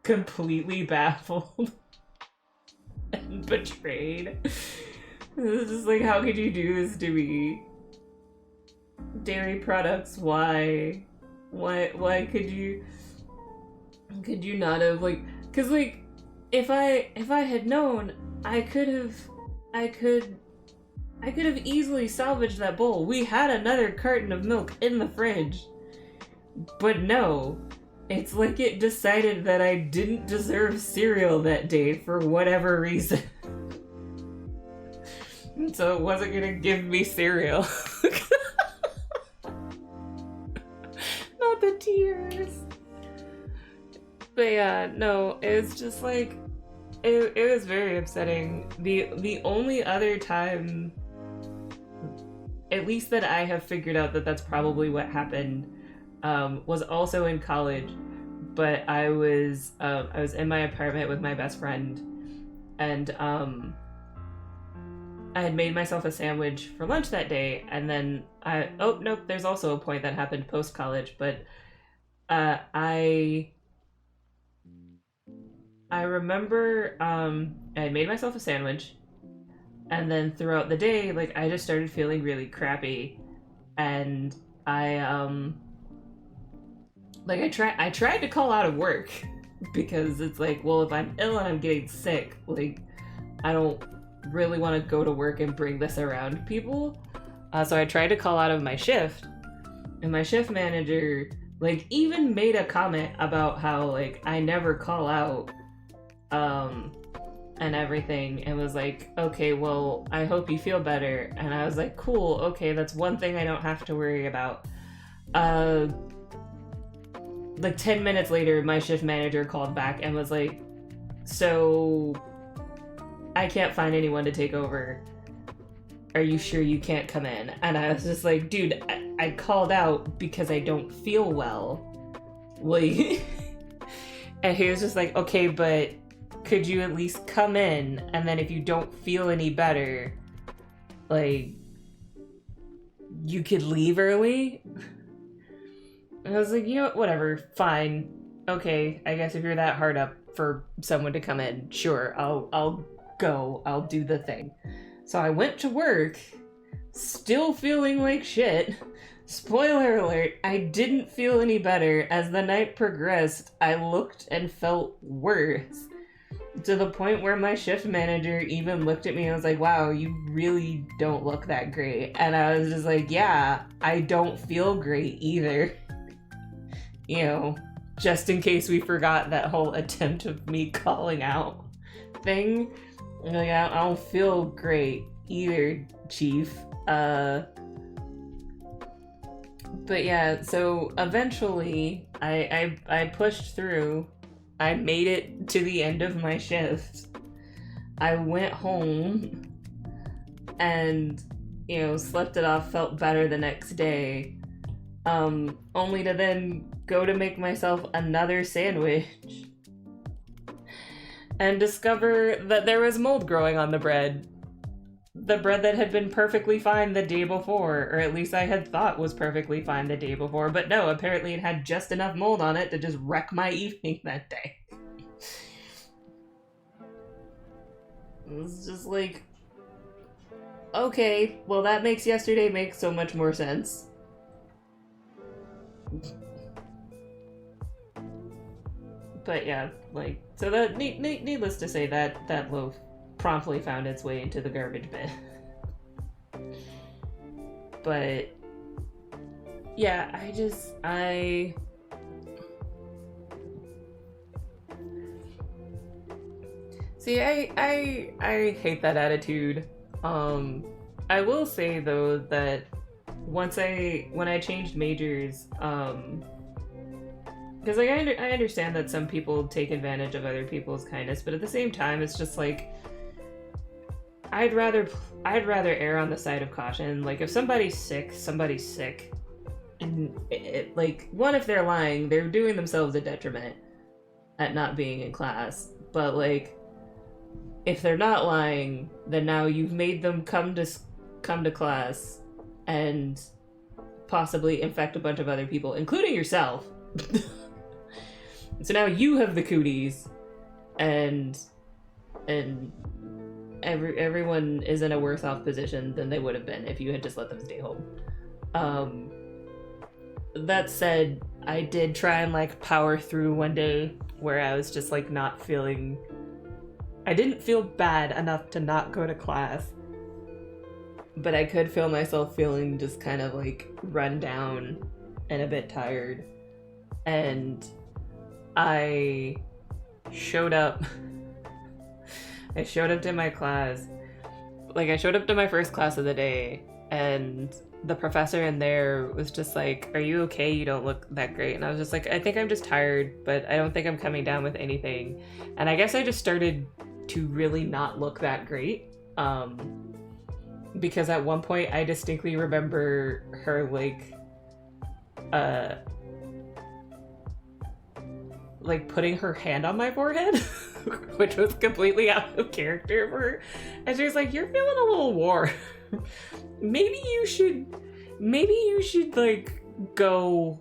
completely baffled and betrayed. It was just like, how could you do this to me? Dairy products, why could you not have, like, because like if I had known, I could have easily salvaged that bowl. We had another carton of milk in the fridge, but no, it's like it decided that I didn't deserve cereal that day for whatever reason. And so it wasn't gonna give me cereal. Not the tears. But yeah, no, it's just like it was very upsetting. The only other time, at least that I have figured out that that's probably what happened, was also in college. But I was in my apartment with my best friend, and I had made myself a sandwich for lunch that day, and then there's also a point that happened post college, but I remember I had made myself a sandwich, and then throughout the day, like, I just started feeling really crappy, and I tried to call out of work because it's like, well, if I'm ill and I'm getting sick, like, I don't really want to go to work and bring this around people. So I tried to call out of my shift, and my shift manager, like, even made a comment about how, like, I never call out, and everything, and was like, okay, well, I hope you feel better. And I was like, cool, okay, that's one thing I don't have to worry about. Like 10 minutes later, my shift manager called back and was like, so I can't find anyone to take over. Are you sure you can't come in? And I was just like, dude, I called out because I don't feel well. Like, and he was just like, okay, but could you at least come in? And then if you don't feel any better, like, you could leave early? And I was like, you know what, whatever, fine. Okay, I guess if you're that hard up for someone to come in, sure, I'll go, I'll do the thing. So I went to work, still feeling like shit. Spoiler alert, I didn't feel any better. As the night progressed, I looked and felt worse. To the point where my shift manager even looked at me and was like, wow, you really don't look that great. And I was just like, yeah, I don't feel great either. You know, just in case we forgot that whole attempt of me calling out thing. Like, I don't feel great either, Chief. But yeah, so eventually I pushed through. I made it to the end of my shift. I went home and, you know, slept it off, felt better the next day. Only to then go to make myself another sandwich and discover that there was mold growing on the bread. The bread that had been perfectly fine the day before, or at least I had thought was perfectly fine the day before, but no, apparently it had just enough mold on it to just wreck my evening that day. It was just like, okay, well, that makes yesterday make so much more sense. But yeah, like, so that needless to say, that loaf promptly found its way into the garbage bin. But yeah, I, See, I hate that attitude. I will say though that when I changed majors, because like I understand that some people take advantage of other people's kindness, but at the same time, it's just like I'd rather err on the side of caution. Like if somebody's sick, somebody's sick, and like one, if they're lying, they're doing themselves a detriment at not being in class. But like if they're not lying, then now you've made them come to class and possibly infect a bunch of other people, including yourself. So now you have the cooties, and everyone is in a worse off position than they would have been if you had just let them stay home. That said, I did try and like power through one day where I was just like not feeling. I didn't feel bad enough to not go to class, but I could feel myself feeling just kind of like run down and a bit tired. And I showed up. I showed up to my class. Like, I showed up to my first class of the day, and the professor in there was just like, "Are you okay? You don't look that great." And I was just like, "I think I'm just tired, but I don't think I'm coming down with anything." And I guess I just started to really not look that great. Because at one point I distinctly remember her like putting her hand on my forehead, which was completely out of character for her. And she was like, "You're feeling a little warm. Maybe you should like go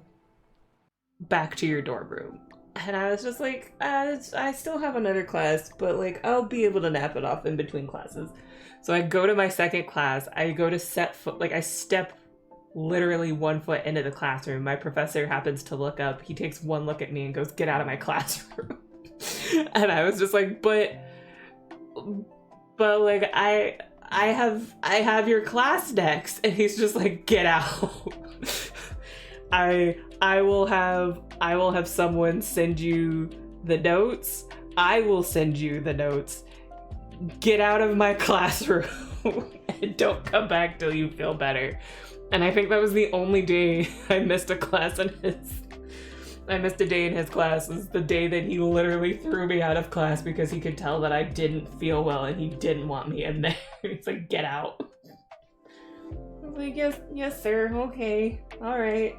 back to your dorm room." And I was just like, I still have another class, but like I'll be able to nap it off in between classes. So I go to my second class. I go to set foot, like I step literally 1 foot into the classroom. My professor happens to look up. He takes one look at me and goes, "Get out of my classroom." And I was just like, but like I have your class next. And he's just like, "Get out." I will have someone send you the notes. I will send you the notes. Get out of my classroom and don't come back till you feel better. And I think that was the only day I missed a class in his class. Was the day that he literally threw me out of class because he could tell that I didn't feel well and he didn't want me in there. He's like, "Get out." I was like, yes sir, okay, all right,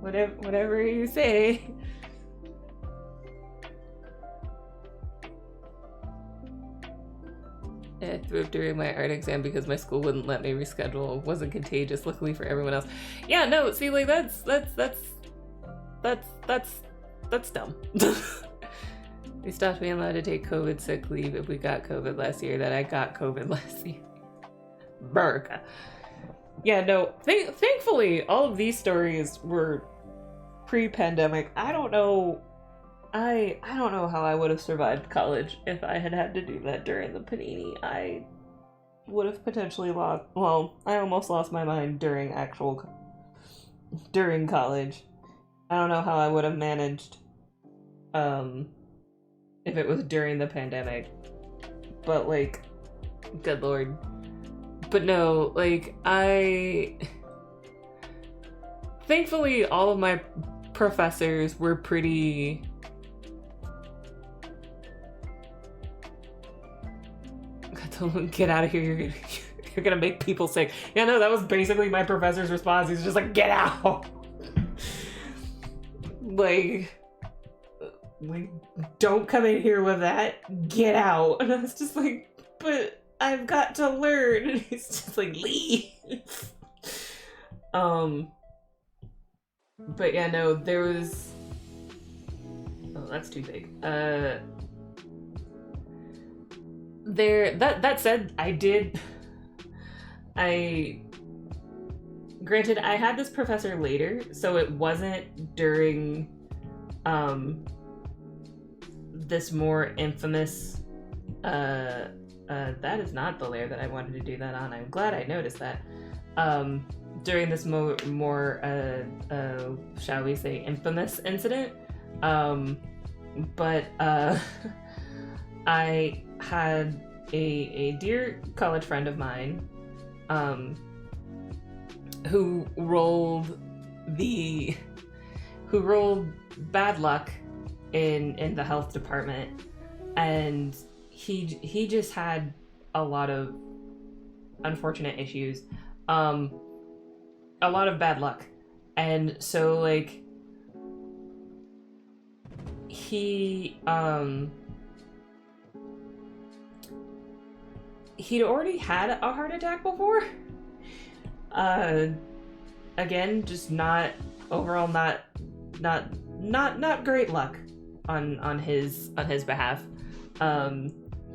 whatever you say. I threw up during my art exam because my school wouldn't let me reschedule. It wasn't contagious, luckily for everyone else. Yeah, no, see, like that's dumb. They stopped being allowed to take COVID sick leave if we got COVID last year. That I got COVID last year. Burka. Yeah, no. Thankfully, all of these stories were pre-pandemic. I don't know how I would have survived college if I had to do that during the panini. I would have potentially lost. Well, I almost lost my mind during college. I don't know how I would have managed if it was during the pandemic. But like, good lord. But no, like thankfully all of my professors were pretty get out of here, you're gonna make people sick. Yeah, no, that was basically my professor's response. He's just like, "Get out." like don't come in here with that, get out. And I was just like, "But I've got to learn." And he's just like, "Leave." But yeah, no, there was, oh, that's too big. That said, granted, I had this professor later, so it wasn't during this more infamous that is not the layer that I wanted to do that on. I'm glad I noticed that. During this more shall we say, infamous incident. But I had a dear college friend of mine who rolled bad luck in the health department, and he just had a lot of unfortunate issues, a lot of bad luck. And so like he'd already had a heart attack before. Again, just not overall not great luck on his behalf.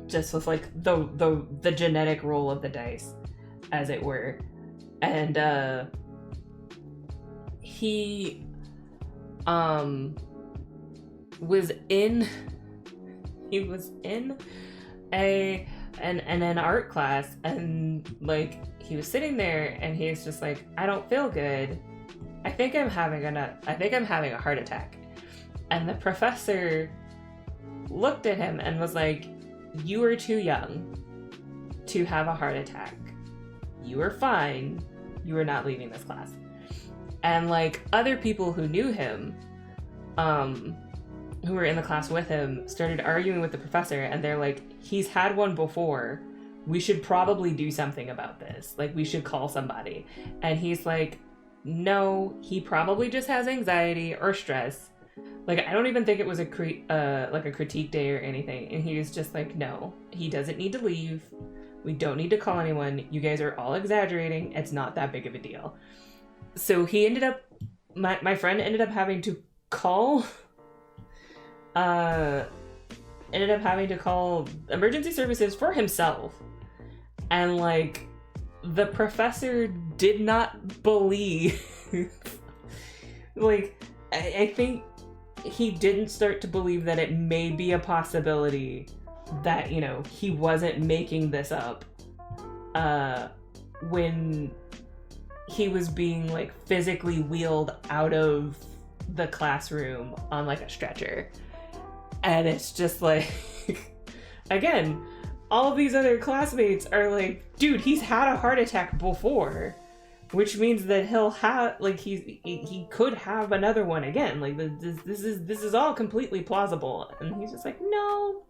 Just with like the genetic roll of the dice, as it were. And he was in an art class, and like he was sitting there and he was just like, I don't feel good. I think I'm having a heart attack. And the professor looked at him and was like, you are too young to have a heart attack. You are fine. You are not leaving this class. And like other people who knew him, who were in the class with him, started arguing with the professor, and they're like, he's had one before. We should probably do something about this. Like, we should call somebody. And he's like, no, he probably just has anxiety or stress. Like, I don't even think it was a critique day or anything. And he was just like, no, he doesn't need to leave. We don't need to call anyone. You guys are all exaggerating. It's not that big of a deal. So he ended up, my friend ended up having to call emergency services for himself. And like, the professor did not believe, like, I think he didn't start to believe that it may be a possibility that, you know, he wasn't making this up when he was being like physically wheeled out of the classroom on like a stretcher. And it's just like, again, all of these other classmates are like, dude, he's had a heart attack before, which means that he'll have, like, he could have another one again. Like, this is all completely plausible. And he's just like, no,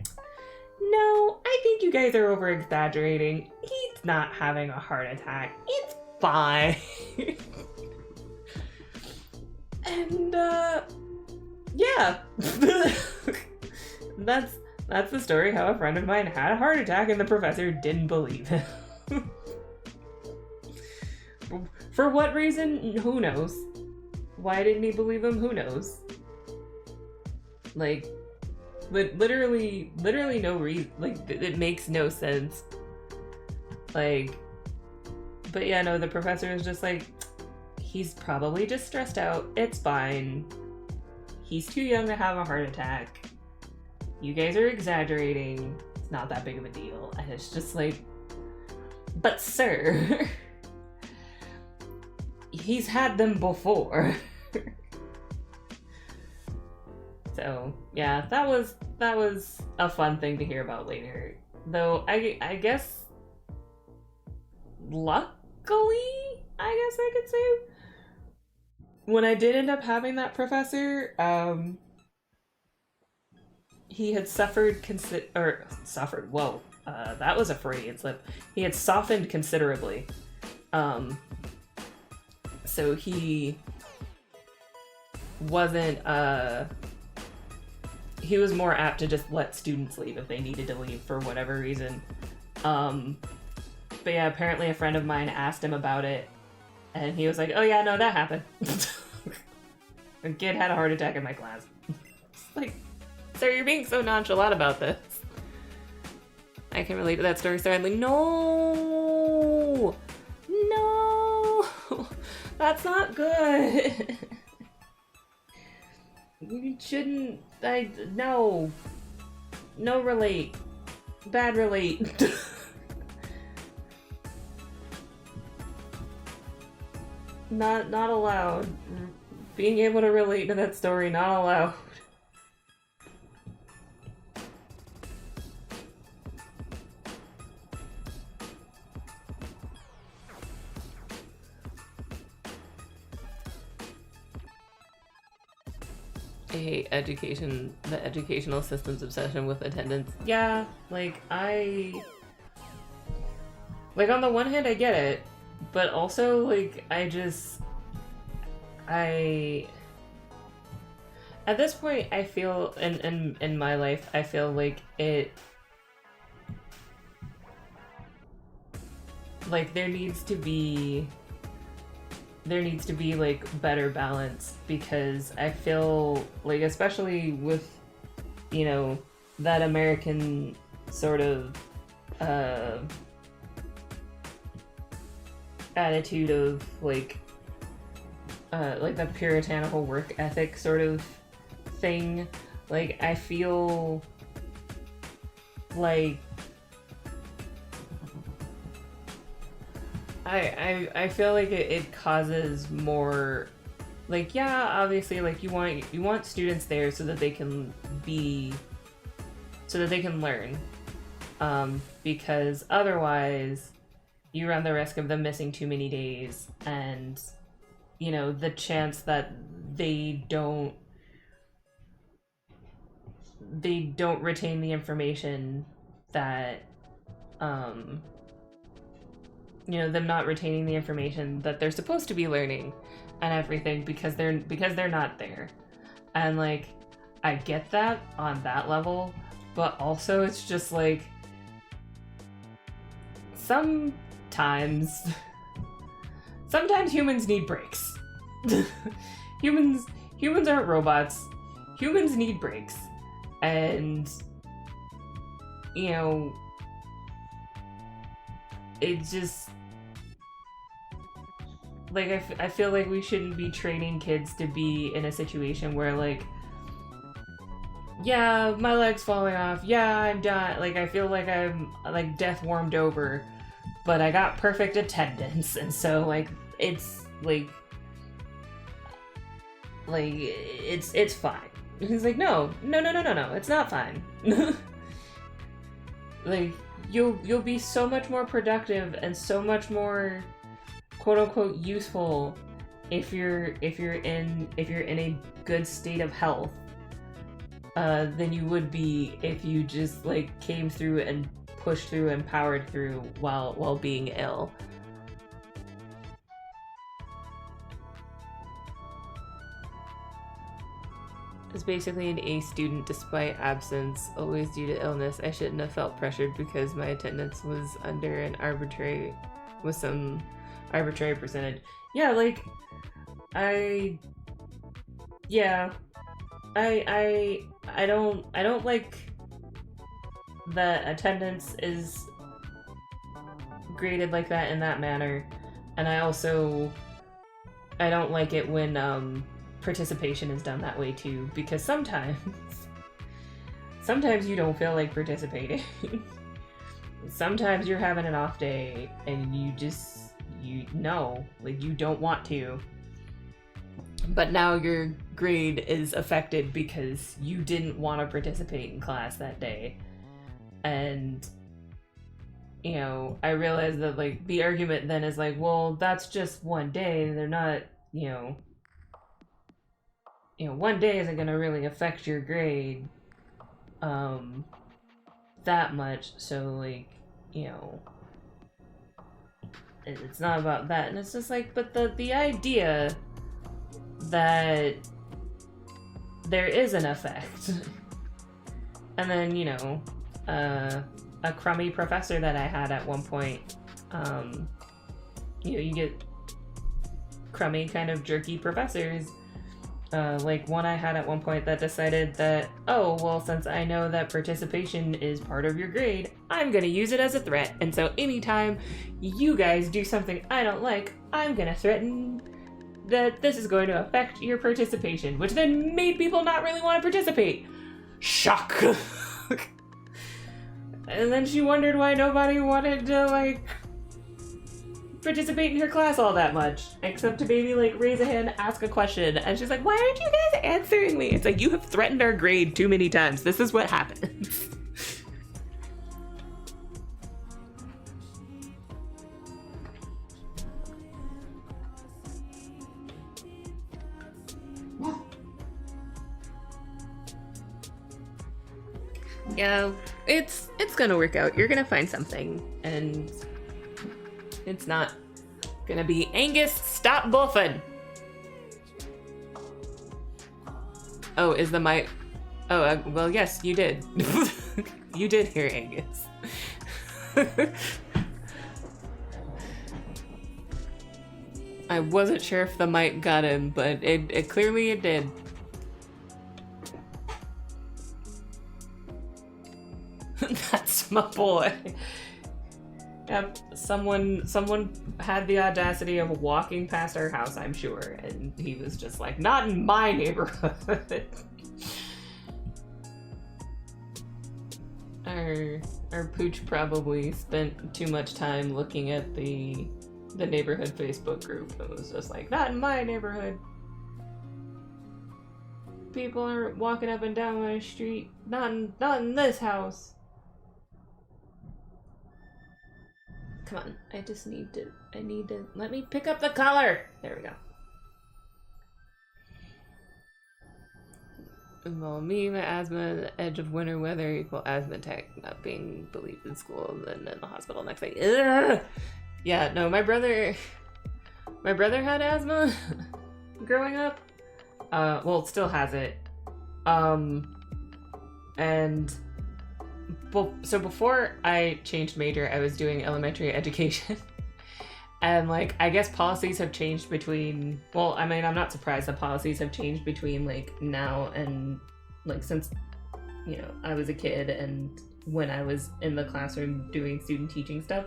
I think you guys are over exaggerating. He's not having a heart attack. It's fine. And yeah. That's the story how a friend of mine had a heart attack and the professor didn't believe him. For what reason? Who knows? Why didn't he believe him? Who knows? Like, literally no reason. Like, it makes no sense. Like, but yeah, no, the professor is just like, he's probably just stressed out. It's fine. He's too young to have a heart attack. You guys are exaggerating. It's not that big of a deal. And it's just like, but sir, he's had them before. So yeah, that was a fun thing to hear about later. Though I guess, luckily, I guess I could say, when I did end up having that professor, he had that was a Freudian slip. He had softened considerably. So he wasn't, he was more apt to just let students leave if they needed to leave for whatever reason. But yeah, apparently a friend of mine asked him about it, and he was like, oh yeah, no, that happened. A kid had a heart attack in my class. Like, sir, you're being so nonchalant about this. I can relate to that story, so I'm like, no, that's not good. You shouldn't, no relate, bad relate. Not allowed. Being able to relate to that story, not allowed. I hate the educational system's obsession with attendance. Yeah, like like on the one hand I get it, but also like I at this point I feel in my life I feel like like there needs to be like better balance, because I feel like, especially with, you know, that American sort of attitude of like the puritanical work ethic sort of thing, like I feel like I feel like it causes more, like, yeah, obviously, like you want students there so that they can learn, because otherwise you run the risk of them missing too many days, and you know, the chance that they don't retain the information that you know, them not retaining the information that they're supposed to be learning and everything because they're not there. And like I get that on that level, but also it's just like sometimes humans need breaks. humans aren't robots. Humans need breaks. And you know, it just like I feel like we shouldn't be training kids to be in a situation where like, yeah, my leg's falling off, yeah, I'm done, like I feel like I'm like death warmed over, but I got perfect attendance, and so like it's like it's fine. He's like, no, it's not fine. Like you'll be so much more productive and so much more quote unquote useful if you're in a good state of health than you would be if you just like came through and pushed through and powered through while being ill. Is basically an A student despite absence, always due to illness. I shouldn't have felt pressured because my attendance was under some arbitrary percentage. Yeah, like I don't like that attendance is graded like that in that manner, and I don't like it when participation is done that way too, because sometimes you don't feel like participating. Sometimes you're having an off day and you don't want to, but now your grade is affected because you didn't want to participate in class that day. And you know, I realize that like the argument then is like, well, that's just one day, they're not, you know, one day isn't going to really affect your grade that much, so like, you know, it's not about that. And it's just like, but the idea that there is an effect and then, you know, a crummy professor that I had at one point, you know, you get crummy kind of jerky professors. Like one I had at one point that decided that, oh, well, since I know that participation is part of your grade, I'm gonna use it as a threat. And so anytime you guys do something I don't like, I'm gonna threaten that this is going to affect your participation, which then made people not really want to participate. Shock! And then she wondered why nobody wanted to, like, participate in her class all that much, except to maybe like raise a hand, ask a question, and she's like, why aren't you guys answering me? It's like, you have threatened our grade too many times. This is what happens. Yeah, it's gonna work out. You're gonna find something, and it's not gonna be Angus, stop buffing. Oh, is the mic? Oh, well, yes, you did. You did hear Angus. I wasn't sure if the mic got him, but it clearly it did. That's my boy. Yep, someone had the audacity of walking past our house, I'm sure, and he was just like, not in my neighborhood. Our pooch probably spent too much time looking at the neighborhood Facebook group. It was just like, not in my neighborhood. People aren't walking up and down my street. Not in this house. Come on, I need to, let me pick up the color. There we go. Well, me, my asthma, the edge of winter weather equal asthma attack, not being believed in school, and then in the hospital next day. Ugh! Yeah, no, my brother had asthma growing up. Well, still has it. And so before I changed major, I was doing elementary education. And like, I guess policies have changed between, well, I mean, I'm not surprised that policies have changed between like now and like since, you know, I was a kid and when I was in the classroom doing student teaching stuff.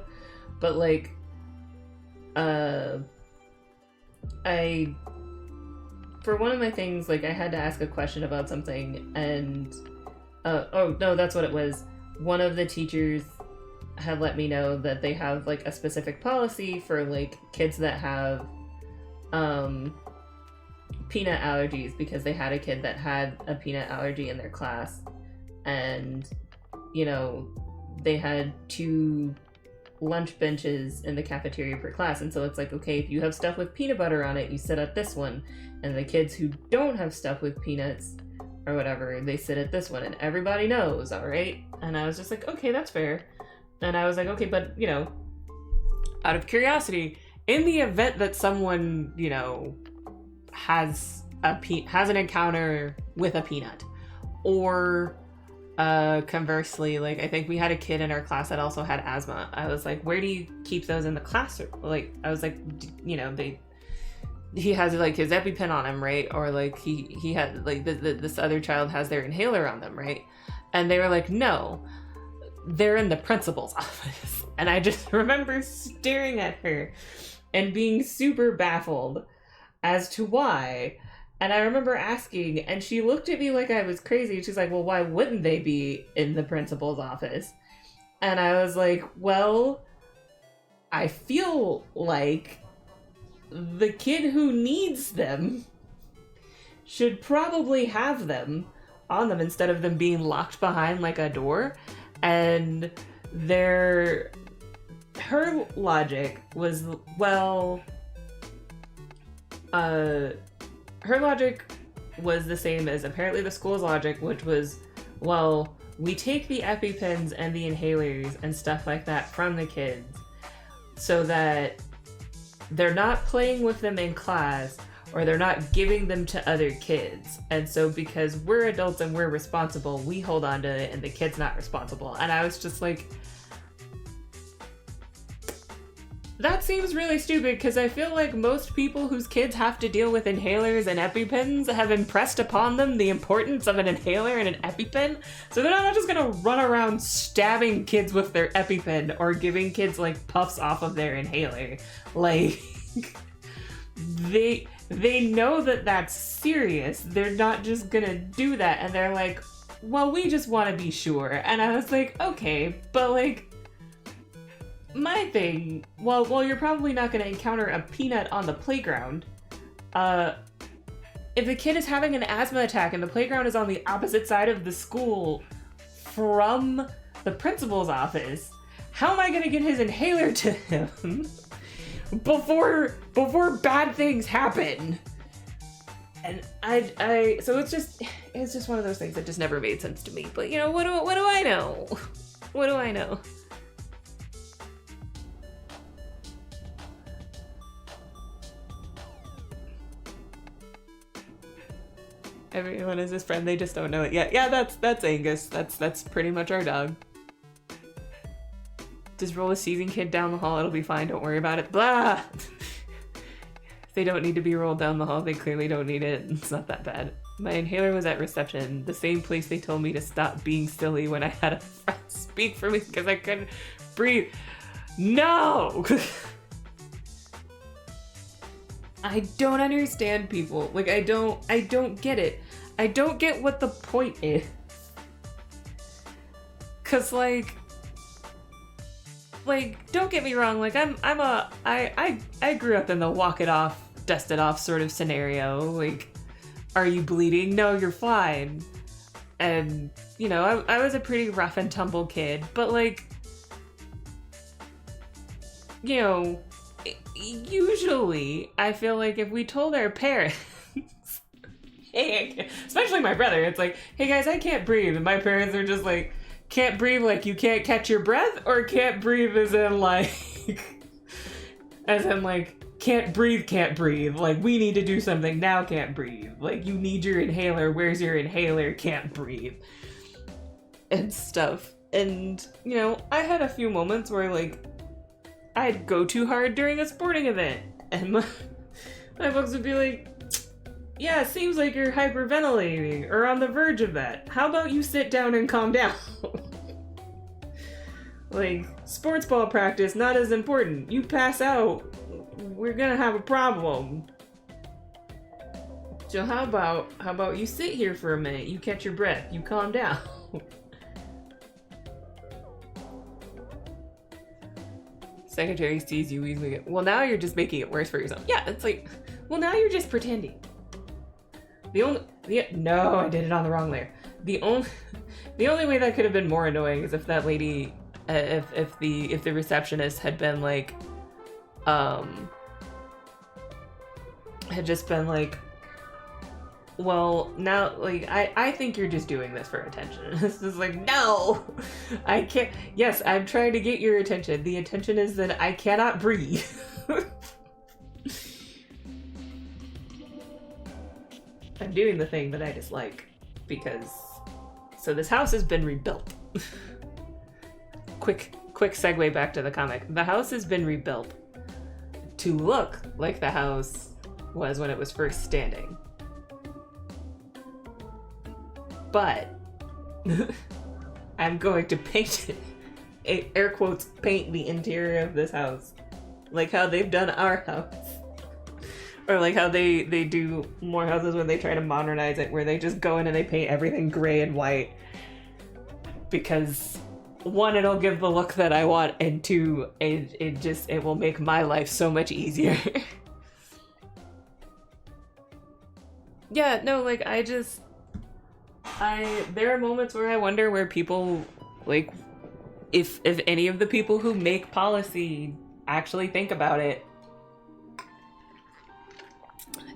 But like, for one of my things, like I had to ask a question about something and, oh no, that's what it was. One of the teachers had let me know that they have like a specific policy for like kids that have peanut allergies, because they had a kid that had a peanut allergy in their class, and you know, they had 2 lunch benches in the cafeteria per class, and so it's like, okay, if you have stuff with peanut butter on it, you sit at this one, and the kids who don't have stuff with peanuts or whatever, they sit at this one, and everybody knows, all right? And I was just like, okay, that's fair. And I was like, okay, but, you know, out of curiosity, in the event that someone, you know, has an encounter with a peanut, or conversely, like, I think we had a kid in our class that also had asthma. I was like, where do you keep those in the classroom? Like, I was like, you know, he has like his EpiPen on him, right? Or like he had like this other child has their inhaler on them, right? And they were like, no, they're in the principal's office. And I just remember staring at her and being super baffled as to why. And I remember asking, and she looked at me like I was crazy. She's like, well, why wouldn't they be in the principal's office? And I was like, well, I feel like the kid who needs them should probably have them on them instead of them being locked behind like a door. And her logic was, well, her logic was the same as apparently the school's logic, which was, well, we take the EpiPens and the inhalers and stuff like that from the kids so that they're not playing with them in class, or they're not giving them to other kids. And so because we're adults and we're responsible, we hold on to it and the kid's not responsible. And I was just like, that seems really stupid, because I feel like most people whose kids have to deal with inhalers and EpiPens have impressed upon them the importance of an inhaler and an EpiPen. So they're not just gonna run around stabbing kids with their EpiPen or giving kids like puffs off of their inhaler. Like, they know that that's serious. They're not just gonna do that. And they're like, well, we just want to be sure. And I was like, okay, but like, my thing, well, you're probably not going to encounter a peanut on the playground. If a kid is having an asthma attack and the playground is on the opposite side of the school from the principal's office, how am I going to get his inhaler to him before bad things happen? And so it's just one of those things that just never made sense to me. But you know, what do I know? What do I know? Everyone is his friend, they just don't know it yet. Yeah, that's Angus. That's pretty much our dog. Just roll a seasoned kid down the hall, it'll be fine, don't worry about it. Blah! If they don't need to be rolled down the hall, they clearly don't need it. It's not that bad. My inhaler was at reception, the same place they told me to stop being silly when I had a friend speak for me because I couldn't breathe. No! I don't understand people. Like, I don't get it. I don't get what the point is. Cause like, don't get me wrong, like I grew up in the walk it off, dust it off sort of scenario. Like, are you bleeding? No, you're fine. And, you know, I was a pretty rough and tumble kid, but like, you know, usually I feel like if we told our parents, hey, especially my brother, it's like, hey guys, I can't breathe. And my parents are just like, can't breathe like you can't catch your breath, or can't breathe as in like, can't breathe. Like, we need to do something now, can't breathe. Like, you need your inhaler, where's your inhaler, can't breathe. And stuff. And, you know, I had a few moments where like, I'd go too hard during a sporting event, and my folks would be like, yeah, it seems like you're hyperventilating, or on the verge of that. How about you sit down and calm down? Like, sports ball practice, not as important. You pass out, we're gonna have a problem. So how about you sit here for a minute, you catch your breath, you calm down. Secretary sees you easily. Well, now you're just making it worse for yourself. Yeah, it's like, well, now you're just pretending. No, I did it on the wrong layer. The only way that could have been more annoying is if that lady, if the receptionist had been like, had just been like, well, now, like, I think you're just doing this for attention. It's just like, no, I can't. Yes, I'm trying to get your attention. The attention is that I cannot breathe. I'm doing the thing that I dislike because, so this house has been rebuilt. Quick segue back to the comic. The house has been rebuilt to look like the house was when it was first standing. But I'm going to paint it, air quotes, paint the interior of this house like how they've done our house. Or like how they do more houses when they try to modernize it, where they just go in and they paint everything gray and white. Because one, it'll give the look that I want, and two, it will make my life so much easier. Yeah, no, like, there are moments where I wonder where people, like, if any of the people who make policy actually think about it.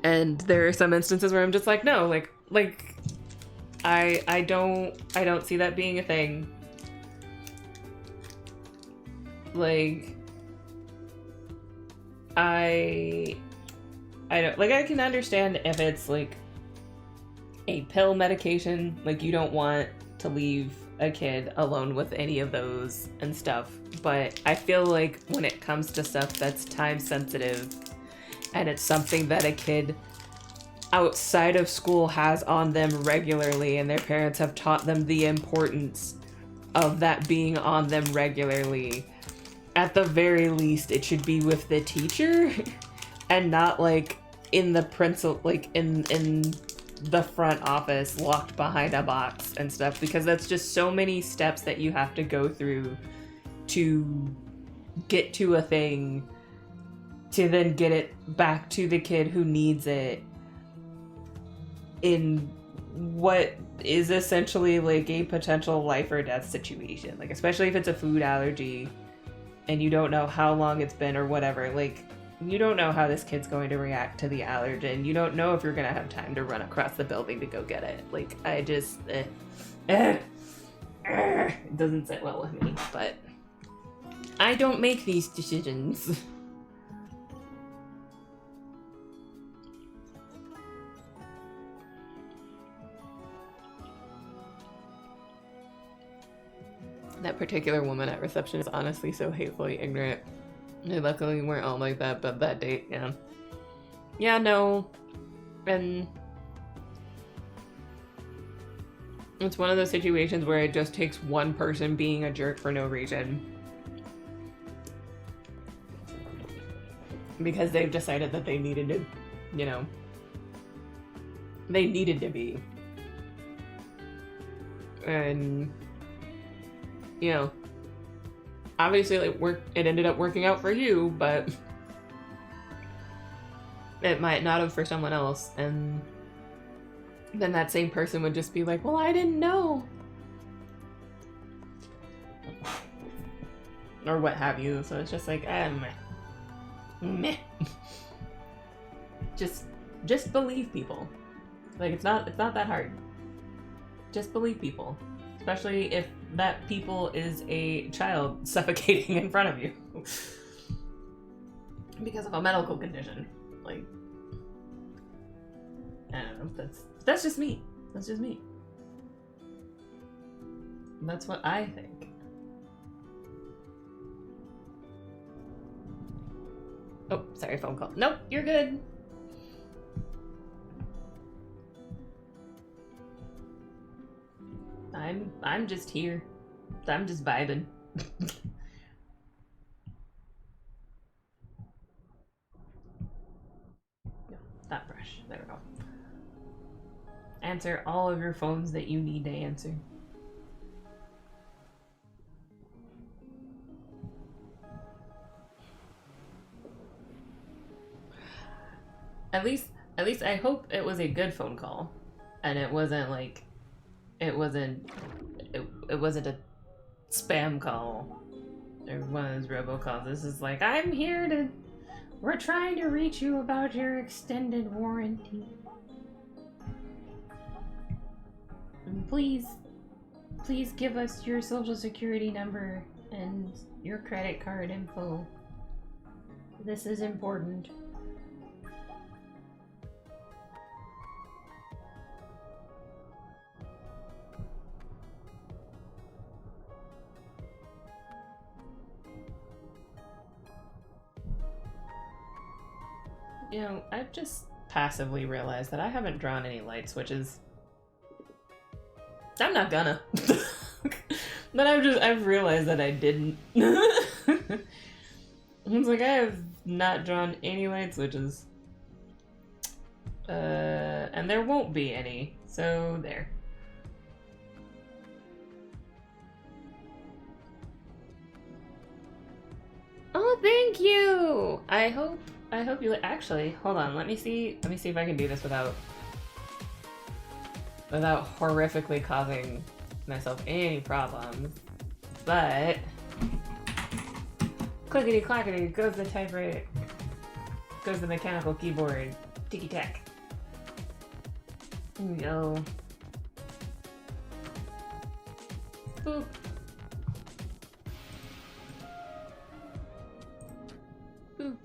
And there are some instances where I'm just like, no, like I don't see that being a thing. Like, I don't, like, I can understand if it's like a pill medication, like you don't want to leave a kid alone with any of those and stuff, but I feel like when it comes to stuff that's time sensitive and it's something that a kid outside of school has on them regularly, and their parents have taught them the importance of that being on them regularly, at the very least it should be with the teacher and not like in the principal, like in the front office locked behind a box and stuff, because that's just so many steps that you have to go through to get to a thing, to then get it back to the kid who needs it in what is essentially like a potential life or death situation. Like, especially if it's a food allergy and you don't know how long it's been or whatever, like you don't know how this kid's going to react to the allergen. You don't know if you're gonna have time to run across the building to go get it. Like, I just, it doesn't sit well with me, but I don't make these decisions. That particular woman at reception is honestly so hatefully ignorant. They luckily weren't all like that, but that date, yeah. Yeah, no. And it's one of those situations where it just takes one person being a jerk for no reason. Because they've decided that they needed to, you know, they needed to be. And, you know, obviously it ended up working out for you, but it might not have for someone else. And then that same person would just be like, well, I didn't know. Or what have you. So it's just like, meh. Just believe people. Like, it's not that hard. Just believe people. Especially if that people is a child suffocating in front of you. Because of a medical condition. Like, I don't know, that's just me. That's just me. That's what I think. Oh, sorry, phone call. Nope, you're good. I'm just here. I'm just vibing. No, that brush. There we go. Answer all of your phones that you need to answer. At least I hope it was a good phone call, and it wasn't like, it wasn't a spam call or one of those robocalls. This is like, we're trying to reach you about your extended warranty. And please give us your social security number and your credit card info. This is important. You know, I've just passively realized that I haven't drawn any light switches. I'm not gonna. But I've realized that I didn't. It's like, I have not drawn any light switches. And there won't be any, so there. Oh, thank you! I hope you actually, hold on, let me see if I can do this without horrifically causing myself any problems. But clickety clackety goes the typewriter, goes the mechanical keyboard, ticky tack. Here we go. Boop. Boop.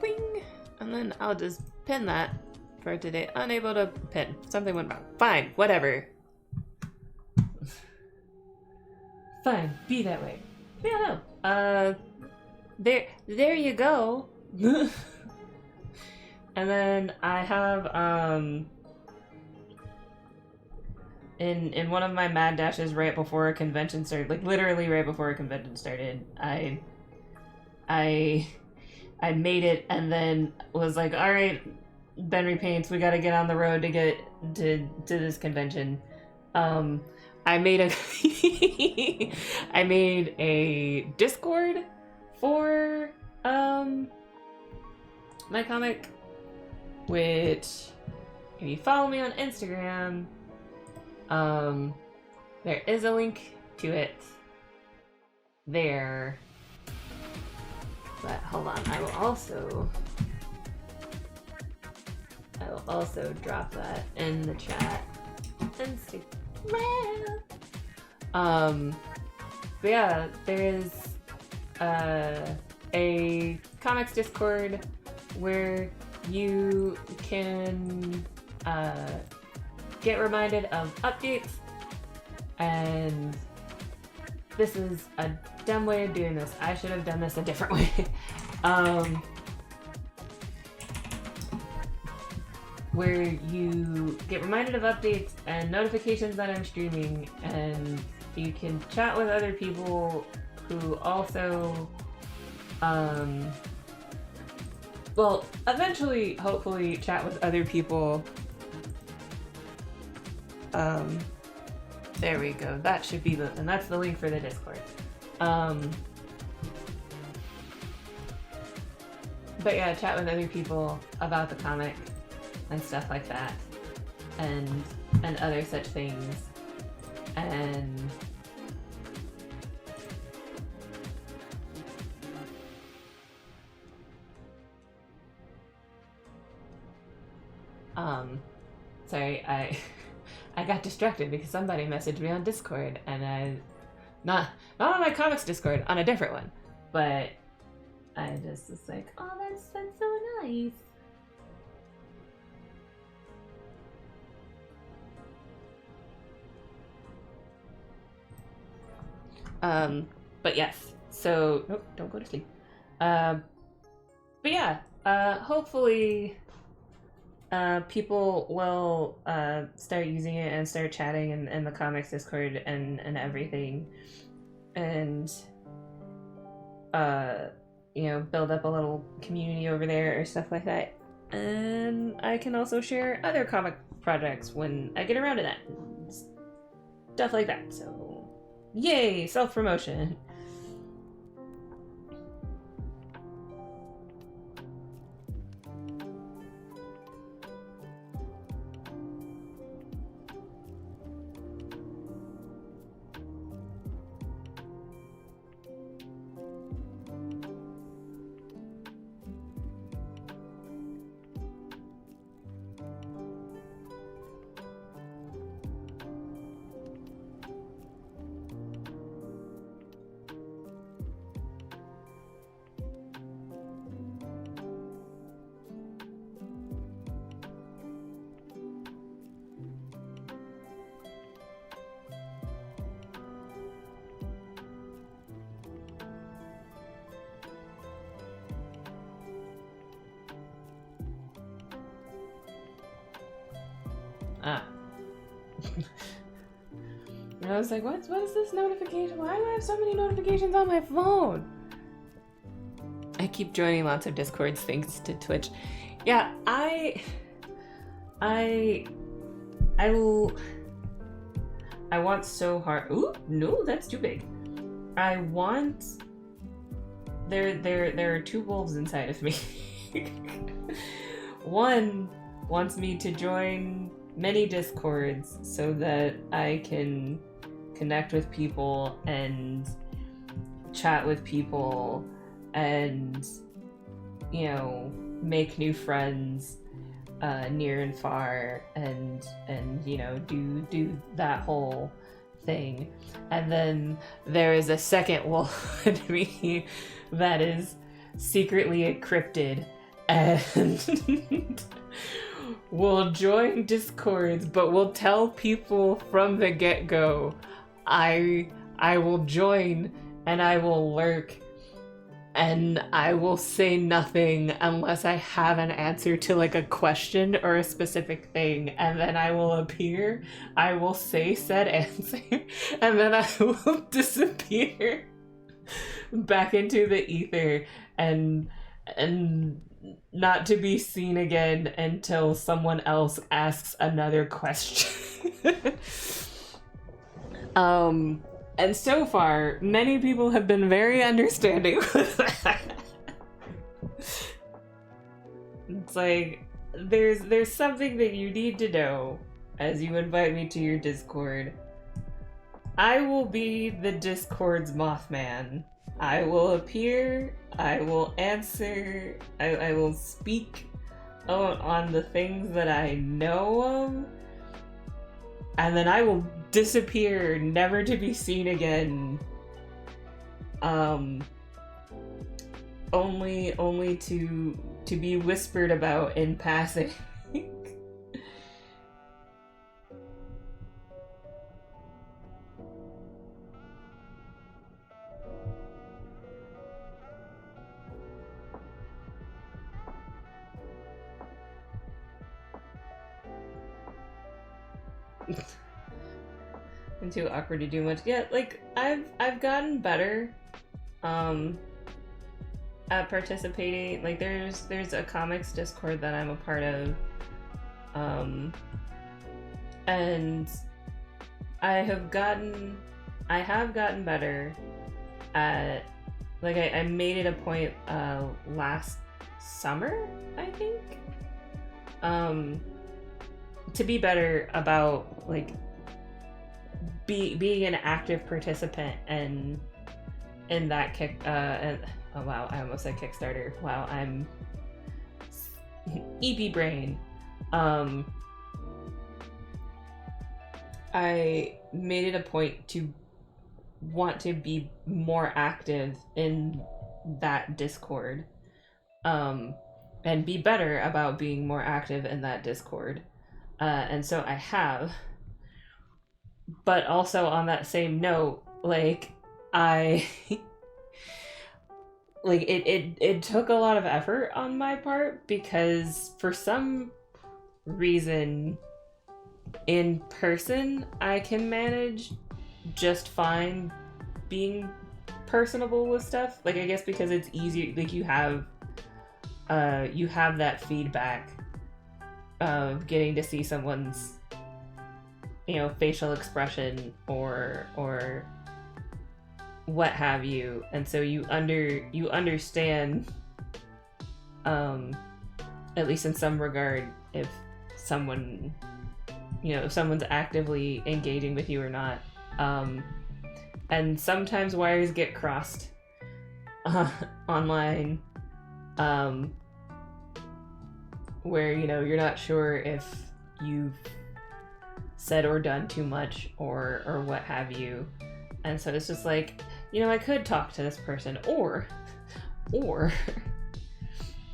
Bing. And then I'll just pin that for today. Unable to pin. Something went wrong. Fine, whatever. Fine, be that way. Yeah, no. There you go. And then I have, in one of my mad dashes right before a convention started, like literally right before a convention started, I made it and then was like, all right, Ben Repaints, we gotta get on the road to get to this convention. I made a Discord for my comic, which if you follow me on Instagram, there is a link to it there. But hold on, I will also drop that in the chat and see. But yeah, there's a comics Discord where you can get reminded of updates, and this is a dumb way of doing this. I should have done this a different way. Where you get reminded of updates and notifications that I'm streaming, and you can chat with other people who also, well, eventually, hopefully, chat with other people. There we go. That should be and that's the link for the Discord. But yeah, chat with other people about the comic and stuff like that, and other such things, and sorry, I got distracted because somebody messaged me on Discord, and not on my comics Discord, on a different one, but I just was like, oh, that's so nice. But yes, so, nope, don't go to sleep. But yeah, hopefully, people will, start using it and start chatting in the comics Discord and everything, and, you know, build up a little community over there or stuff like that. And I can also share other comic projects when I get around to that. Stuff like that, so yay, self-promotion. And I was like, what is this notification? Why do I have so many notifications on my phone? I keep joining lots of Discords thanks to Twitch. Yeah, I want so hard. Ooh, no, that's too big. I want. There are two wolves inside of me. One wants me to join many Discords so that I can connect with people and chat with people and, you know, make new friends near and far, and you know, do that whole thing. And then there is a second wolf in me that is secretly a cryptid and will join Discords, but will tell people from the get-go, I will join and I will lurk and I will say nothing unless I have an answer to like a question or a specific thing, and then I will appear, I will say said answer, and then I will disappear back into the ether and not to be seen again until someone else asks another question. And so far, many people have been very understanding with that. It's like, there's something that you need to know as you invite me to your Discord. I will be the Discord's Mothman. I will appear, I will answer, I will speak on the things that I know of, and then I will disappear, never to be seen again. Only to be whispered about in passing. I'm too awkward to do much. Yeah, like I've gotten better at participating. Like there's a comics Discord that I'm a part of. And I have gotten better at, like, I made it a point last summer, I think, to be better about, like, being an active participant and in that oh wow, I almost said Kickstarter. Wow, I'm EP brain. I made it a point to want to be more active in that Discord, and be better about being more active in that Discord. And so I have. But also on that same note, like, I like it took a lot of effort on my part, because for some reason in person I can manage just fine being personable with stuff. Like, I guess because it's easier, like, you have that feedback of getting to see someone's, you know, facial expression or what have you, and so you understand, at least in some regard, if someone, you know, if someone's actively engaging with you or not. And sometimes wires get crossed online, where, you know, you're not sure if you've said or done too much or what have you. And so it's just like, you know, I could talk to this person, or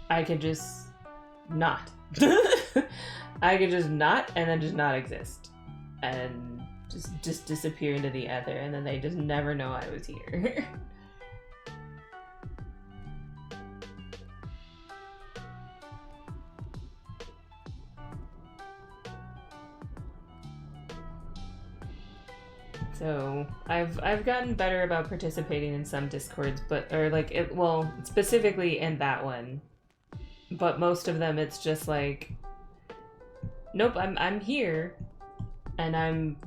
I could just not. I could just not, and then just not exist, and just disappear into the ether, and then they just never know I was here. So I've gotten better about participating in some Discords, but, or like, it, well, specifically in that one, but most of them it's just like, nope, I'm here, and I'm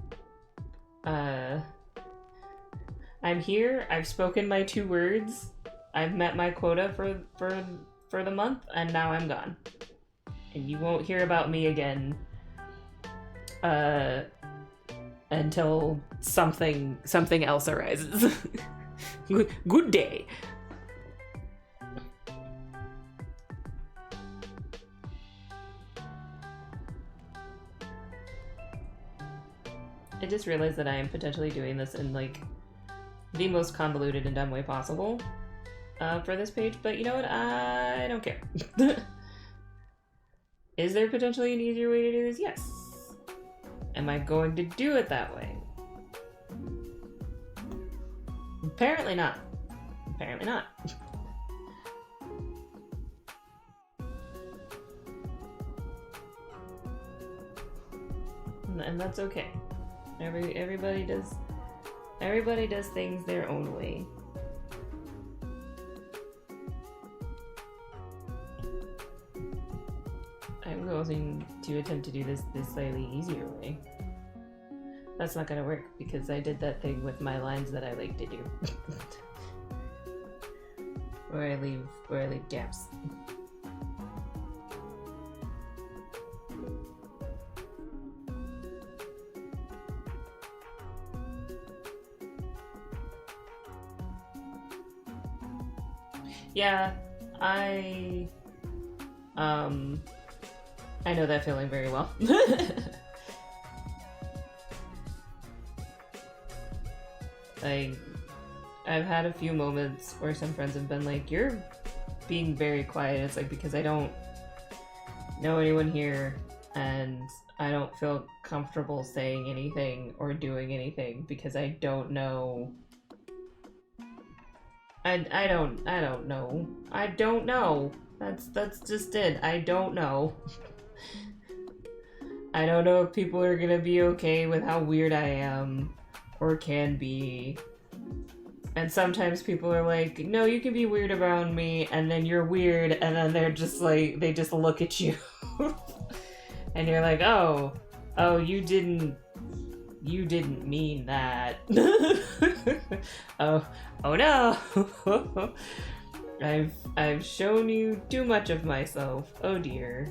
here. I've spoken my 2 words. I've met my quota for the month, and now I'm gone. And you won't hear about me again until something else arises. Good day. I just realized that I am potentially doing this in, like, the most convoluted and dumb way possible for this page, but you know what? I don't care. Is there potentially an easier way to do this? Yes. Am I going to do it that way? Apparently not. Apparently not. And that's okay. Everybody does things their own way. I'm going to attempt to do this slightly easier way. That's not gonna work because I did that thing with my lines that I like to do. where I leave gaps. Yeah, I know that feeling very well. Like, I've had a few moments where some friends have been like, you're being very quiet. It's like, because I don't know anyone here and I don't feel comfortable saying anything or doing anything because I don't know. I don't know. I don't know. That's just it. I don't know. I don't know if people are gonna be okay with how weird I am or can be. And sometimes people are like, no, you can be weird around me, and then you're weird, and then they're just like, they just look at you. And you're like, oh, you didn't mean that. oh no. I've shown you too much of myself. Oh dear.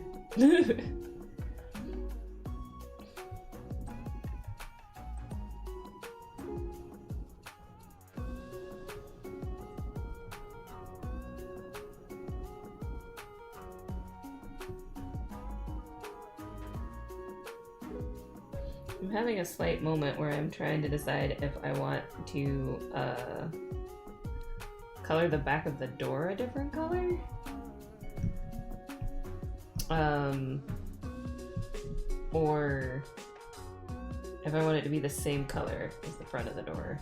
I'm having a slight moment where I'm trying to decide if I want to color the back of the door a different color. Or if I want it to be the same color as the front of the door.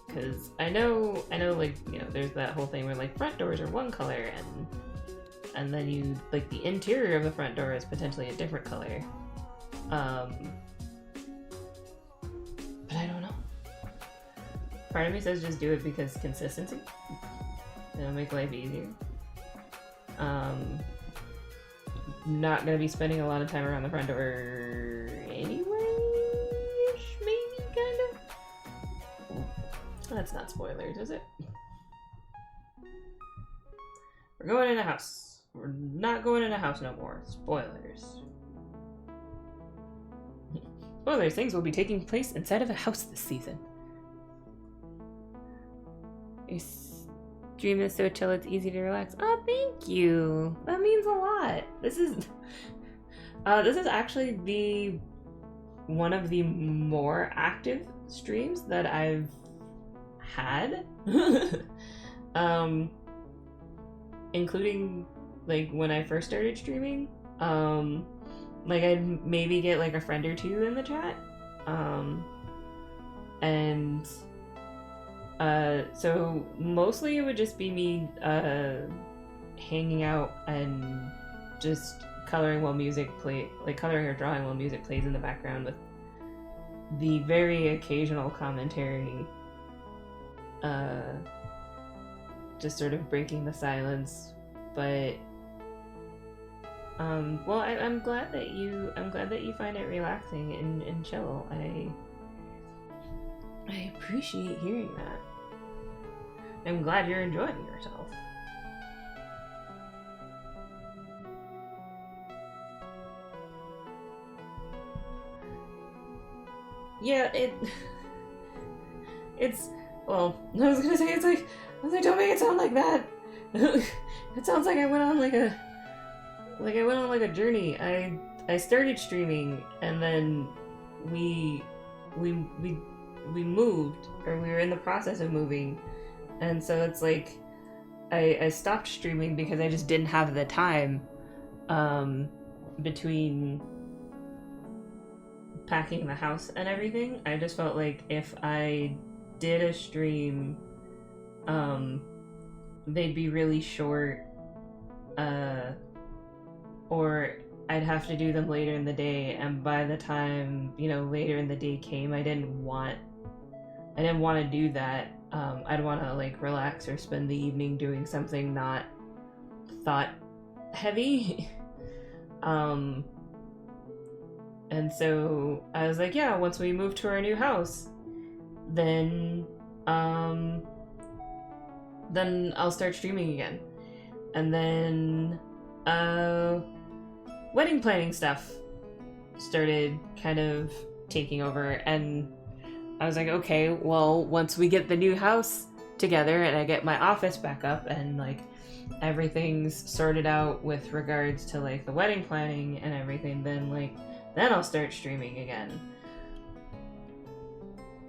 Because I know, like, you know, there's that whole thing where, like, front doors are one color, and then you, like, the interior of the front door is potentially a different color. But I don't know. Part of me says just do it because consistency. It'll make life easier. Not gonna be spending a lot of time around the front door anyway-ish, maybe, kind of? That's not spoilers, is it? We're going in a house. We're not going in a house no more. Spoilers. Spoilers, things will be taking place inside of a house this season. Your stream is so chill, it's easy to relax. Oh, thank you. That means a lot. This is actually one of the more active streams that I've had. Including, like, when I first started streaming. Like, I'd maybe get, like, a friend or two in the chat. So mostly it would just be me, hanging out and just coloring while music coloring or drawing while music plays in the background, with the very occasional commentary, just sort of breaking the silence. But well, I'm glad that you find it relaxing and chill. I appreciate hearing that. I'm glad you're enjoying yourself. Yeah, it's, well, I was gonna say, I was like, don't make it sound like that. It sounds like I went on like a journey. I started streaming, and then we moved, or we were in the process of moving, and so it's like I stopped streaming because I just didn't have the time between packing the house and everything. I just felt like if I did a stream, they'd be really short, or I'd have to do them later in the day, and by the time, you know, later in the day came, I didn't want to do that. I'd want to, like, relax or spend the evening doing something not thought heavy. And so I was like, yeah, once we move to our new house, then I'll start streaming again. And then wedding planning stuff started kind of taking over, and I was like, okay, well, once we get the new house together and I get my office back up and like everything's sorted out with regards to like the wedding planning and everything, then I'll start streaming again.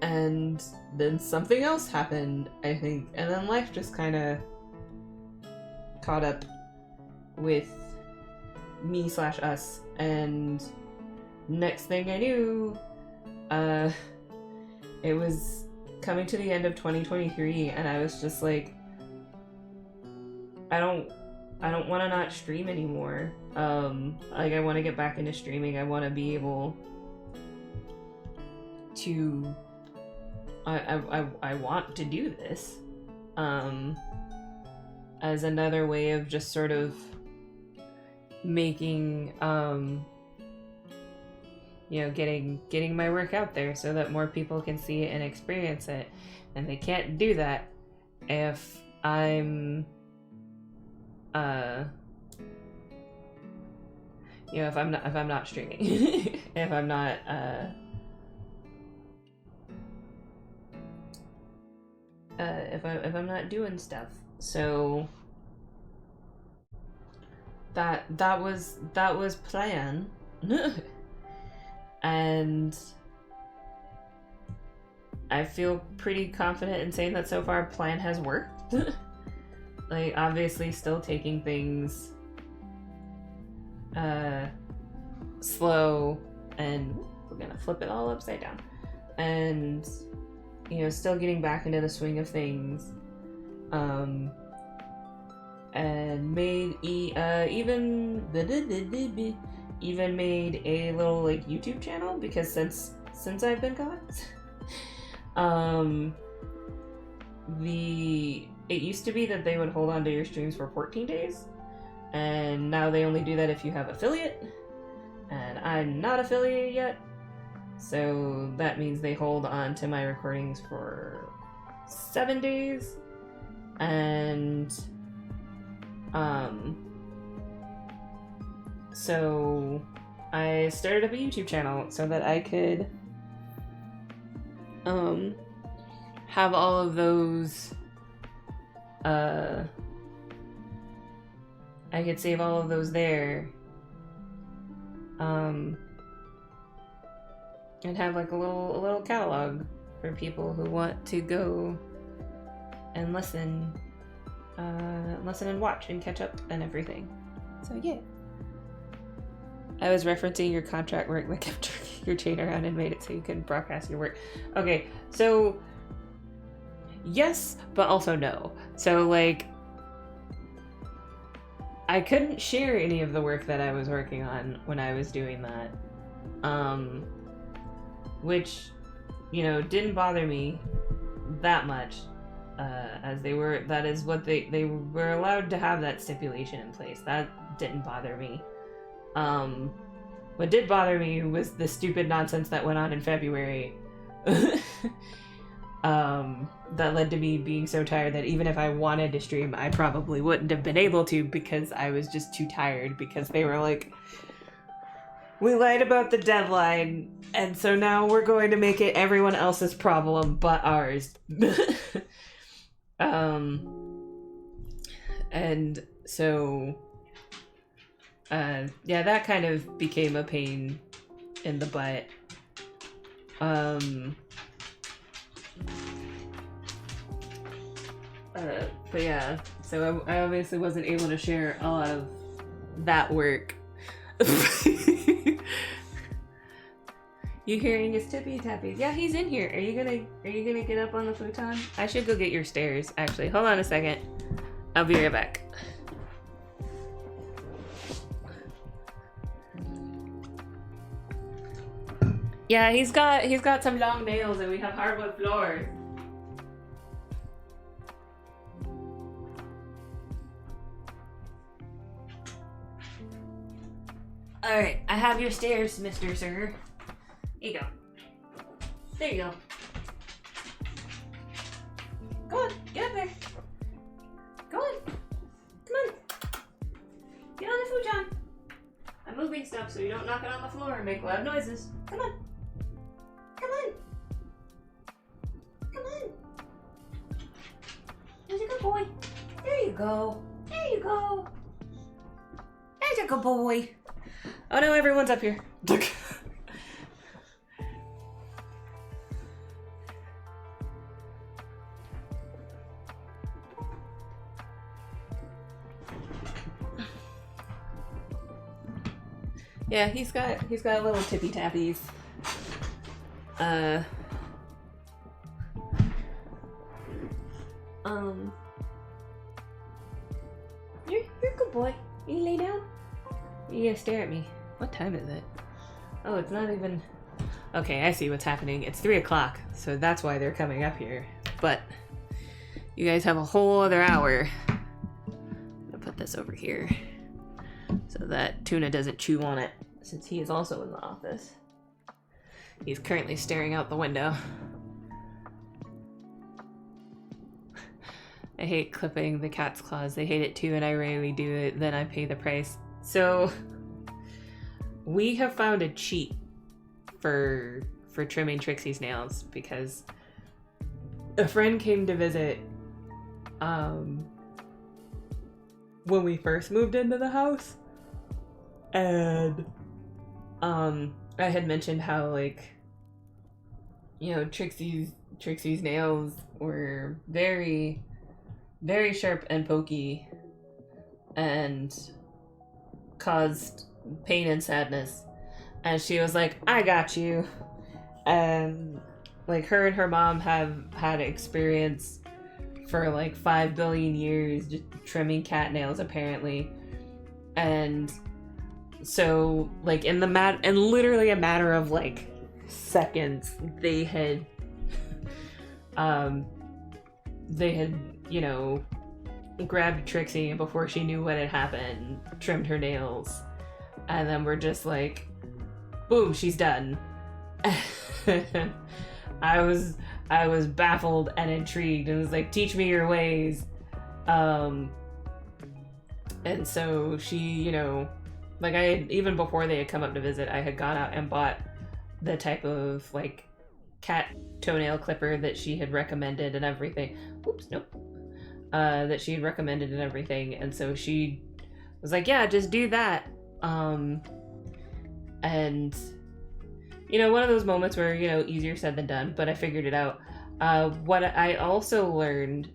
And then something else happened, I think, and then life just kind of caught up with me/us, and next thing I knew, it was coming to the end of 2023, and I was just like, I don't want to not stream anymore. Like, I want to get back into streaming. I want to be able to, I want to do this, as another way of just sort of making, you know, getting my work out there so that more people can see it and experience it. And they can't do that if I'm, you know, if I'm not streaming, if I'm not, if I'm not doing stuff. So that was plan. And I feel pretty confident in saying that so far plan has worked. Like, obviously still taking things slow, and we're gonna flip it all upside down, and you know, still getting back into the swing of things, and made even made a little like YouTube channel, because since I've been gone, it used to be that they would hold on to your streams for 14 days, and now they only do that if you have affiliate, and I'm not affiliated yet, so that means they hold on to my recordings for 7 days, and so I started up a YouTube channel so that I could have all of those, I could save all of those there, and have like a little catalog for people who want to go and listen and watch and catch up and everything. So yeah. I was referencing your contract work that kept your chain around and made it so you couldn't broadcast your work. Okay, so yes, but also no. So like, I couldn't share any of the work that I was working on when I was doing that, which, you know, didn't bother me that much, as that is what they were allowed to have that stipulation in place. That didn't bother me. What did bother me was the stupid nonsense that went on in February, that led to me being so tired that even if I wanted to stream, I probably wouldn't have been able to, because I was just too tired, because they were like, we lied about the deadline, and so now we're going to make it everyone else's problem but ours. And so, yeah, that kind of became a pain in the butt. But yeah, so I obviously wasn't able to share a lot of that work. You hearing his tippy tappies? Yeah, he's in here. Are you gonna get up on the futon? I should go get your stairs, actually. Hold on a second. I'll be right back. Yeah, he's got some long nails, and we have hardwood floors. Alright, I have your stairs, Mr. Sir. Here you go. There you go. Go on, get up there. Go on. Come on. Get on the futon. I'm moving stuff so you don't knock it on the floor and make loud noises. Come on. Come on. Come on. go. There you go. There's a good boy. Oh no, everyone's up here. Yeah, he's got little tippy tappies. You're a good boy. You lay down? You gonna stare at me. What time is it? Oh, it's not even... Okay, I see what's happening. It's 3 o'clock, so that's why they're coming up here. But you guys have a whole other hour. I'm gonna put this over here so that Tuna doesn't chew on it, since he is also in the office. He's currently staring out the window. I hate clipping the cat's claws. They hate it too, and I rarely do it. Then I pay the price. So we have found a cheat for trimming Trixie's nails, because a friend came to visit when we first moved into the house, and I had mentioned how, like, you know, Trixie's nails were very, very sharp and pokey and caused pain and sadness. And she was like, I got you. And like, her and her mom have had experience for like 5 billion years just trimming cat nails, apparently. And so like in literally a matter of like seconds, they had you know, grabbed Trixie, and before she knew what had happened, trimmed her nails. And then we're just like, boom, she's done. I was baffled and intrigued, and was like, teach me your ways. And so she, you know, like, even before they had come up to visit, I had gone out and bought the type of like cat toenail clipper that she had recommended and everything. Oops, nope. That she had recommended and everything. And so she was like, yeah, just do that. And you know, one of those moments where, you know, easier said than done, but I figured it out. What I also learned,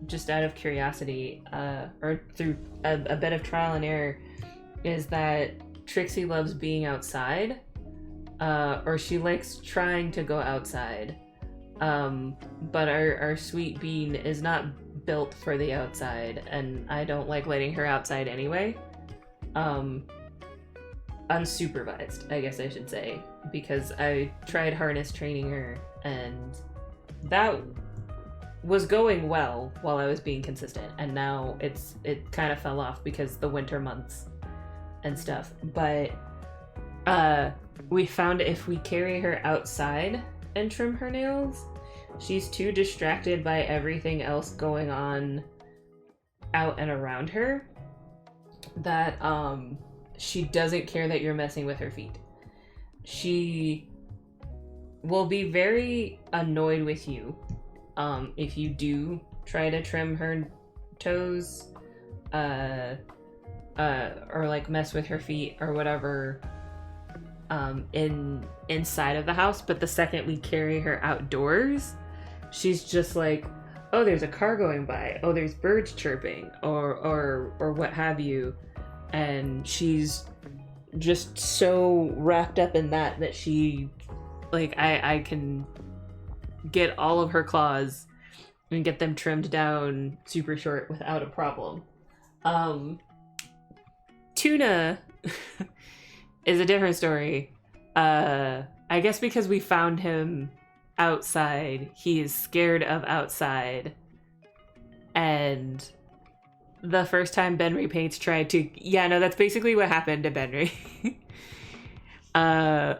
just out of curiosity, or through a bit of trial and error, is that Trixie loves being outside, or she likes trying to go outside. But our sweet bean is not built for the outside, and I don't like letting her outside anyway. Unsupervised, I guess I should say, because I tried harness training her, and that was going well while I was being consistent, and now it kind of fell off because the winter months and stuff. But we found if we carry her outside and trim her nails, she's too distracted by everything else going on out and around her that she doesn't care that you're messing with her feet. She will be very annoyed with you if you do try to trim her toes, or like mess with her feet or whatever inside of the house. But the second we carry her outdoors, she's just like, oh, there's a car going by, oh, there's birds chirping, or what have you. And she's just so wrapped up in that she, like, I can get all of her claws and get them trimmed down super short without a problem. Tuna is a different story. I guess because we found him outside, he is scared of outside. And the first time Benry Paints tried to... Yeah, no, that's basically what happened to Benry. I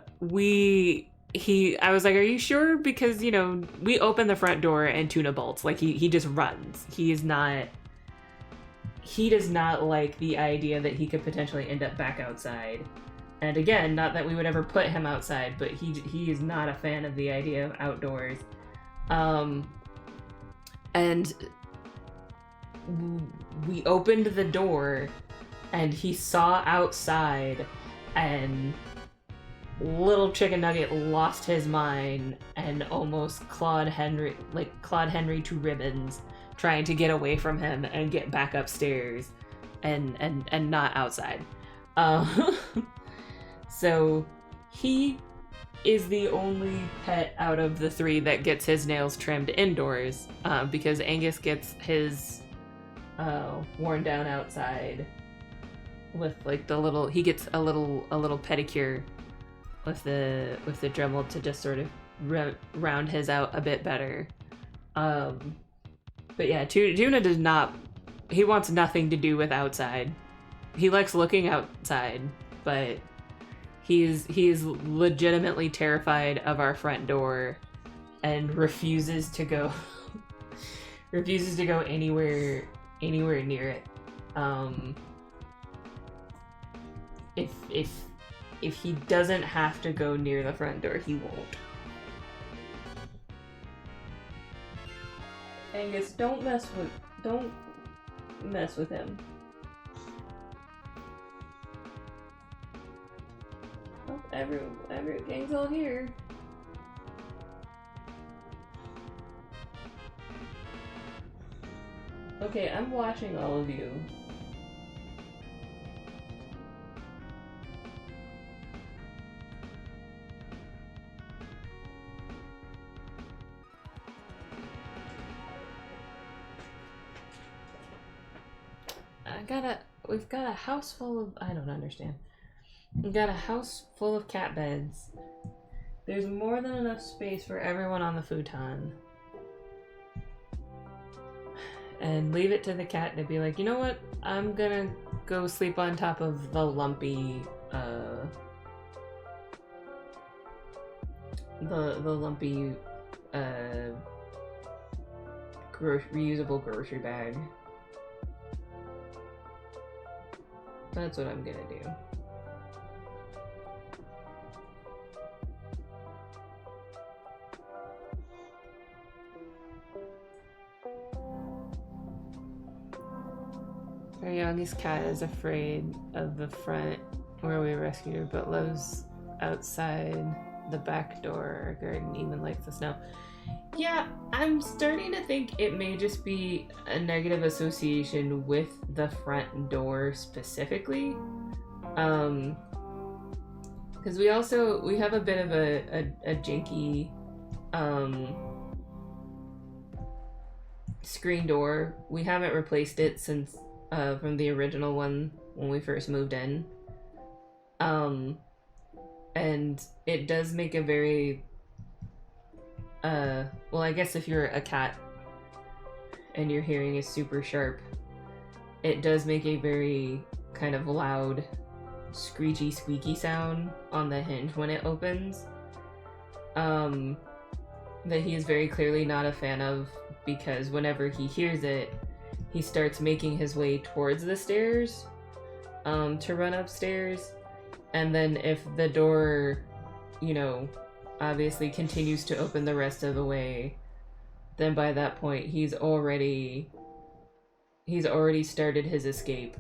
was like, are you sure? Because, you know, we open the front door and Tuna bolts. Like, he just runs. He does not like the idea that he could potentially end up back outside. And again, not that we would ever put him outside, but he is not a fan of the idea of outdoors. And we opened the door and he saw outside, and little chicken nugget lost his mind and almost clawed Henry to ribbons, trying to get away from him and get back upstairs and not outside. So he is the only pet out of the three that gets his nails trimmed indoors, because Angus gets his worn down outside with like he gets a little pedicure with the Dremel to just sort of round his out a bit better. But yeah, Tuna does not. He wants nothing to do with outside. He likes looking outside, but he is legitimately terrified of our front door and refuses to go anywhere near it. If he doesn't have to go near the front door, he won't. Angus, don't mess with him. Oh, every gang's all here. Okay, I'm watching all of you. We've got a house full of, I don't understand. We've got a house full of cat beds. There's more than enough space for everyone on the futon. And leave it to the cat to be like, you know what? I'm gonna go sleep on top of the lumpy, reusable grocery bag. That's what I'm gonna do. Our youngest cat is afraid of the front where we rescued her, but lives outside the back door. Our garden even likes the snow. Yeah, I'm starting to think it may just be a negative association with the front door specifically. Because we have a bit of a janky screen door. We haven't replaced it since from the original one when we first moved in. And it does make a very well, I guess if you're a cat and your hearing is super sharp, it does make a very kind of loud, screechy, squeaky sound on the hinge when it opens. That he is very clearly not a fan of, because whenever he hears it, he starts making his way towards the stairs to run upstairs. And then if the door, obviously continues to open the rest of the way, then by that point he's already started his escape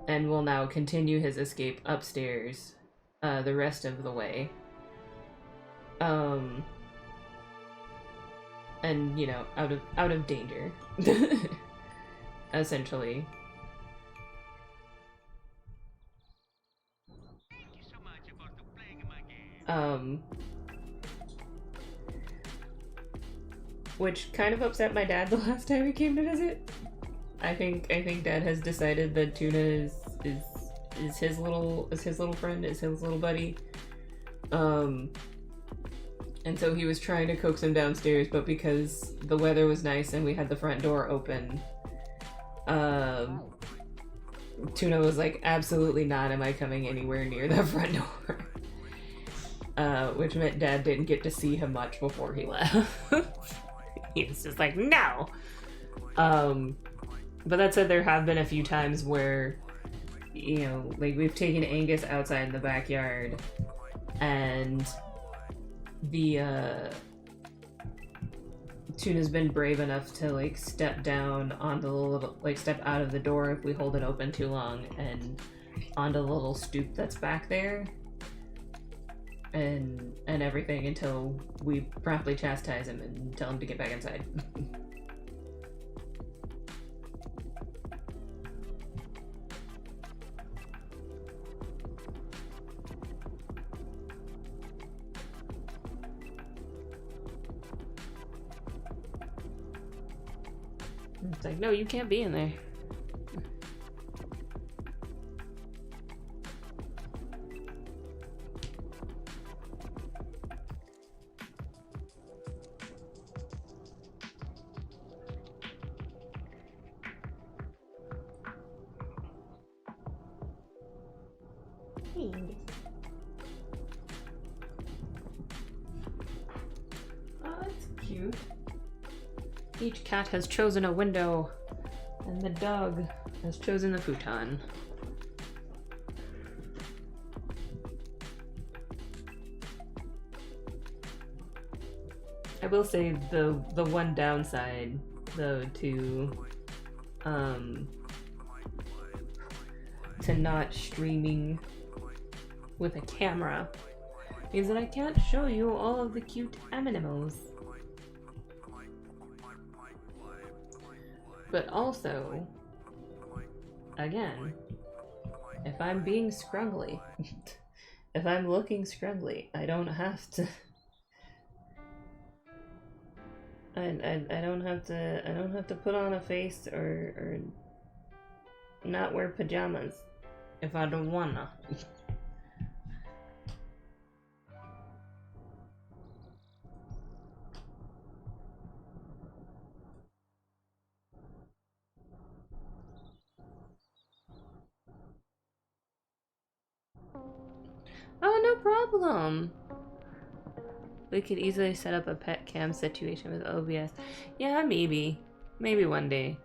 and will now continue his escape upstairs the rest of the way. And out of danger. Essentially. Which kind of upset my dad the last time he came to visit. I think Dad has decided that Tuna is his little friend, is his little buddy. And so he was trying to coax him downstairs, but because the weather was nice and we had the front door open, Tuna was like, absolutely not am I coming anywhere near the front door. Which meant Dad didn't get to see him much before he left. He was just like, no! But that said, there have been a few times where, we've taken Angus outside in the backyard, and the Tuna's been brave enough to like step down onto the little, like step out of the door if we hold it open too long, and onto the little stoop that's back there, and everything until we promptly chastise him and tell him to get back inside. It's like, no, you can't be in there. Oh, that's cute. Each cat has chosen a window, and the dog has chosen the futon. I will say the one downside, though, to not streaming with a camera means that I can't show you all of the cute animals. But also, again, if I'm being scruggly, if I'm looking scruggly, I don't have to. I don't have to put on a face or not wear pajamas if I don't wanna. Oh, no problem. We could easily set up a pet cam situation with OBS. Yeah, maybe. Maybe one day.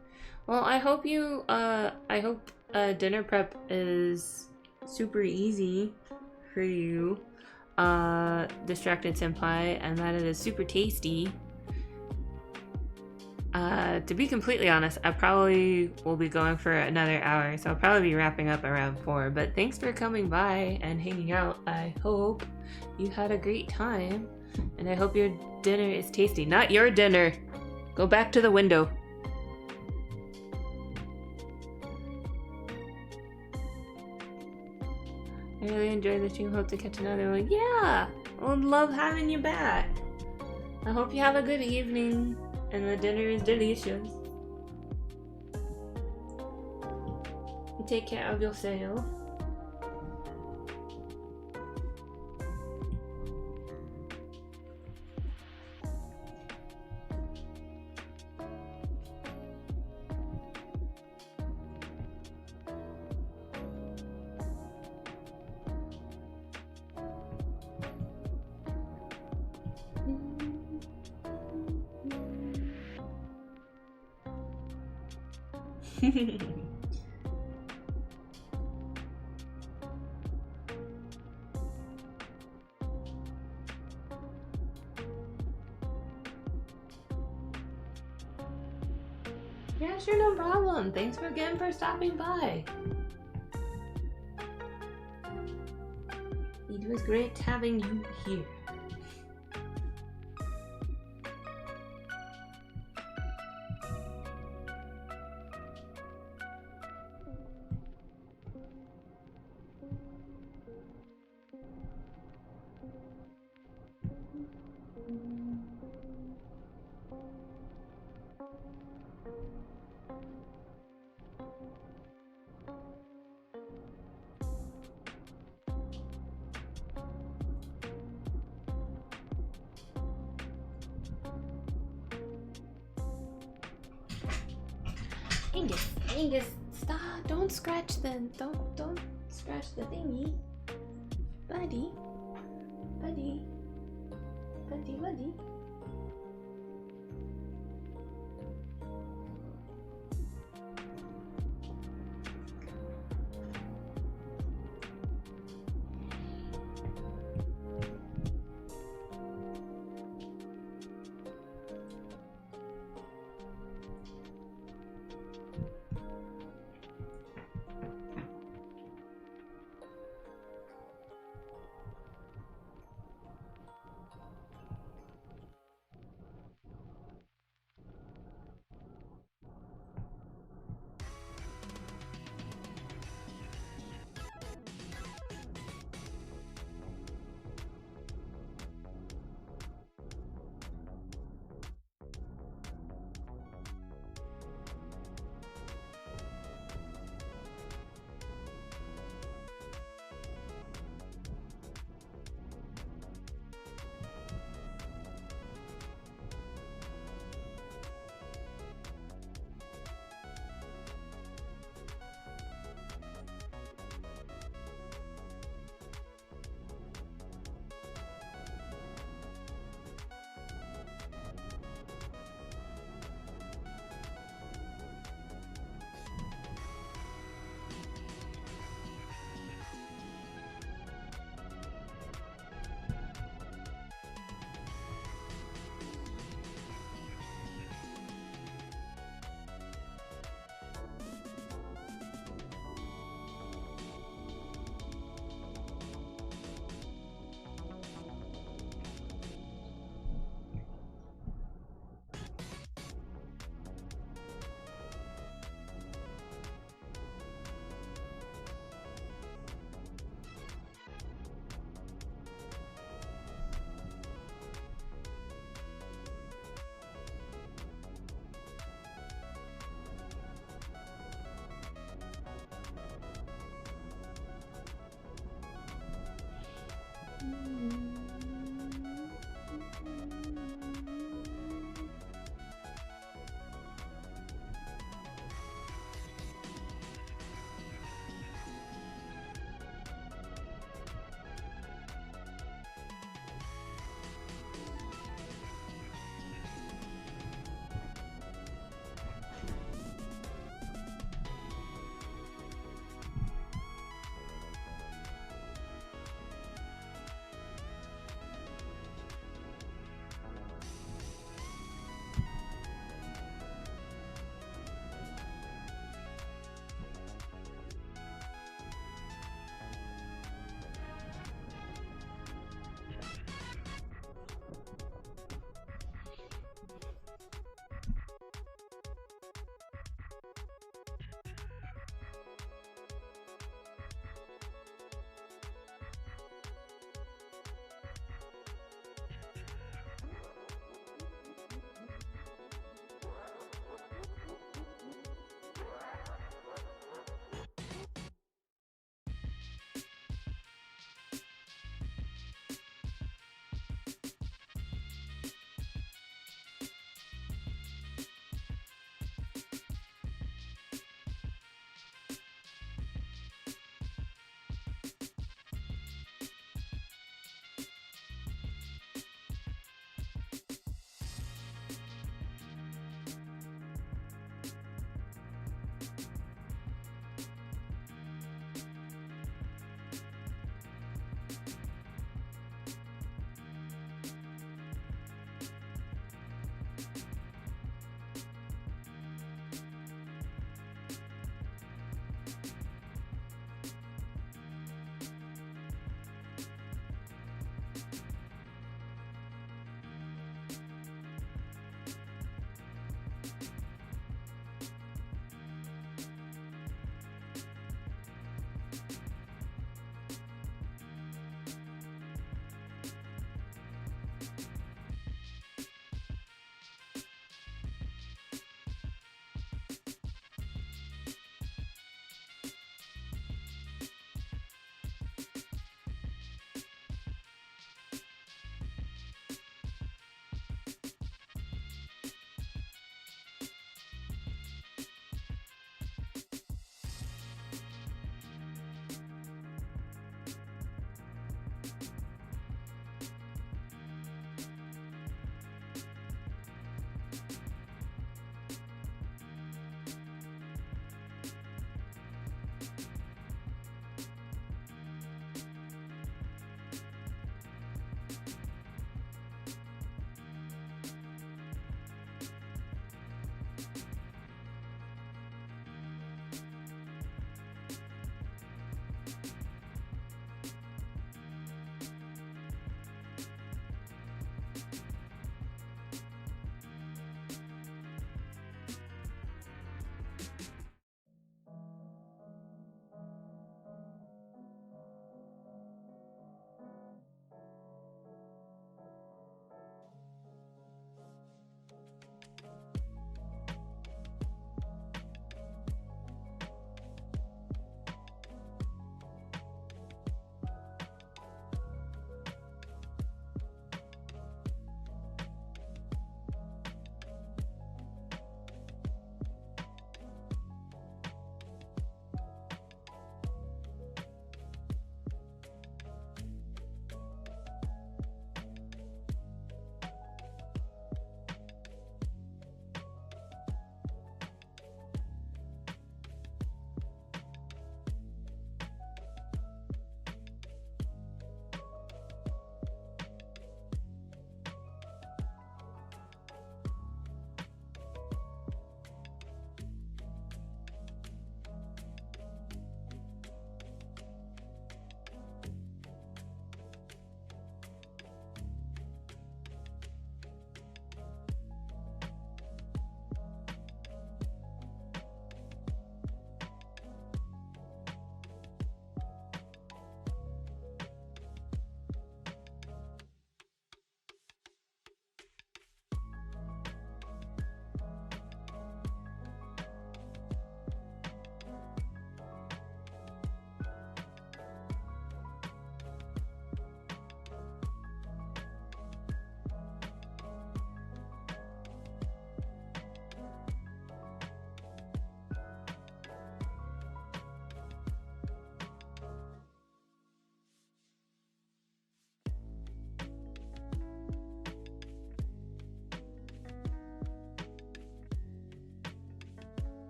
Well, I hope you, I hope dinner prep is super easy for you, Distracted Senpai, and that it is super tasty. To be completely honest, I probably will be going for another hour, so I'll probably be wrapping up around 4, but thanks for coming by and hanging out. I hope you had a great time, and I hope your dinner is tasty. Not your dinner! Go back to the window. I really enjoyed the stream. Hope to catch another one. Yeah! I would love having you back. I hope you have a good evening and the dinner is delicious. You take care of yourself. Yeah, sure, no problem. Thanks again for stopping by. It was great having you here. Angus, stop! Don't scratch the don't scratch the thingy, buddy.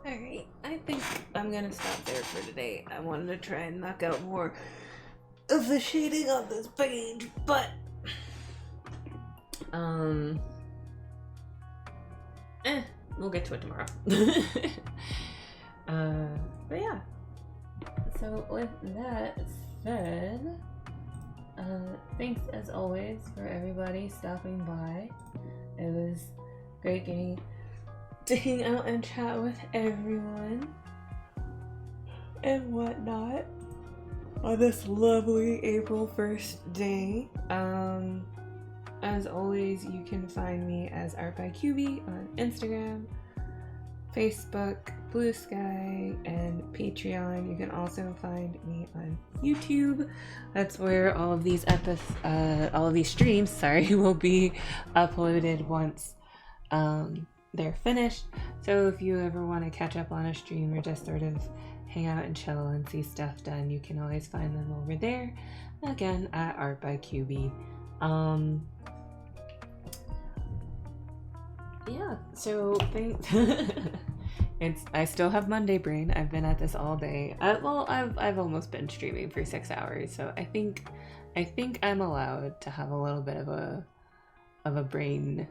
Alright, I think I'm gonna stop there for today. I wanted to try and knock out more of the shading on this page, but we'll get to it tomorrow. But yeah. So with that said, thanks as always for everybody stopping by. It was great getting to hang out and chat with everyone and whatnot on this lovely April 1st day. As always, you can find me as Art by QB on Instagram, Facebook, Blue Sky, and Patreon. You can also find me on YouTube. That's where all of these streams, will be uploaded once they're finished. So if you ever want to catch up on a stream or just sort of hang out and chill and see stuff done, you can always find them over there. Again, at Art by QB. Yeah, so thanks. I still have Monday brain. I've been at this all day. I've almost been streaming for 6 hours, so I think I'm allowed to have a little bit of a brain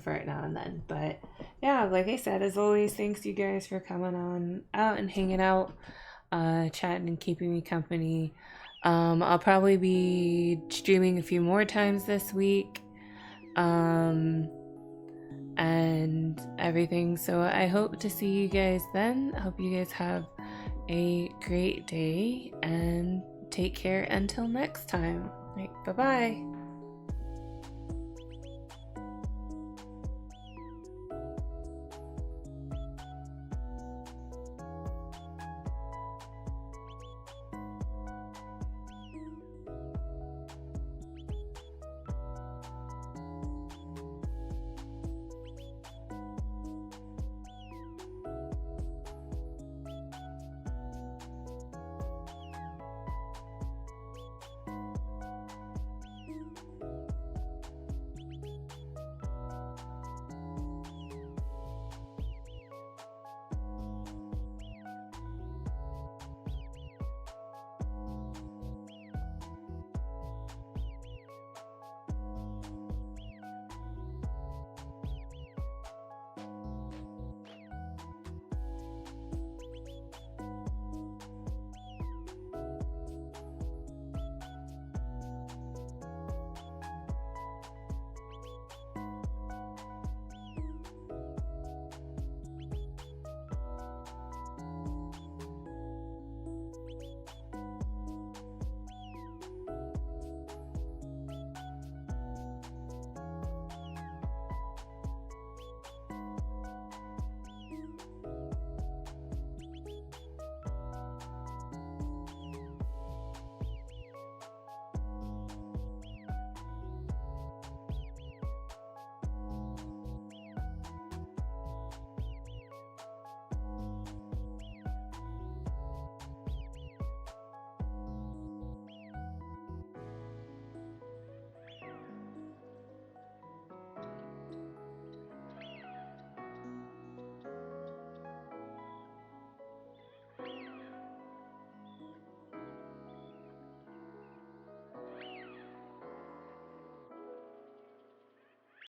fart now and then. But yeah, like I said, as always, thanks you guys for coming on out and hanging out, chatting and keeping me company. I'll probably be streaming a few more times this week. And everything. So I hope to see you guys then. I hope you guys have a great day and take care until next time. Right, bye-bye.